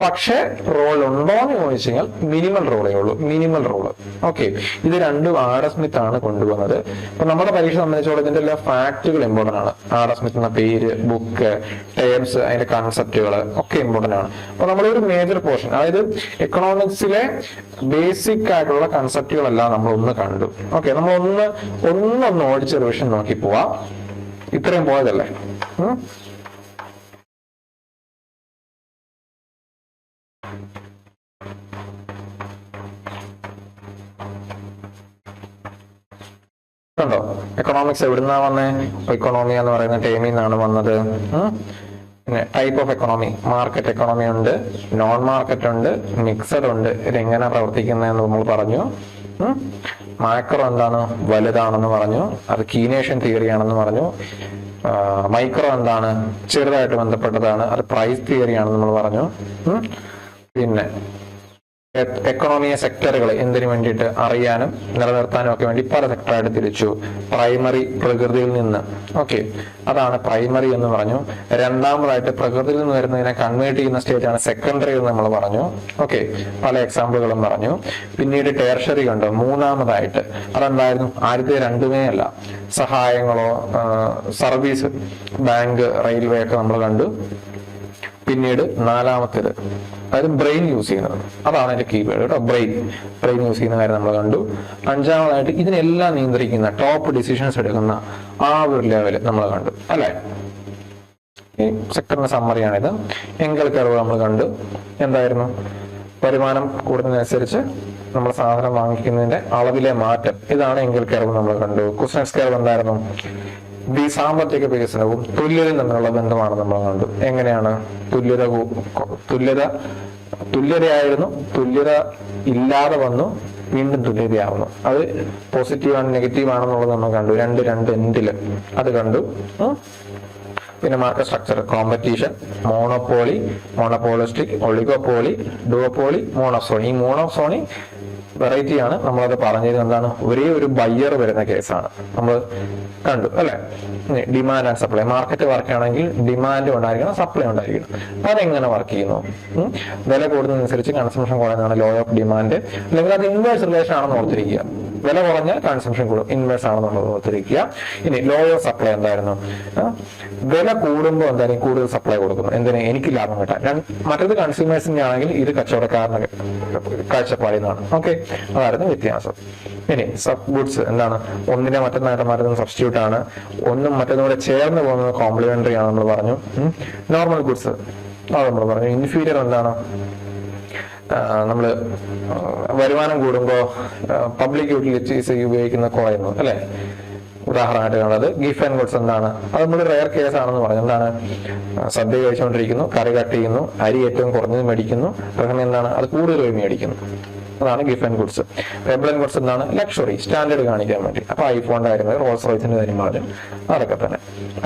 പക്ഷെ റോൾ ഉണ്ടോ എന്ന് ചോദിച്ചു കഴിഞ്ഞാൽ മിനിമൽ റോളേ ഉള്ളൂ, മിനിമൽ റോള്. ഓക്കെ, ഇത് രണ്ടും ആഡം സ്മിത്ത് ആണ് കൊണ്ടുവന്നത്. അപ്പൊ നമ്മുടെ പരീക്ഷ സംബന്ധിച്ചോളം ഇതിന്റെ എല്ലാ ഫാക്ടുകൾ ഇമ്പോർട്ടന്റ് ആണ്. ആഡം സ്മിത്ത് എന്ന പേര്, ബുക്ക്, ടേംസ്, അതിന്റെ കൺസെപ്റ്റുകൾ ഒക്കെ ഇമ്പോർട്ടന്റ് ആണ്. അപ്പൊ നമ്മളൊരു മേജർ പോർഷൻ, അതായത് എക്കണോമിക്സിലെ ബേസിക് ആയിട്ടുള്ള കൺസെപ്റ്റുകളെല്ലാം നമ്മൾ ഒന്ന് കണ്ടു. ഓക്കെ, നമ്മൾ ഒന്നൊന്ന് ഓടിച്ച് റിവിഷൻ നോക്കി പോവാം. ഇത്രയും പോയതല്ലേ. ണ്ടോ എക്കണോമിക്സ് എവിടുന്നാ വന്നേ? എക്കണോമി എന്ന് പറയുന്ന ടേമിൽ നിന്നാണ് വന്നത്. പിന്നെ type of economy, market economy ഉണ്ട്, നോൺ മാർക്കറ്റ് ഉണ്ട്, മിക്സഡ് ഉണ്ട്. ഇതെങ്ങനെ പ്രവർത്തിക്കുന്നതെന്ന് നമ്മൾ പറഞ്ഞു. മാക്രോ എന്താണ്? വലുതാണെന്ന് പറഞ്ഞു. അത് കീനേഷ്യൻ തിയറി ആണെന്ന് പറഞ്ഞു. മൈക്രോ എന്താണ്? ചെറുതായിട്ട് ബന്ധപ്പെട്ടതാണ്. അത് പ്രൈസ് തിയറി ആണെന്ന് നമ്മൾ പറഞ്ഞു. പിന്നെ എക്കണോമിയെ സെക്ടറുകൾ എന്തിനു വേണ്ടിയിട്ട് അറിയാനും നിലനിർത്താനും ഒക്കെ വേണ്ടി പല സെക്ടറായിട്ട് തിരിച്ചു. പ്രൈമറി, പ്രകൃതിയിൽ നിന്ന്. ഓക്കെ, അതാണ് പ്രൈമറി എന്ന് പറഞ്ഞു. രണ്ടാമതായിട്ട് പ്രകൃതിയിൽ നിന്ന് വരുന്നതിനെ കൺവേർട്ട് ചെയ്യുന്ന സ്റ്റേറ്റ് ആണ് സെക്കൻഡറി എന്ന് നമ്മൾ പറഞ്ഞു. ഓക്കെ, പല എക്സാമ്പിളുകളും പറഞ്ഞു. പിന്നീട് ടേർഷറി കണ്ടു. മൂന്നാമതായിട്ട് അതെന്തായിരുന്നു? ആദ്യത്തെ രണ്ടുമേ അല്ല, സഹായങ്ങളോ സർവീസ്, ബാങ്ക്, റെയിൽവേ ഒക്കെ നമ്മൾ കണ്ടു. പിന്നീട് നാലാമത്തേത്, അതായത് ബ്രെയിൻ യൂസ് ചെയ്യുന്നത്, അതാണ് അതിന്റെ കീവേഡ് കേട്ടോ. ബ്രെയിൻ യൂസ് ചെയ്യുന്ന കാര്യം നമ്മൾ കണ്ടു. അഞ്ചാമതായിട്ട് ഇതിനെല്ലാം നിയന്ത്രിക്കുന്ന, ടോപ്പ് ഡിസിഷൻസ് എടുക്കുന്ന ആ ഒരു ലെവല് നമ്മൾ കണ്ടു അല്ലെ. ഈ സെക്ടറിന്റെ സമ്മറിയാണിത്. എങ്കൽ കർവ് നമ്മൾ കണ്ടു. എന്തായിരുന്നു? വരുമാനം കൂടുന്നതിനനുസരിച്ച് നമ്മൾ സാധനം വാങ്ങിക്കുന്നതിന്റെ അളവിലെ മാറ്റം, ഇതാണ് എങ്കൽ കർവ് നമ്മൾ കണ്ടു. കുസ്നെറ്റ്സ് കർവ് എന്തായിരുന്നു? സാമ്പത്തിക വികസനവും തുല്യതയും തമ്മിലുള്ള ബന്ധമാണ് നമ്മൾ കണ്ടു. എങ്ങനെയാണ് തുല്യതയായിരുന്നു, തുല്യത ഇല്ലാതെ വന്നു, വീണ്ടും തുല്യതയാവുന്നു. അത് പോസിറ്റീവ് ആണ് നെഗറ്റീവ് ആണെന്നുള്ളത് നമ്മൾ കണ്ടു. രണ്ട് എൻഡില് അത് കണ്ടു. പിന്നെ market structure, competition, monopoly, monopolistic, oligopoly, duopoly, monopsony. ഈ മോണോസോണി വെറൈറ്റി ആണ്. നമ്മളത് പറഞ്ഞത് എന്താണ്, ഒരേ ഒരു ബയ്യർ വരുന്ന കേസാണ് നമ്മൾ കണ്ടു അല്ലെ. Demand and supply, market work ആണെങ്കിൽ ഡിമാൻഡ് ഉണ്ടായിരിക്കണം, സപ്ലൈ ഉണ്ടായിരിക്കണം. അതെങ്ങനെ വർക്ക് ചെയ്യുന്നു? വില കൂടുന്നതനുസരിച്ച് കൺസംഷൻ കുറയുന്നതാണ് ലോ ഓഫ് ഡിമാൻഡ്, അല്ലെങ്കിൽ അത് ഇൻവേഴ്സ് റിലേഷൻ ആണെന്ന് ഓർത്തിരിക്കുക. വില കുറഞ്ഞാൽ കൺസംഷൻ കൂടും, ഇൻവേഴ്സ് ആണെന്നുള്ളത് ഓർത്തിരിക്കുക. ഇനി ലോ ഓഫ് സപ്ലൈ എന്തായിരുന്നു? വില കൂടുമ്പോൾ എന്തായാലും കൂടുതൽ സപ്ലൈ കൊടുക്കുന്നു, എന്തിനാ? എനിക്ക് ലാഭം കിട്ടാൻ. മറ്റേത് കൺസ്യൂമേഴ്സിന്റെ ആണെങ്കിൽ ഇത് കച്ചവടക്കാരന് കാഴ്ചപ്പാടിന്നാണ്. ഓക്കെ, അതായിരുന്നു വ്യത്യാസം. ഇനി സബ് ഗുഡ്സ് എന്താണ്? ഒന്നിനെ മറ്റൊന്നായിട്ട് മാറ്റുന്ന സബ്സ്റ്റിറ്റ്യൂട്ട് ആണ്, ഒന്നും മറ്റൊന്നുകൂടെ ചേർന്ന് പോകുന്നത് കോംപ്ലിമെന്ററി ആണ് നമ്മൾ പറഞ്ഞു. നോർമൽ ഗുഡ്സ് അത് നമ്മൾ പറഞ്ഞു. ഇൻഫീരിയർ എന്താണ്? നമ്മള് വരുമാനം കൂടുമ്പോൾ പബ്ലിക് യൂട്ടിലിറ്റീസ് ഉപയോഗിക്കുന്ന കുറയുന്നു അല്ലെ. ഉദാഹരണമായിട്ട് കാണുന്നത് ഗിഫ്റ്റ് ആൻഡ് ഗുഡ്സ് എന്താണ്? അത് നമ്മൾ റെയർ കേസ് ആണെന്ന് പറഞ്ഞു. എന്താണ്? സദ്യ കഴിച്ചുകൊണ്ടിരിക്കുന്നു, കറി കട്ട് ചെയ്യുന്നു, അരി ഏറ്റവും കുറഞ്ഞത് മേടിക്കുന്നു, അങ്ങനെ എന്താണ്? അത് കൂടുതൽ മേടിക്കുന്നു. അതാണ് gift and goods. Payable and goods എന്താണ്? ലക്ഷറി, സ്റ്റാൻഡേർഡ് കാണിക്കാൻ വേണ്ടി. അപ്പൊ ഐഫോണിന്റെ കാര്യം, റോൾസ് റോയ്സിന്റെ കാര്യം പറഞ്ഞു, അതൊക്കെ തന്നെ.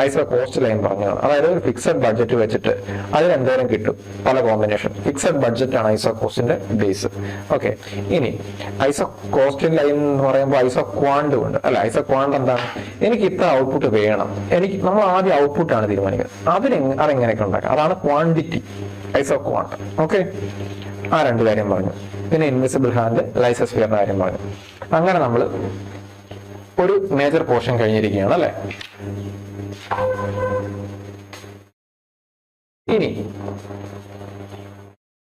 ഐസോ കോസ്റ്റ് ലൈൻ പറഞ്ഞതാണ്. അതായത് ഒരു ഫിക്സഡ് ബഡ്ജറ്റ് വെച്ചിട്ട് അതിന് എന്തോരം കിട്ടും, പല കോമ്പിനേഷൻ. ഫിക്സഡ് ബഡ്ജറ്റ് ആണ് ഐസോ കോസ്റ്റിന്റെ ബേസ്. ഓക്കെ, ഇനി ഐസോ കോസ്റ്റ് ലൈൻ എന്ന് പറയുമ്പോൾ ഐസോ ക്വാണ്ട് ഉണ്ട് അല്ലെ. ഐസോ ക്വാണ്ട് എന്താണ്? എനിക്ക് ഇത്ര ഔട്ട്പുട്ട് വേണം, നമ്മൾ ആദ്യം ഔട്ട്പുട്ടാണ് തീരുമാനിക്കുന്നത്. അതെങ്ങനെയൊക്കെ ഉണ്ടാക്കാം, അതാണ് ക്വാണ്ടിറ്റി, ഐസോ ക്വാണ്ട്. ഓക്കെ, ആ രണ്ട് കാര്യം പറഞ്ഞു. പിന്നെ ഇൻവിസിബിൾ ഹാൻഡ്, ലൈസോസ്ഫിയറിന്റെ കാര്യം പറഞ്ഞു. അങ്ങനെ നമ്മൾ ഒരു മേജർ പോർഷൻ കഴിഞ്ഞിരിക്കുകയാണ് അല്ലെ. ഇനി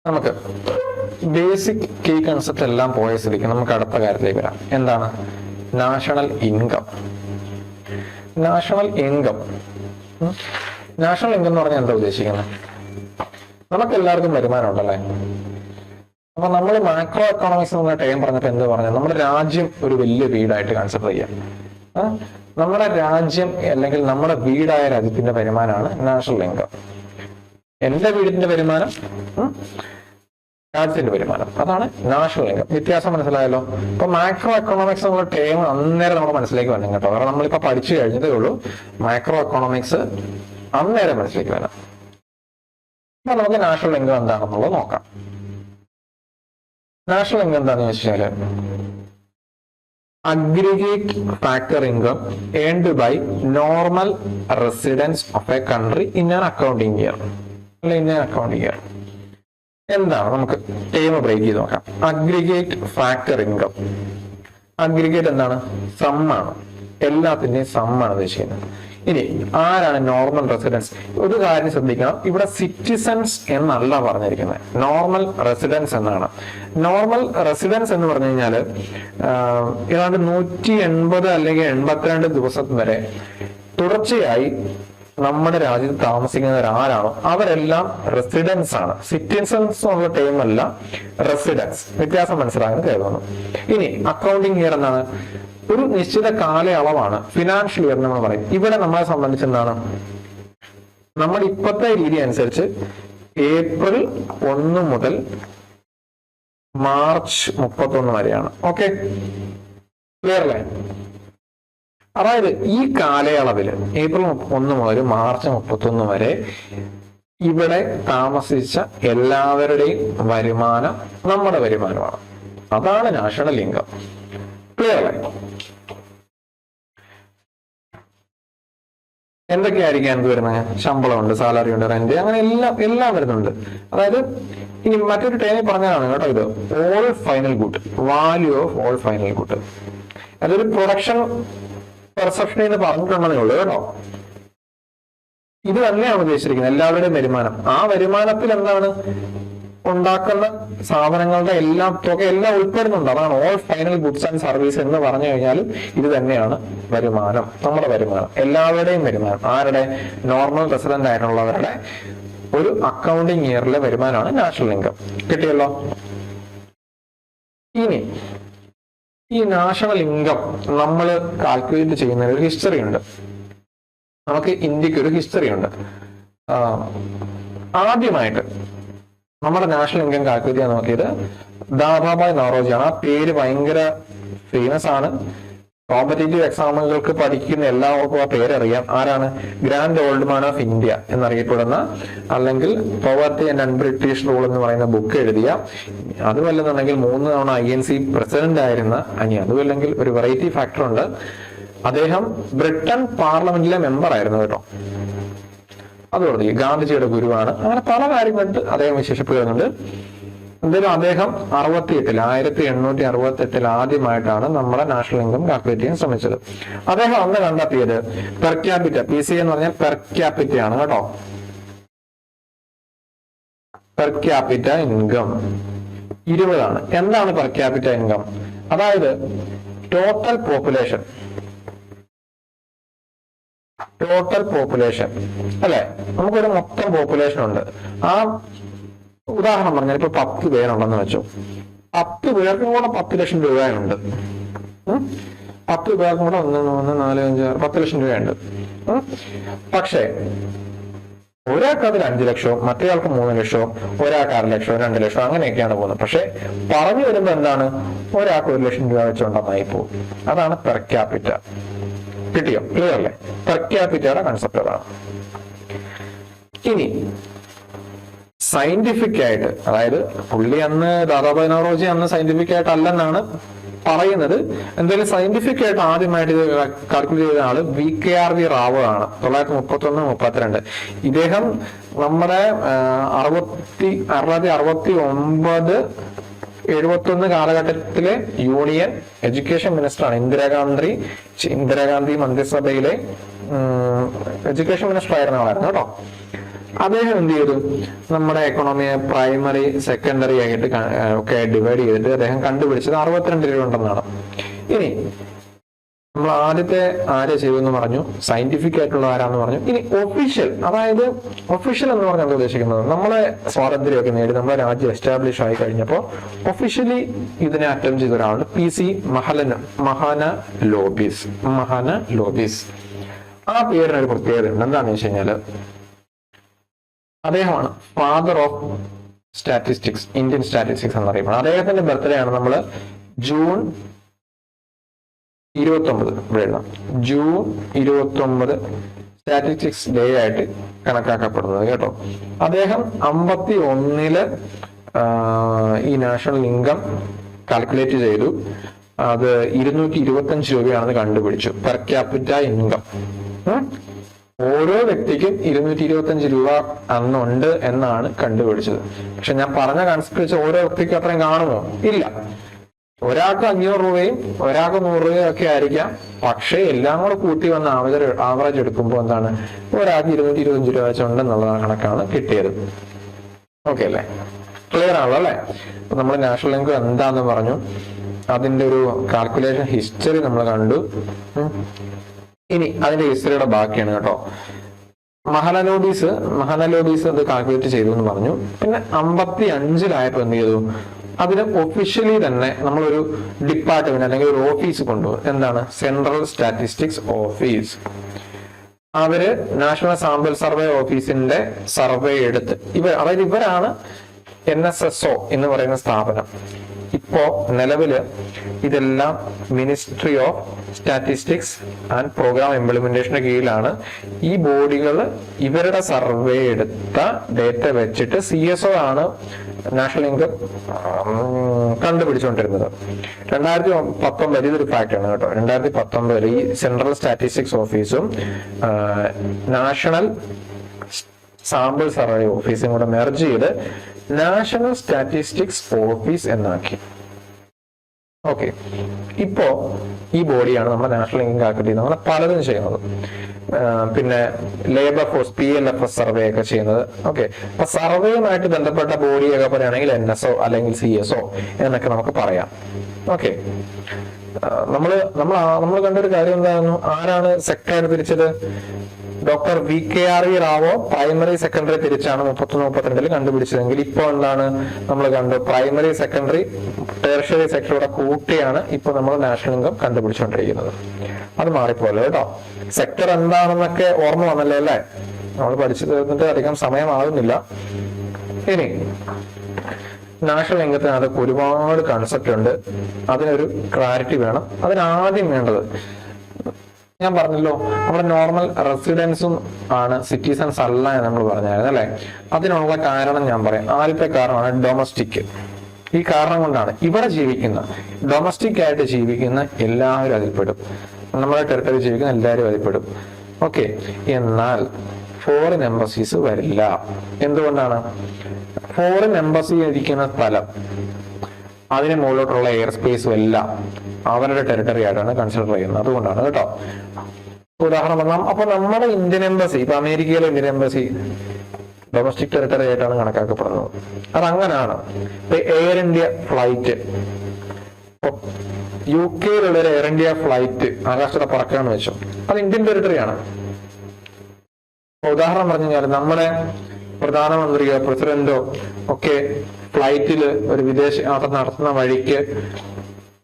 നമുക്ക് ബേസിക് കീ കൺസെപ്റ്റ് എല്ലാം പോയ സ്ഥിതിക്ക് നമുക്ക് അടുത്ത കാര്യത്തിലേക്ക് വരാം. എന്താണ്? National income. നാഷണൽ ഇൻകം എന്ന് പറഞ്ഞാൽ എന്താ ഉദ്ദേശിക്കുന്നത്? നമുക്ക് എല്ലാവർക്കും വരുമാനം ഉണ്ടല്ലേ. അപ്പൊ നമ്മൾ മാക്രോ എക്കണോമിക്സ് എന്ന ടൈം പറഞ്ഞപ്പോ എന്താ പറഞ്ഞത്? നമ്മുടെ രാജ്യം ഒരു വലിയ വീടായിട്ട് കൺസിഡർ ചെയ്യാം. നമ്മുടെ രാജ്യം അല്ലെങ്കിൽ നമ്മുടെ വീടായ രാജ്യത്തിന്റെ വരുമാനമാണ് നാഷണൽ ഇൻകം. എന്റെ വീടിന്റെ വരുമാനം, രാജ്യത്തിന്റെ വരുമാനം, അതാണ് നാഷണൽ ഇൻകം. വ്യത്യാസം മനസ്സിലായല്ലോ. ഇപ്പൊ മാക്രോ എക്കണോമിക്സ് എന്നുള്ള ടൈം അന്നേരം നമ്മുടെ മനസ്സിലേക്ക് വരണം കേട്ടോ. കാരണം നമ്മളിപ്പോ പഠിച്ചു കഴിഞ്ഞതേ ഉള്ളൂ. മാക്രോ എക്കണോമിക്സ് അന്നേരം മനസ്സിലേക്ക് വരണം. അപ്പൊ നമുക്ക് നാഷണൽ ഇൻകം എന്താണെന്നുള്ളത് നോക്കാം. നാഷണൽ ഇൻകം എന്താണെന്ന് വെച്ചാല് aggregate factor income earned by normal residents of a country in an accounting year. അല്ലെ, ഇൻ ആൻ അക്കൗണ്ടിങ് ഇയർ എന്താണ്? നമുക്ക് ടൈം ബ്രേക്ക് ചെയ്ത് നോക്കാം. Aggregate factor income. അഗ്രിഗേറ്റ് എന്താണ്? സമ്മാണ്, എല്ലാത്തിന്റെയും സമ്മാണ് ഉദ്ദേശിക്കുന്നത്. ഇനി ആരാണ് നോർമൽ റെസിഡൻസ്? ഒരു കാര്യം ശ്രദ്ധിക്കണം, ഇവിടെ സിറ്റിസൺസ് എന്നല്ല പറഞ്ഞിരിക്കുന്നത്, നോർമൽ റെസിഡൻസ് എന്നാണ്. നോർമൽ റെസിഡൻസ് എന്ന് പറഞ്ഞു കഴിഞ്ഞാല് ഏതാണ്ട് 180 അല്ലെങ്കിൽ 82 ദിവസം വരെ തുടർച്ചയായി നമ്മുടെ രാജ്യത്ത് താമസിക്കുന്നവർ ആരാണോ അവരെല്ലാം റെസിഡൻസ് ആണ്. സിറ്റിസൺസ് എന്നുള്ള ടൈം അല്ല, റെസിഡൻസ്. വ്യത്യാസം മനസ്സിലാകാൻ കരുതുന്നു. ഇനി അക്കൗണ്ടിങ് ഇയർ എന്നാണ്? ഒരു നിശ്ചിത കാലയളവാണ്, ഫിനാൻഷ്യൽ ഇയർ നമ്മൾ പറയും. ഇവിടെ നമ്മളെ സംബന്ധിച്ച് എന്താണ്? നമ്മുടെ ഇപ്പോഴത്തെ രീതി അനുസരിച്ച് ഏപ്രിൽ 1 മുതൽ മാർച്ച് 31 വരെയാണ്. ഓക്കെ, ക്ലിയർ അല്ലേ? അതായത് ഈ കാലയളവിൽ ഏപ്രിൽ 1 മുതൽ മാർച്ച് 31 വരെ ഇവിടെ താമസിച്ച എല്ലാവരുടെയും വരുമാനം നമ്മുടെ വരുമാനമാണ്. അതാണ് നാഷണൽ ഇൻകം. ക്ലിയർ അല്ലേ? എന്തൊക്കെയായിരിക്കും എന്ത് വരുന്നത്? ശമ്പളമുണ്ട്, സാലറി ഉണ്ട്, റെന്റ്, അങ്ങനെ എല്ലാം വരുന്നുണ്ട്. അതായത് ഇനി മറ്റൊരു ടൈമിൽ പറഞ്ഞതാണ് കേട്ടോ ഇത്. All final good, value of all final good. അതൊരു പ്രൊഡക്ഷൻ പെർസെപ്ഷൻ എന്ന് പറഞ്ഞിട്ടുണ്ടെന്നേ ഉള്ളൂ കേട്ടോ. ഇത് തന്നെയാണ് ഉദ്ദേശിച്ചിരിക്കുന്നത്, എല്ലാവരുടെയും വരുമാനം. ആ വരുമാനത്തിൽ എന്താണ് ഉണ്ടാക്കുന്ന സാധനങ്ങളുടെ എല്ലാം തുക എല്ലാം ഉൾപ്പെടുന്നുണ്ട്. അതാണ് all final goods and service എന്ന് പറഞ്ഞു കഴിഞ്ഞാൽ ഇത് തന്നെയാണ് വരുമാനം, നമ്മുടെ വരുമാനം, എല്ലാവരുടെയും വരുമാനം. ആരുടെ? നോർമൽ റെസിഡന്റ് ആയിട്ടുള്ളവരുടെ ഒരു അക്കൗണ്ടിങ് ഇയറിലെ വരുമാനമാണ് നാഷണൽ ഇൻകം. കിട്ടിയല്ലോ. ഇനി ഈ നാഷണൽ ഇൻകം നമ്മൾ കാൽക്കുലേറ്റ് ചെയ്യുന്ന ഒരു ഹിസ്റ്ററി ഉണ്ട്. നമുക്ക് ഇന്ത്യക്ക് ഒരു ഹിസ്റ്ററി ഉണ്ട്. ആദ്യമായിട്ട് നമ്മുടെ നാഷണൽ ഇൻകം കാൽക്കുലേറ്റ് ചെയ്യാൻ നോക്കിയത് ദാദാഭായ് നവറോജിയാണ്. ആ പേര് ഭയങ്കര ഫേമസ് ആണ്. കോമ്പറ്റേറ്റീവ് എക്സാമുകൾക്ക് പഠിക്കുന്ന എല്ലാവർക്കും ആ പേരറിയാം. ആരാണ്? Grand old man of India എന്നറിയപ്പെടുന്ന, അല്ലെങ്കിൽ പോവർട്ടി ആൻഡ് അൺബ്രിട്ടീഷ് റൂൾ എന്ന് പറയുന്ന ബുക്ക് എഴുതിയ, അതുമല്ലെന്നുണ്ടെങ്കിൽ 3 തവണ INC പ്രസിഡന്റ് ആയിരുന്ന, അതുമല്ലെങ്കിൽ ഒരു വെറൈറ്റി ഫാക്ടർ ഉണ്ട്, അദ്ദേഹം ബ്രിട്ടൻ പാർലമെന്റിലെ മെമ്പർ ആയിരുന്നു കേട്ടോ. അതുകൊണ്ട് ഗാന്ധിജിയുടെ ഗുരുവാണ്. അങ്ങനെ പല കാര്യങ്ങളുണ്ട് അദ്ദേഹം വിശേഷിപ്പിക്കുന്നുണ്ട്. എന്തായാലും അദ്ദേഹം 1868 ആദ്യമായിട്ടാണ് നമ്മുടെ നാഷണൽ ഇൻകം കാൽക്കുലേറ്റ് ചെയ്യാൻ ശ്രമിച്ചത്. അദ്ദേഹം അന്ന് കണ്ടെത്തിയത് പെർ ക്യാപിറ്റ, PCI എന്ന് പറഞ്ഞാൽ പെർ ക്യാപിറ്റ ആണ് കേട്ടോ. പെർ ക്യാപിറ്റ ഇൻകം 20 ആണ്. എന്താണ് പെർ ക്യാപിറ്റ ഇൻകം? അതായത് ടോട്ടൽ പോപ്പുലേഷൻ അല്ലെ, നമുക്കൊരു മൊത്തം പോപ്പുലേഷൻ ഉണ്ട്. ആ ഉദാഹരണം പറഞ്ഞാൽ ഇപ്പൊ 10 പേരുണ്ടെന്ന് വെച്ചോ, 10 പേർക്കും കൂടെ 10 ലക്ഷം രൂപയുണ്ട്. 10 പേർക്കും കൂടെ 1, 3, 4, 5, 6, 10 ലക്ഷം രൂപയുണ്ട്. പക്ഷേ ഒരാൾക്ക് അതിൽ 5 ലക്ഷവും മറ്റേയാൾക്ക് 3 ലക്ഷവും ഒരാൾക്ക് 1.5 ലക്ഷവും 2 ലക്ഷവും അങ്ങനെയൊക്കെയാണ് പോകുന്നത്. പക്ഷെ പറഞ്ഞു വരുമ്പോ എന്താണ്, ഒരാൾക്ക് 1 ലക്ഷം രൂപ വെച്ചുണ്ടെന്നായി പോകും. അതാണ് പെർ ക്യാപിറ്റ. കിട്ടിയോ? ക്ലിയർ അല്ലേ? പെർ ക്യാപിറ്റയുടെ കൺസെപ്റ്റ് അതാണ്. ഇനി സയന്റിഫിക് ആയിട്ട്, അതായത് പുള്ളി അന്ന് ദാദാഭായ് നവറോജി അന്ന് സയന്റിഫിക് ആയിട്ട് അല്ലെന്നാണ് പറയുന്നത്. എന്തായാലും സയന്റിഫിക് ആയിട്ട് ആദ്യമായിട്ട് ഇത് കാൽക്കുലേറ്റ് ചെയ്ത ആള് VKRV റാവു ആണ്. 1931-32. ഇദ്ദേഹം നമ്മുടെ 1969-71 കാലഘട്ടത്തിലെ യൂണിയൻ എഡ്യൂക്കേഷൻ മിനിസ്റ്ററാണ്. ഇന്ദിരാഗാന്ധി മന്ത്രിസഭയിലെ എഡ്യൂക്കേഷൻ മിനിസ്റ്റർ ആയിരുന്ന ആളായിരുന്നു കേട്ടോ. അദ്ദേഹം എന്ത് ചെയ്തു, നമ്മുടെ എക്കണോമിയെ പ്രൈമറി സെക്കൻഡറി ആയിട്ട് ഒക്കെ ഡിവൈഡ് ചെയ്തിട്ട് അദ്ദേഹം കണ്ടുപിടിച്ചത് 62 രൂപ ഉണ്ടെന്നാണ്. ഇനി നമ്മൾ ആദ്യത്തെ ആരെ ചെയ്തെന്ന് പറഞ്ഞു, സയന്റിഫിക് ആയിട്ടുള്ള ആരാന്ന് പറഞ്ഞു. ഇനി ഒഫീഷ്യൽ, അതായത് ഒഫീഷ്യൽ എന്ന് പറഞ്ഞാൽ ഉദ്ദേശിക്കുന്നത് നമ്മളെ സ്വാതന്ത്ര്യമൊക്കെ നേടി നമ്മുടെ രാജ്യം എസ്റ്റാബ്ലിഷ് ആയി കഴിഞ്ഞപ്പോൾ ഒഫീഷ്യലി ഇതിനെ അറ്റംപ്റ്റ് ചെയ്ത ഒരാളാണ് PC മഹാലനോബിസ്. ആ പേരിനൊരു പ്രത്യേകത ഉണ്ട്. എന്താണെന്ന് വെച്ച് കഴിഞ്ഞാല് അദ്ദേഹമാണ് father of statistics, Indian statistics എന്നറിയപ്പെടുന്നത്. അദ്ദേഹത്തിന്റെ ബർത്ത്ഡേ ആണ് നമ്മൾ ജൂൺ 29, ജൂൺ 29 സ്റ്റാറ്റിസ്റ്റിക്സ് ഡേ ആയിട്ട് കണക്കാക്കപ്പെടുന്നത് കേട്ടോ. അദ്ദേഹം 51 ഈ നാഷണൽ ഇൻകം കാൽക്കുലേറ്റ് ചെയ്തു. അത് 225 രൂപയാണെന്ന് കണ്ടുപിടിച്ചു. പെർ ക്യാപിറ്റ ഇൻകം ഓരോ വ്യക്തിക്കും 225 രൂപ അന്നുണ്ട് എന്നാണ് കണ്ടുപിടിച്ചത്. പക്ഷെ ഞാൻ പറഞ്ഞ കൺസെപ്റ്റ് വെച്ച് ഓരോ വ്യക്തിക്കും അത്രയും കാണുമോ? ഇല്ല. ഒരാൾക്ക് 500 രൂപയും ഒരാൾക്ക് 100 രൂപയും ഒക്കെ ആയിരിക്കാം. പക്ഷെ എല്ലാം കൂടെ കൂട്ടി വന്ന ആവറേജ് എടുക്കുമ്പോൾ എന്താണ്, ഒരാൾക്ക് 225 രൂപ വെച്ചുണ്ടെന്നുള്ള കണക്കാണ് കിട്ടിയത്. ഓക്കെ അല്ലേ? ക്ലിയർ ആണല്ലോ അല്ലെ? അപ്പൊ നമ്മൾ നാഷണൽ ഇൻകം എന്താന്ന് പറഞ്ഞു, അതിന്റെ ഒരു കാൽക്കുലേഷൻ ഹിസ്റ്ററി നമ്മൾ കണ്ടു. ഇനി അതിന്റെ ഹിസ്റ്ററിയുടെ ബാക്കിയാണ് കേട്ടോ. മഹാലനോബിസ് ഇത് കാൽക്കുലേറ്റ് ചെയ്തു എന്ന് പറഞ്ഞു. പിന്നെ 55 എന്ത് ചെയ്തു, അതിന് ഒഫീഷ്യലി തന്നെ നമ്മളൊരു ഡിപ്പാർട്ട്മെന്റ് അല്ലെങ്കിൽ ഒരു ഓഫീസ് കൊണ്ടുപോകും. എന്താണ്? Central statistics office. അവര് നാഷണൽ സാമ്പിൾ സർവേ ഓഫീസിന്റെ സർവേ എടുത്ത് അതായത് ഇവരാണ് NSSO എന്ന് പറയുന്ന സ്ഥാപനം. ഇപ്പോ നിലവില് ഇതെല്ലാം ministry of statistics and programme ഇംപ്ലിമെന്റേഷന്റെ കീഴിലാണ്. ഈ ബോഡികൾ ഇവരുടെ സർവേ എടുത്ത ഡേറ്റ വെച്ചിട്ട് CSO ആണ് നാഷണൽ ഇൻകം കണ്ടുപിടിച്ചുകൊണ്ടിരുന്നത്. 2019 ഇതൊരു ഫാക്ടാണ് കേട്ടോ. 2019 ഈ സെൻട്രൽ സ്റ്റാറ്റിസ്റ്റിക്സ് ഓഫീസും നാഷണൽ സാമ്പിൾ സർവേ ഓഫീസും കൂടെ മെർജ് ചെയ്ത് നാഷണൽ സ്റ്റാറ്റിസ്റ്റിക്സ് ഓഫീസ് എന്നാക്കി. ഓക്കെ, ഇപ്പോ ഈ ബോഡിയാണ് നമ്മുടെ നാഷണൽ ഇൻകം കാൽക്കുലേറ്റ് ചെയ്യുന്നത്. നമ്മളെ പലതും ചെയ്യുന്നത്. പിന്നെ ലേബർ ഫോഴ്സ് PLFS സർവേ ഒക്കെ ചെയ്യുന്നത്. ഓക്കെ, അപ്പൊ സർവേയുമായിട്ട് ബന്ധപ്പെട്ട ബോഡിയൊക്കെ പറയുകയാണെങ്കിൽ NSO അല്ലെങ്കിൽ CSO എന്നൊക്കെ നമുക്ക് പറയാം. ഓക്കെ, നമ്മൾ കണ്ടൊരു കാര്യം എന്തായിരുന്നു, ആരാണ് സെക്ടർ തിരിച്ചത്? Doctor VKR Rao primary secondary തിരിച്ചാണ് 31-32 കണ്ടുപിടിച്ചതെങ്കിൽ ഇപ്പൊ എന്താണ് നമ്മൾ കണ്ടു, പ്രൈമറി സെക്കൻഡറി ടെർഷ്യറി സെക്ടറുടെ കൂട്ടിയാണ് ഇപ്പൊ നമ്മൾ നാഷണൽ ഇൻകം കണ്ടുപിടിച്ചുകൊണ്ടിരിക്കുന്നത്. അത് മാറിപ്പോലെ കേട്ടോ. സെക്ടർ എന്താണെന്നൊക്കെ ഓർമ്മ വന്നല്ലേ അല്ലേ? നമ്മൾ പഠിച്ചു തീർന്നിട്ട് അധികം സമയമാകുന്നില്ല. ഇനി നാഷണൽ ഇൻകത്തിനകത്ത് ഒരുപാട് കൺസെപ്റ്റ് ഉണ്ട്, അതിനൊരു ക്ലാരിറ്റി വേണം. അതിനാദ്യം വേണ്ടത് ഞാൻ പറഞ്ഞല്ലോ, നമ്മുടെ നോർമൽ റെസിഡൻസും ആണ്, സിറ്റിസൺസ് അല്ല എന്ന് നമ്മൾ പറഞ്ഞായിരുന്നു അല്ലെ. അതിനുള്ള കാരണം ഞാൻ പറയാം. ആദ്യത്തെ കാരണമാണ് ഡൊമസ്റ്റിക്. ഈ കാരണം കൊണ്ടാണ് ഇവിടെ ജീവിക്കുന്ന ഡൊമസ്റ്റിക് ആയിട്ട് ജീവിക്കുന്ന എല്ലാവരും അതിൽപ്പെടും, നമ്മുടെ ടെറിട്ടറി ജീവിക്കുന്ന എല്ലാവരും അതിൽപ്പെടും. ഓക്കെ, എന്നാൽ ഫോറിൻ എംബസീസ് വരില്ല. എന്തുകൊണ്ടാണ്? ഫോറിൻ എംബസി ഇരിക്കുന്ന സ്ഥലം, അതിന് മുകളിലോട്ടുള്ള എയർ സ്പേസും എല്ലാം അവരുടെ ടെറിട്ടറി ആയിട്ടാണ് കൺസിഡർ ചെയ്യുന്നത്. അതുകൊണ്ടാണ് കേട്ടോ. ഉദാഹരണം പറഞ്ഞാൽ അപ്പൊ നമ്മുടെ ഇന്ത്യൻ എംബസി, ഇപ്പൊ അമേരിക്കയിലെ ഇന്ത്യൻ എംബസി ഡൊമസ്റ്റിക് ടെറിട്ടറി ആയിട്ടാണ് കണക്കാക്കപ്പെടുന്നത്. അതങ്ങനാണ്. ഇപ്പൊ air India flight, UK air India flight ആകാശത്തെ പറക്കാന്ന് വെച്ചോ, അത് ഇന്ത്യൻ ടെറിട്ടറിയാണ്. ഉദാഹരണം പറഞ്ഞു കഴിഞ്ഞാൽ നമ്മുടെ പ്രധാനമന്ത്രിയോ പ്രസിഡന്റോ ഒക്കെ ഫ്ലൈറ്റില് ഒരു വിദേശ യാത്ര നടത്തുന്ന വഴിക്ക്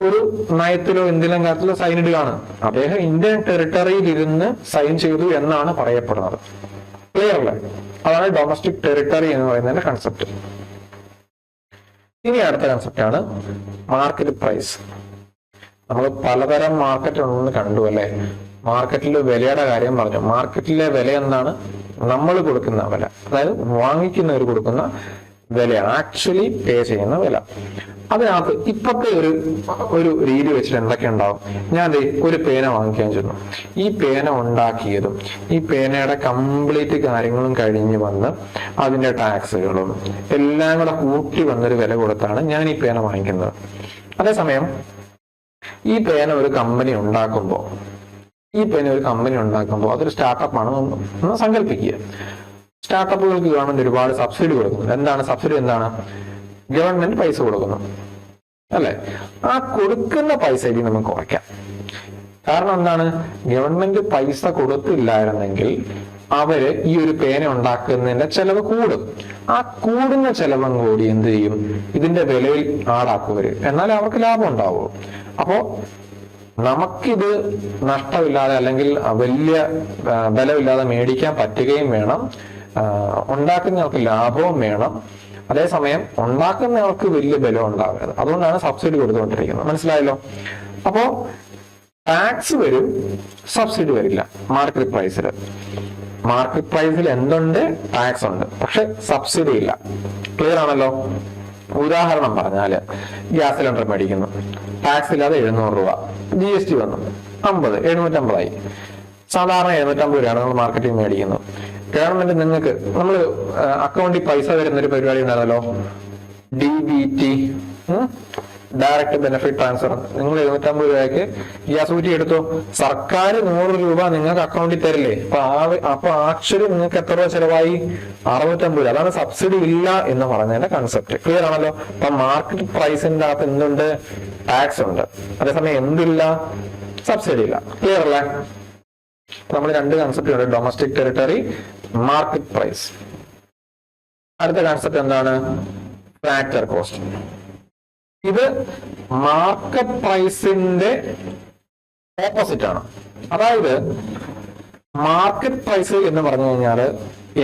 ഒരു നയത്തിലോ എന്തെങ്കിലും കാര്യത്തിലോ സൈൻ ഇടുകയാണ്. അദ്ദേഹം ഇന്ത്യൻ ടെറിട്ടറിയിൽ ഇരുന്ന് സൈൻ ചെയ്തു എന്നാണ് പറയപ്പെടുന്നത്. ക്ലിയർ അല്ലേ? അതാണ് ഡൊമസ്റ്റിക് ടെറിട്ടറി എന്ന് പറയുന്നതിന്റെ കൺസെപ്റ്റ്. ഇനി അടുത്ത കൺസെപ്റ്റ് ആണ് മാർക്കറ്റ് പ്രൈസ്. നമ്മൾ പലതരം മാർക്കറ്റ് ഉണ്ടെന്ന് കണ്ടു അല്ലെ. മാർക്കറ്റിൽ വിലയുടെ കാര്യം പറഞ്ഞു. മാർക്കറ്റിലെ വില എന്താണ്? നമ്മൾ കൊടുക്കുന്ന വില, അതായത് വാങ്ങിക്കുന്നവർ കൊടുക്കുന്ന വിലയാണ്, ആക്ച്വലി പേ ചെയ്യുന്ന വില. അതിനകത്ത് ഇപ്പത്തെ ഒരു രീതി വെച്ചിട്ട് എന്തൊക്കെ ഉണ്ടാവും? ഞാൻ ഒരു പേന വാങ്ങിക്കാൻ ചെന്നു. ഈ പേന ഉണ്ടാക്കിയതും ഈ പേനയുടെ കംപ്ലീറ്റ് കാര്യങ്ങളും കഴിഞ്ഞ് വന്ന് അതിന്റെ ടാക്സുകളും എല്ലാം കൂടെ കൂട്ടി വന്നൊരു വില കൊടുത്താണ് ഞാൻ ഈ പേന വാങ്ങിക്കുന്നത്. അതേസമയം ഈ പേന ഒരു കമ്പനി ഉണ്ടാക്കുമ്പോൾ അതൊരു സ്റ്റാർട്ടപ്പ് ആണ് എന്ന് സങ്കല്പിക്കുക. സ്റ്റാർട്ടപ്പുകൾക്ക് ഗവൺമെന്റ് ഒരുപാട് സബ്സിഡി കൊടുക്കുന്നുണ്ട്. എന്താണ് സബ്സിഡി? എന്താണ്? ഗവൺമെന്റ് പൈസ കൊടുക്കുന്നു അല്ലെ. ആ കൊടുക്കുന്ന പൈസ ഇനി നമുക്ക് കുറയ്ക്കാം. കാരണം എന്താണ്? ഗവൺമെന്റ് പൈസ കൊടുത്തില്ലായിരുന്നെങ്കിൽ അവര് ഈ ഒരു പേന ഉണ്ടാക്കുന്നതിന്റെ ചെലവ് കൂടും. ആ കൂടുന്ന ചെലവും കൂടി എന്ത് ചെയ്യും? ഇതിന്റെ വിലയിൽ ആടാക്കുവര്, എന്നാലേ അവർക്ക് ലാഭം ഉണ്ടാവൂ. അപ്പോ നമുക്കിത് നഷ്ടമില്ലാതെ അല്ലെങ്കിൽ വലിയ ബലമില്ലാതെ മേടിക്കാൻ പറ്റുകയും വേണം, ഉണ്ടാക്കുന്നയാൾക്ക് ലാഭവും വേണം. അതേസമയം ഉണ്ടാക്കുന്നയാൾക്ക് വലിയ ബലം ഉണ്ടാകരുത്. അതുകൊണ്ടാണ് സബ്സിഡി കൊടുത്തുകൊണ്ടിരിക്കുന്നത്. മനസ്സിലായല്ലോ? അപ്പോ ടാക്സ് വരും, സബ്സിഡി വരില്ല. മാർക്കറ്റ് പ്രൈസിൽ എന്തുണ്ട്? ടാക്സ് ഉണ്ട്, പക്ഷെ സബ്സിഡി ഇല്ല. ക്ലിയർ ആണല്ലോ? ഉദാഹരണം പറഞ്ഞാല് ഗ്യാസ് സിലിണ്ടർ മേടിക്കുന്നു, ടാക്സ് ഇല്ലാതെ 700 രൂപ, GST വന്നു 50, 750 സാധാരണ 750 രൂപയാണ് നമ്മൾ മാർക്കറ്റിൽ മേടിക്കുന്നത്. ഗവൺമെന്റ് നിങ്ങൾക്ക് നമ്മൾ അക്കൗണ്ടിൽ പൈസ വരുന്നൊരു പരിപാടി ഉണ്ടായിരുന്നല്ലോ, DBT, ഡയറക്റ്റ് ബെനിഫിറ്റ് ട്രാൻസ്ഫർ. നിങ്ങൾ 750 രൂപയ്ക്ക് ഗ്യാസ് കുറ്റി എടുത്തോ, സർക്കാർ 100 രൂപ നിങ്ങൾക്ക് അക്കൗണ്ടിൽ തരില്ലേ? അപ്പൊ ആക്ച്വലി നിങ്ങൾക്ക് എത്ര രൂപ ചെലവായി? 650 രൂപ. അതാണ് സബ്സിഡി ഇല്ല എന്ന് പറഞ്ഞതിന്റെ കൺസെപ്റ്റ്. ക്ലിയർ ആണല്ലോ? അപ്പൊ മാർക്കറ്റ് പ്രൈസിന്റെ അകത്ത് എന്തുണ്ട്? ടാക്സ് ഉണ്ട്. അതേസമയം എന്തില്ല? സബ്സിഡി ഇല്ല. ക്ലിയർ അല്ലേ? നമ്മൾ രണ്ട് കൺസെപ്റ്റ് ഉണ്ട്, ഡൊമസ്റ്റിക് ടെറിട്ടറി, മാർക്കറ്റ് പ്രൈസ്. അടുത്ത കൺസെപ്റ്റ് എന്താണ്? Factor cost. ഇത് മാർക്കറ്റ് പ്രൈസിന്റെ ഓപ്പോസിറ്റ് ആണ്. അതായത് മാർക്കറ്റ് പ്രൈസ് എന്ന് പറഞ്ഞു കഴിഞ്ഞാൽ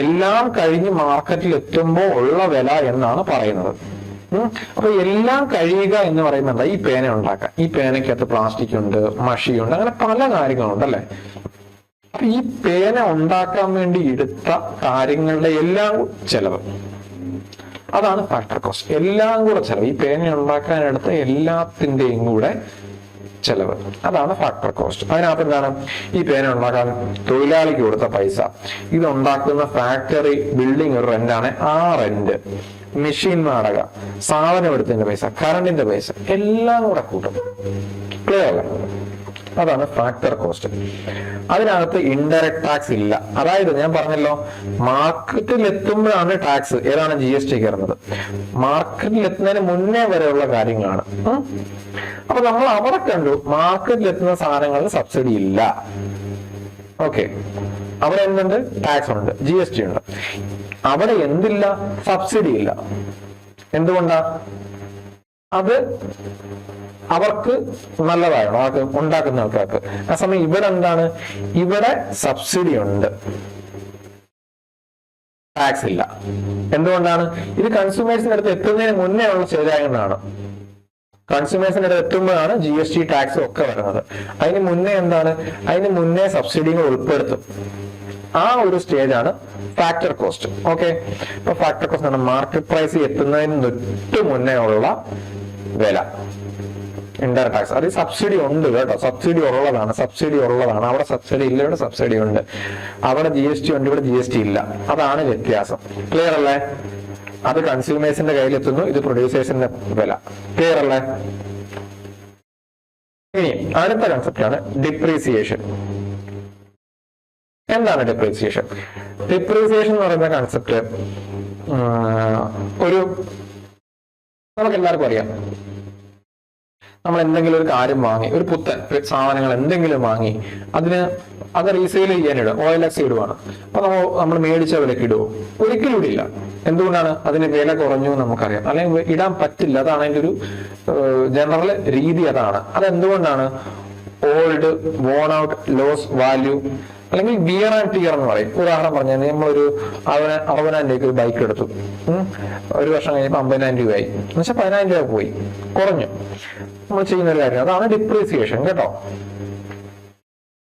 എല്ലാം കഴിഞ്ഞ് മാർക്കറ്റിൽ എത്തുമ്പോൾ ഉള്ള വില എന്നാണ് പറയുന്നത്. അപ്പൊ എല്ലാം കഴിയുക എന്ന് പറയുന്നത് എന്താ? ഈ പേന ഉണ്ടാക്കാൻ, ഈ പേനയ്ക്കകത്ത് പ്ലാസ്റ്റിക് ഉണ്ട്, മഷിയുണ്ട്, അങ്ങനെ പല കാര്യങ്ങളുണ്ട് അല്ലെ. അപ്പൊ ഈ പേന ഉണ്ടാക്കാൻ വേണ്ടി എടുത്ത കാര്യങ്ങളുടെ എല്ലാം ചെലവ്, അതാണ് ഫാക്ടർ കോസ്റ്റ്. എല്ലാം കൂടെ ചെലവ്, ഈ പേന ഉണ്ടാക്കാൻ എടുത്ത എല്ലാത്തിന്റെയും കൂടെ ചെലവ്, അതാണ് ഫാക്ടർ കോസ്റ്റ്. അതിനകത്ത് എന്താണ്? ഈ പേന ഉണ്ടാക്കാൻ തൊഴിലാളിക്ക് കൊടുത്ത പൈസ, ഇതുണ്ടാക്കുന്ന ഫാക്ടറി ബിൽഡിംഗ് ഒരു റെന്റാണ്, ആ റെന്റ്, മെഷീൻ വാടക, സാധനം എടുത്തതിന്റെ പൈസ, കറണ്ടിന്റെ പൈസ, എല്ലാം കൂടെ കൂട്ടും. ക്ലിയർ അല്ല? അതാണ് ഫാക്ടർ കോസ്റ്റ്. അതിനകത്ത് ഇൻഡയറക്ട് ടാക്സ് ഇല്ല. അതായത് ഞാൻ പറഞ്ഞല്ലോ, മാർക്കറ്റിൽ എത്തുമ്പോഴാണ് ടാക്സ്, ഏതാണ്? GST കയറുന്നത്. മാർക്കറ്റിൽ എത്തുന്നതിന് മുന്നേ വരെയുള്ള കാര്യങ്ങളാണ്. അപ്പൊ നമ്മൾ അവിടെ കണ്ടു മാർക്കറ്റിൽ എത്തുന്ന സാധനങ്ങളിൽ സബ്സിഡി ഇല്ല. ഓക്കെ, അവിടെ എന്തുണ്ട്? ടാക്സ് ഉണ്ട്, GST ഉണ്ട്. അവിടെ എന്തില്ല? സബ്സിഡി ഇല്ല. എന്തുകൊണ്ടാ? അത് അവർക്ക് നല്ലതാണ്, അവർക്ക് ഉണ്ടാക്കുന്ന ആൾക്കാർക്ക്. ആ സമയം ഇവിടെ എന്താണ്? ഇവിടെ സബ്സിഡി ഉണ്ട്, ടാക്സ് ഇല്ല. എന്തുകൊണ്ടാണ്? ഇത് കൺസ്യൂമേഴ്സിന്റെ അടുത്ത് എത്തുന്നതിന് മുന്നേ ഉള്ള സ്റ്റേജായതുകൊണ്ടാണ്. കൺസ്യൂമേഴ്സിന്റെ അടുത്ത് എത്തുമ്പോഴാണ് GST ടാക്സും ഒക്കെ വരുന്നത്. അതിന് മുന്നേ എന്താണ്? അതിന് മുന്നേ സബ്സിഡികൾ ഉൾപ്പെടുത്തും. ആ ഒരു സ്റ്റേജാണ് ഫാക്ടർ കോസ്റ്റ്. ഓക്കെ, ഇപ്പൊ ഫാക്ടർ കോസ്റ്റ് ആണ് മാർക്കറ്റ് പ്രൈസ് എത്തുന്നതിന് തൊട്ട് മുന്നേ ഉള്ള വില, ഇൻഡയറക്ട് ടാക്സ്. അത് സബ്സിഡി ഉണ്ട് കേട്ടോ, സബ്സിഡി ഉള്ളതാണ്. അവിടെ സബ്സിഡി ഇല്ല, ഇവിടെ സബ്സിഡി ഉണ്ട്. അവിടെ GST ഉണ്ട്, ഇവിടെ GST ഇല്ല. അതാണ് വ്യത്യാസം. ക്ലിയർ അല്ലേ? അത് കൺസ്യൂമേഴ്സിന്റെ കയ്യിലെത്തുന്നു, ഇത് പ്രൊഡ്യൂസേഴ്സിന്റെ വില. ക്ലിയർ അല്ലേ? ഇനി അടുത്ത കൺസെപ്റ്റ് ആണ് ഡിപ്രീസിയേഷൻ. എന്താണ് ഡിപ്രീസിയേഷൻ? ഡിപ്രീസിയേഷൻ എന്ന് പറയുന്ന കൺസെപ്റ്റ് നമുക്ക് എല്ലാവർക്കും അറിയാം. നമ്മൾ എന്തെങ്കിലും ഒരു കാര്യം വാങ്ങി, ഒരു പുത്തൻ സാധനങ്ങൾ എന്തെങ്കിലും വാങ്ങി, അത് റീസെയിൽ ചെയ്യാനിടും, OLX ഇടുവാണ്. അപ്പൊ നമ്മൾ മേടിച്ച വിലക്ക് ഇടുവോ? ഒരിക്കലും ഇടില്ല. എന്തുകൊണ്ടാണ്? അതിന് വില കുറഞ്ഞു നമുക്കറിയാം, അല്ലെങ്കിൽ ഇടാൻ പറ്റില്ല. അതാണ് അതിന്റെ ഒരു ജനറൽ രീതി. അതെന്തുകൊണ്ടാണ്? Old, worn out, lose value, അല്ലെങ്കിൽ വിയർ ആൻഡ് ടിയർ എന്ന് പറയും. ഉദാഹരണം പറഞ്ഞാൽ നമ്മളൊരു 60,000 രൂപയ്ക്ക് ഒരു ബൈക്ക് എടുത്തു, ഒരു വർഷം കഴിഞ്ഞപ്പോൾ 50,000 രൂപയായി, എന്നുവെച്ചാൽ 10,000 രൂപ പോയി, കുറഞ്ഞു. നമ്മൾ ചെയ്യുന്ന ഒരു കാര്യം അതാണ് ഡിപ്രീസിയേഷൻ കേട്ടോ.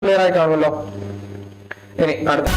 ക്ലിയർ ആയി കാണുമല്ലോ. ഇനി അടുത്ത